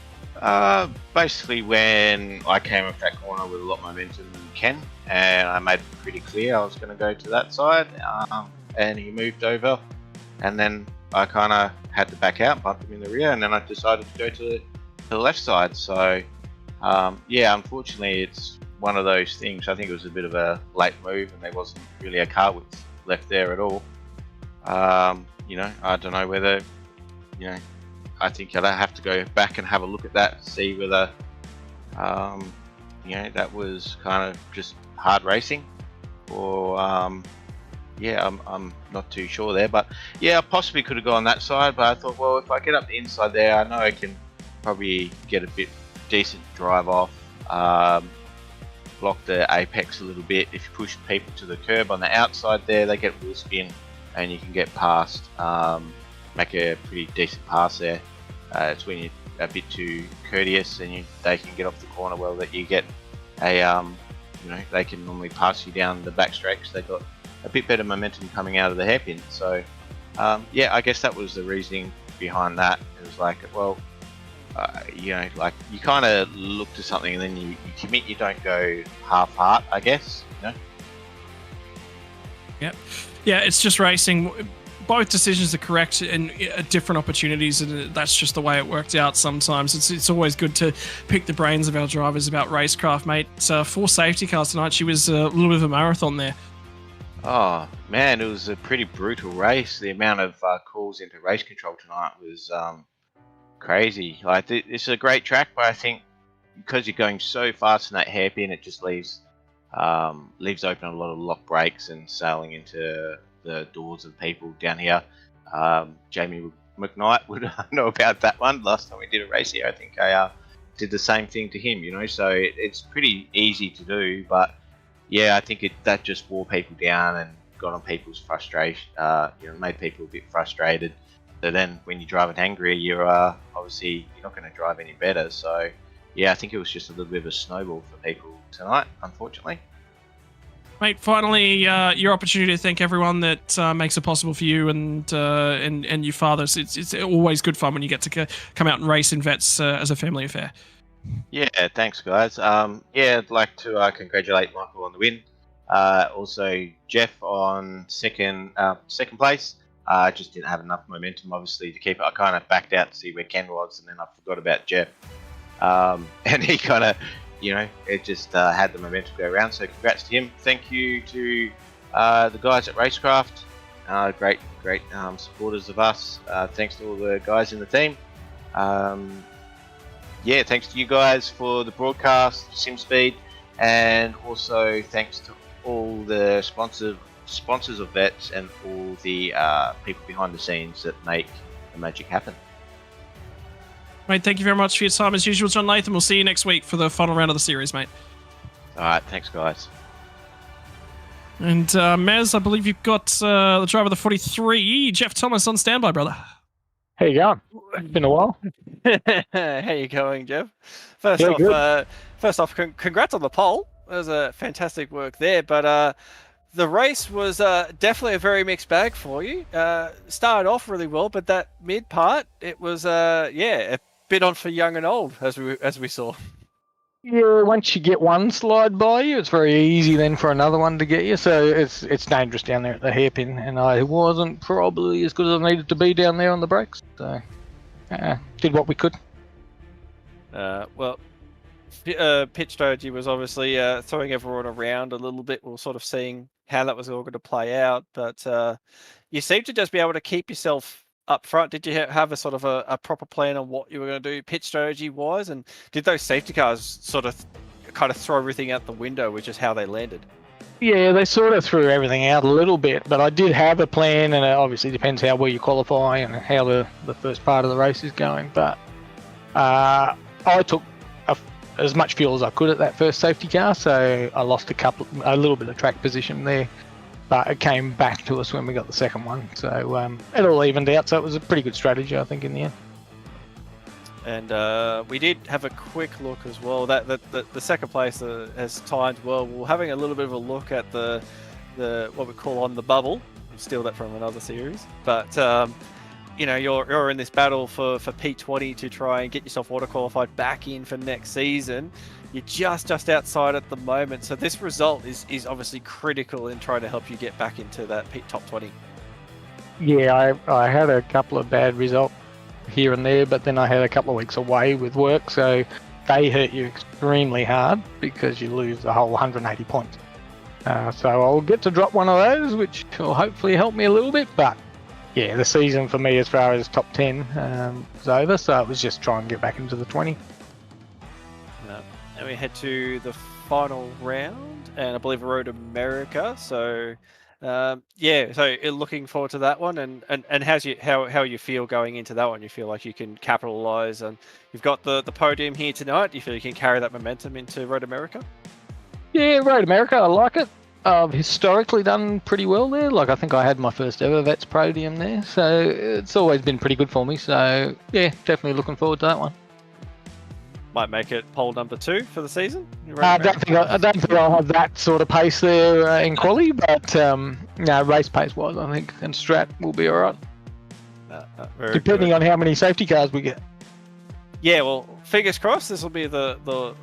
Speaker 3: Basically when I came off that corner with a lot of momentum than Ken, and I made it pretty clear I was going to go to that side, and he moved over, and then I kind of had to back out, bump him in the rear, and then I decided to go to the left side. So unfortunately it's one of those things. I think it was a bit of a late move, and there wasn't really a car width left there at all. I don't know whether, I think I'd have to go back and have a look at that, see whether, that was kind of just hard racing, or I'm not too sure there. But yeah, I possibly could have gone that side, but I thought, well, if I get up the inside there, I know I can probably get a bit decent drive off, block the apex a little bit. If you push people to the curb on the outside there, they get wheel spin and you can get past, make a pretty decent pass there. It's when you're a bit too courteous and they can get off the corner well that you get a, they can normally pass you down the back straight because they've got a bit better momentum coming out of the hairpin. So I guess that was the reasoning behind that. It was like, well, like you kind of look to something and then you commit, you don't go half-heart, I guess.
Speaker 1: Yep. Yeah, it's just racing. Both decisions are correct and different opportunities, and that's just the way it worked out sometimes. It's always good to pick the brains of our drivers about racecraft, mate. 4 safety cars tonight. She was a little bit of a marathon there.
Speaker 3: Oh man, it was a pretty brutal race. The amount of calls into race control tonight was crazy. Like this is a great track, but I think because you're going so fast in that hairpin, it just leaves open a lot of lock brakes and sailing into the doors of people down here. Jamie McKnight would know about that one. Last time we did a race here, I think I did the same thing to him. So it's pretty easy to do, but yeah, I think that just wore people down and got on people's frustration. Made people a bit frustrated. So then, when you're driving angry, you're obviously you're not going to drive any better. So yeah, I think it was just a little bit of a snowball for people tonight, unfortunately.
Speaker 1: Mate, finally, your opportunity to thank everyone that makes it possible for you and your father. It's always good fun when you get to come out and race in vets as a family affair.
Speaker 3: Yeah, thanks, guys. I'd like to congratulate Michael on the win. Also, Jeff on second place. Just didn't have enough momentum, obviously, to keep it. I kind of backed out to see where Ken was, and then I forgot about Jeff. And he kind of, it just had the momentum go around. So congrats to him. Thank you to the guys at Racecraft. Great supporters of us. Thanks to all the guys in the team. Thanks to you guys for the broadcast, SimSpeed, and also thanks to all the sponsors of vets and all the people behind the scenes that make the magic happen.
Speaker 1: Mate, thank you very much for your time as usual, John Latham. We'll see you next week for the final round of the series, mate.
Speaker 3: All right, thanks, guys.
Speaker 1: And Maz, I believe you've got the driver of the 43, Jeff Thomas, on standby, brother.
Speaker 4: How you going? It's been a while.
Speaker 2: How you going, Jeff? First off, congrats on the pole. That was a fantastic work there. But the race was definitely a very mixed bag for you. Started off really well, but that mid part, it was a bit on for young and old, as we saw.
Speaker 4: Yeah, once you get one slide by you, it's very easy then for another one to get you. So it's dangerous down there at the hairpin, and I wasn't probably as good as I needed to be down there on the brakes. So did what we could.
Speaker 2: Pitch strategy was obviously throwing everyone around a little bit. We were sort of seeing how that was all going to play out, but you seem to just be able to keep yourself up front. Did you have a sort of a proper plan on what you were going to do pitch strategy wise, and did those safety cars sort of kind of throw everything out the window, which is how they landed?
Speaker 4: Yeah, they sort of threw everything out a little bit, but I did have a plan, and it obviously depends how well you qualify and how the first part of the race is going. But I took as much fuel as I could at that first safety car, so I lost a little bit of track position there. But it came back to us when we got the second one. So it all evened out. So it was a pretty good strategy, I think, in the end.
Speaker 2: And we did have a quick look as well. That the second place has timed well. We're having a little bit of a look at the what we call on the bubble. We'll steal that from another series. But you're in this battle for P20 to try and get yourself auto qualified back in for next season. You're just outside at the moment, so this result is obviously critical in trying to help you get back into that top 20.
Speaker 4: Yeah, I had a couple of bad results here and there, but then I had a couple of weeks away with work, so they hurt you extremely hard because you lose the whole 180 points. So I'll get to drop one of those, which will hopefully help me a little bit, but yeah, the season for me as far as top 10 is over, so it was just try and get back into the 20.
Speaker 2: And we head to the final round, and I believe Road America. So, so you're looking forward to that one. And how you feel going into that one? You feel like you can capitalize, and you've got the podium here tonight. You feel you can carry that momentum into Road America? Yeah,
Speaker 4: Road America, I like it. I've historically done pretty well there. Like, I think I had my first ever Vets podium there, so it's always been pretty good for me. So yeah, definitely looking forward to that one.
Speaker 2: Might make it pole number 2 for the season.
Speaker 4: I don't think I'll have that sort of pace there in quali, but race pace wise, I think, and strat will be all right. Depending on how many safety cars we get.
Speaker 2: Yeah, well, fingers crossed. This will be the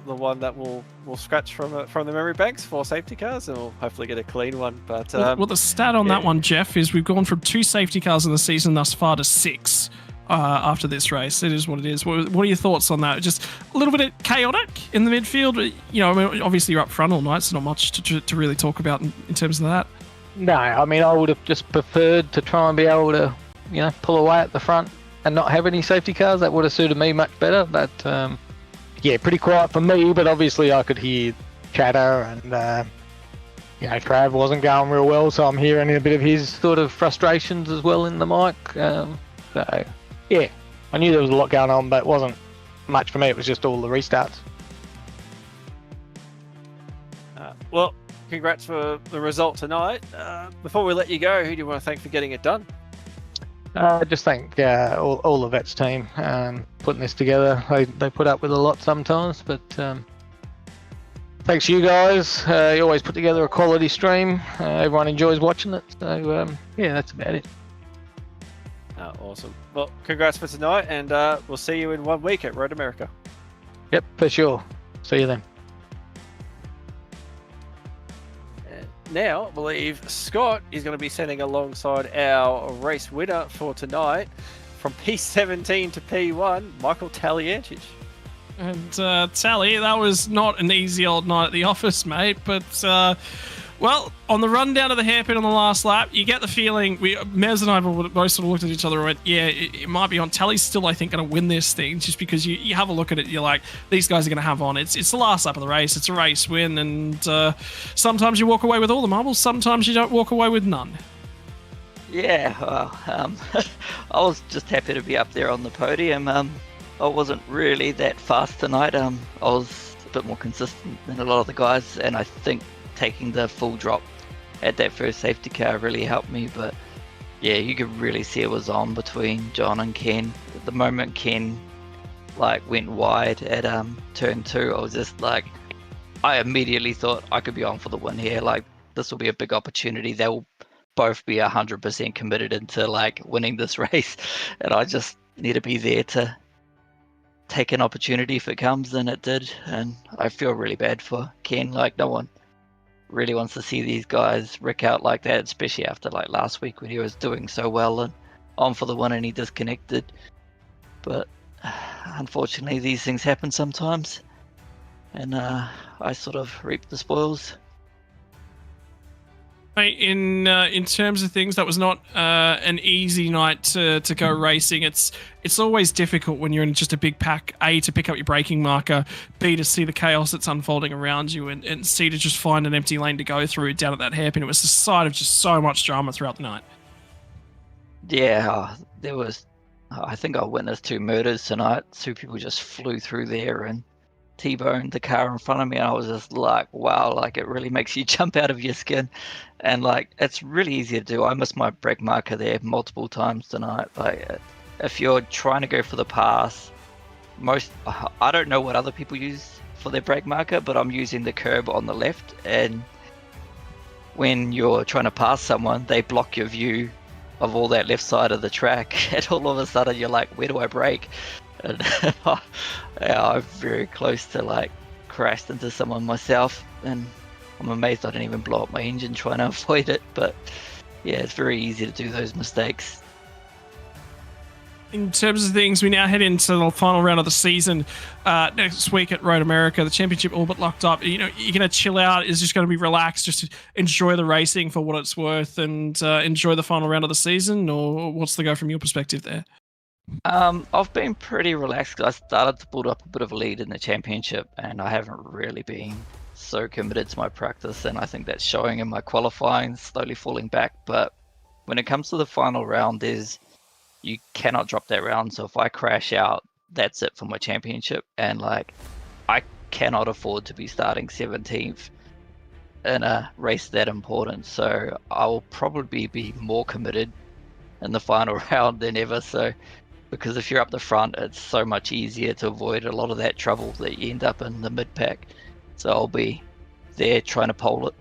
Speaker 2: one that we'll scratch from the memory banks for safety cars, and we'll hopefully get a clean one. But
Speaker 1: well, the stat on that one, Jeff, is we've gone from 2 safety cars in the season thus far to 6. After this race, it is what it is. What are your thoughts on that? Just a little bit chaotic in the midfield. Obviously you're up front all night, so not much to really talk about in terms of that.
Speaker 4: No, I mean, I would have just preferred to try and be able to, pull away at the front and not have any safety cars. That would have suited me much better. But yeah, pretty quiet for me. But obviously, I could hear chatter, and Trav wasn't going real well, so I'm hearing a bit of his sort of frustrations as well in the mic. So yeah, I knew there was a lot going on, but it wasn't much for me. It was just all the restarts.
Speaker 2: Well, congrats for the result tonight. Before we let you go, who do you want to thank for getting it done?
Speaker 4: Just thank all the vets team putting this together. They put up with a lot sometimes, but thanks to you guys. You always put together a quality stream. Everyone enjoys watching it. So yeah, that's about it.
Speaker 2: Awesome. Well, congrats for tonight, and we'll see you in 1 week at Road America.
Speaker 4: Yep, for sure. See you then.
Speaker 2: Now, I believe Scott is going to be sending alongside our race winner for tonight from P17 to P1, Michael Taliantich.
Speaker 1: And Tally, that was not an easy old night at the office, mate. But well, on the run down to the hairpin on the last lap, you get the feeling. Mez and I both sort of looked at each other and went, "Yeah, it might be on." Tally's still, I think, going to win this thing, just because you have a look at it. You're like, these guys are going to have on. It's the last lap of the race. It's a race win, and sometimes you walk away with all the marbles. Sometimes you don't walk away with none.
Speaker 5: Yeah, well, I was just happy to be up there on the podium. I wasn't really that fast tonight. I was a bit more consistent than a lot of the guys, and I think taking the full drop at that first safety car really helped me. But yeah, you could really see it was on between John and Ken. At the moment Ken went wide at turn 2, I was just I immediately thought I could be on for the win here. This will be a big opportunity. They will both be 100% committed into winning this race, and I just need to be there to take an opportunity if it comes, and it did. And I feel really bad for Ken. No one really wants to see these guys wreck out like that, especially after last week when he was doing so well and on for the win and he disconnected. But unfortunately these things happen sometimes, and I sort of reaped the spoils.
Speaker 1: Mate, in terms of things, that was not an easy night to go racing. It's always difficult when you're in just a big pack, A, to pick up your braking marker, B, to see the chaos that's unfolding around you, and C, to just find an empty lane to go through down at that hairpin. It was the site of just so much drama throughout the night.
Speaker 5: Yeah, there was, I think I witnessed 2 murders tonight. 2 people just flew through there and T-boned the car in front of me. I was just wow, it really makes you jump out of your skin. And it's really easy to do. I missed my brake marker there multiple times tonight. If you're trying to go for the pass, I don't know what other people use for their brake marker, but I'm using the curb on the left, and when you're trying to pass someone, they block your view of all that left side of the track, and all of a sudden you're like, where do I brake? And yeah, I'm very close to crashed into someone myself, and I'm amazed I didn't even blow up my engine trying to avoid it. But yeah, it's very easy to do those mistakes.
Speaker 1: In terms of things, we now head into the final round of the season next week at Road America. The championship all but locked up. You're going to chill out. It's just going to be relaxed, just to enjoy the racing for what it's worth, and enjoy the final round of the season. Or what's the go from your perspective there?
Speaker 5: I've been pretty relaxed. I started to build up a bit of a lead in the championship, and I haven't really been so committed to my practice, and I think that's showing in my qualifying, slowly falling back. But when it comes to the final round, you cannot drop that round. So if I crash out, that's it for my championship, and I cannot afford to be starting 17th in a race that important. So I will probably be more committed in the final round than ever. So because if you're up the front, it's so much easier to avoid a lot of that trouble that you end up in the mid pack. So I'll be there trying to pole it.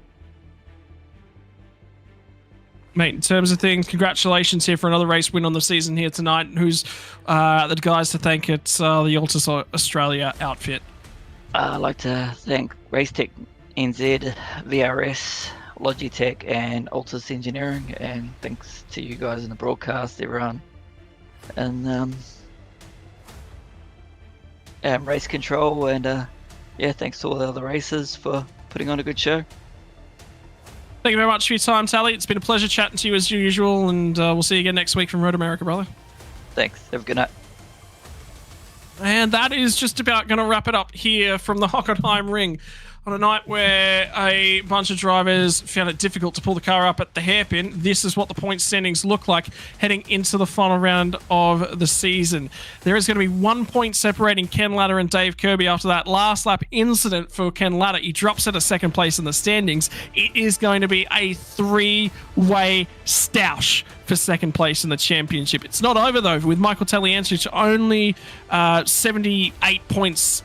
Speaker 1: Mate, in terms of things, congratulations here for another race win on the season here tonight. Who's the guys to thank at the Altus Australia outfit?
Speaker 5: I'd like to thank Racetech NZ, VRS, Logitech, and Altus Engineering, and thanks to you guys in the broadcast, everyone, and Race Control, and yeah, thanks to all the other racers for putting on a good show.
Speaker 1: Thank you very much for your time, Tally. It's been a pleasure chatting to you as usual, and we'll see you again next week from Road America, brother.
Speaker 5: Thanks. Have a good night.
Speaker 1: And that is just about going to wrap it up here from the Hockenheim Ring on a night where a bunch of drivers found it difficult to pull the car up at the hairpin. This is what the point standings look like heading into the final round of the season. There is going to be 1 point separating Ken Latta and Dave Kirby after that last lap incident for Ken Latta. He drops out of second place in the standings. It is going to be a 3-way stoush for second place in the championship. It's not over though, with Michael Taliancic only 78 points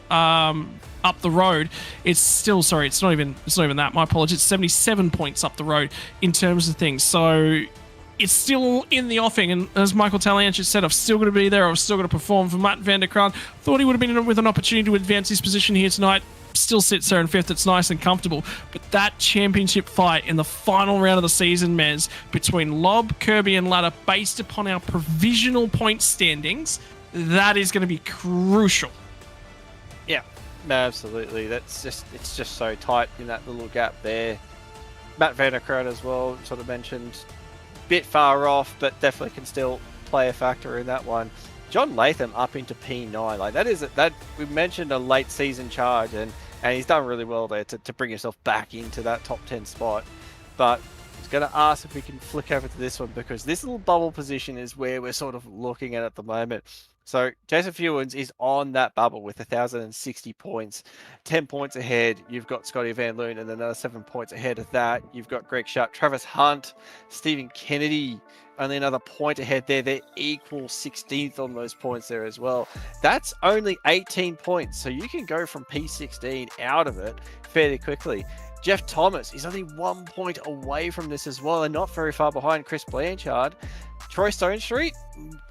Speaker 1: up the road. It's still, sorry, it's not even that. My apologies. It's 77 points up the road in terms of things. So it's still in the offing, and as Michael Taliancic said, I've still got to be there. I've still got to perform. For Matt van der Kraan, thought he would have been with an opportunity to advance his position here tonight. Still sits there in fifth. It's nice and comfortable. But that championship fight in the final round of the season, Mez, between Lobb, Kirby, and Latta, based upon our provisional point standings, that is going to be crucial.
Speaker 2: Yeah, absolutely. It's just so tight in that little gap there. Matt van der Kraan as well, sort of mentioned, bit far off, but definitely can still play a factor in that one. John Latham up into P9, like that we mentioned a late season charge, and he's done really well there to bring himself back into that top 10 spot. But I was going to ask if we can flick over to this one, because this little bubble position is where we're sort of looking at the moment. So Jason Fewens is on that bubble with 1,060 points, 10 points ahead. You've got Scotty Van Loon, and another 7 points ahead of that. You've got Greg Sharp, Travis Hunt, Stephen Kennedy, only another point ahead there. They're equal 16th on those points there as well. That's only 18 points. So you can go from P16 out of it fairly quickly. Jeff Thomas is only 1 point away from this as well, and not very far behind Chris Blanchard. Troy Stone Street,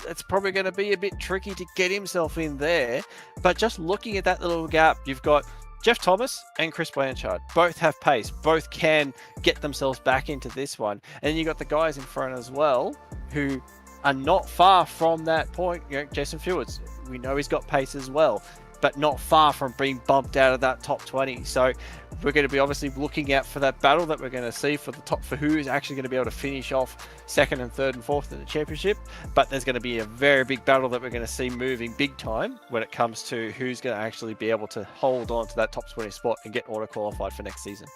Speaker 2: it's probably going to be a bit tricky to get himself in there. But just looking at that little gap, you've got Jeff Thomas and Chris Blanchard. Both have pace. Both can get themselves back into this one. And then you've got the guys in front as well who are not far from that point. You know, Jason Fewens, we know he's got pace as well, but not far from being bumped out of that top 20. So we're going to be obviously looking out for that battle that we're going to see for the top, for who is actually going to be able to finish off second and third and fourth in the championship. But there's going to be a very big battle that we're going to see moving big time when it comes to who's going to actually be able to hold on to that top 20 spot and get auto qualified for next season.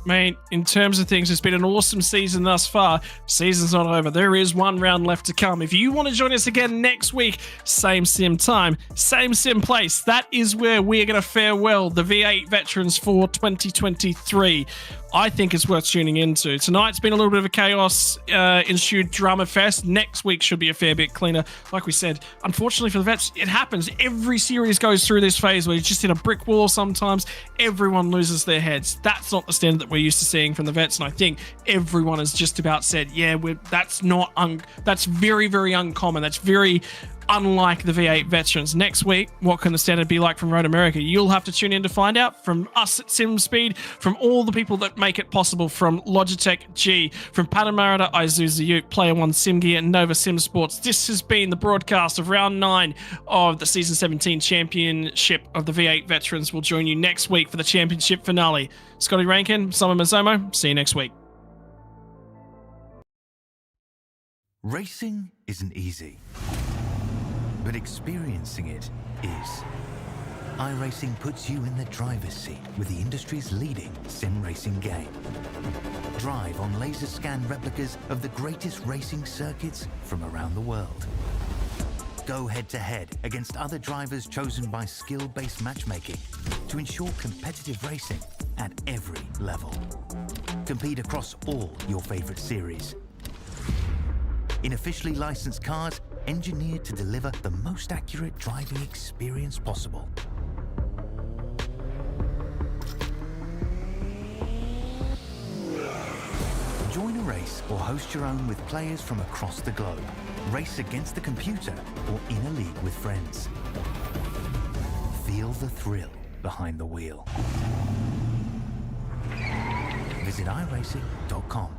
Speaker 1: Mate, in terms of things, it's been an awesome season thus far. Season's not over. There is one round left to come. If you want to join us again next week, same sim time, same sim place, that is where we are going to farewell the V8 veterans for 2023. I think it's worth tuning into. Tonight's been a little bit of a chaos ensued drama fest. Next week should be a fair bit cleaner. Like we said, unfortunately for the vets, it happens. Every series goes through this phase where you just hit a brick wall sometimes. Everyone loses their heads. That's not the standard that we're used to seeing from the vets, and I think everyone has just about said, yeah, that's very, very uncommon. That's very unlike the V8 veterans. Next week, what can the standard be like from Road America? You'll have to tune in to find out. From us at SimSpeed, from all the people that make it possible, from Logitech G, from Panamarita, Isuzu Ute, Player One Sim Gear, and Nova Sim Sports. This has been the broadcast of round 9 of the Season 17 Championship of the V8 veterans. We'll join you next week for the championship finale. Scotty Rankin, Simon Mazzomo, see you next week.
Speaker 6: Racing isn't easy, but experiencing it is. iRacing puts you in the driver's seat with the industry's leading sim racing game. Drive on laser scan replicas of the greatest racing circuits from around the world. Go head to head against other drivers chosen by skill-based matchmaking to ensure competitive racing at every level. Compete across all your favorite series. In officially licensed cars, engineered to deliver the most accurate driving experience possible. Join a race or host your own with players from across the globe. Race against the computer or in a league with friends. Feel the thrill behind the wheel. Visit iRacing.com.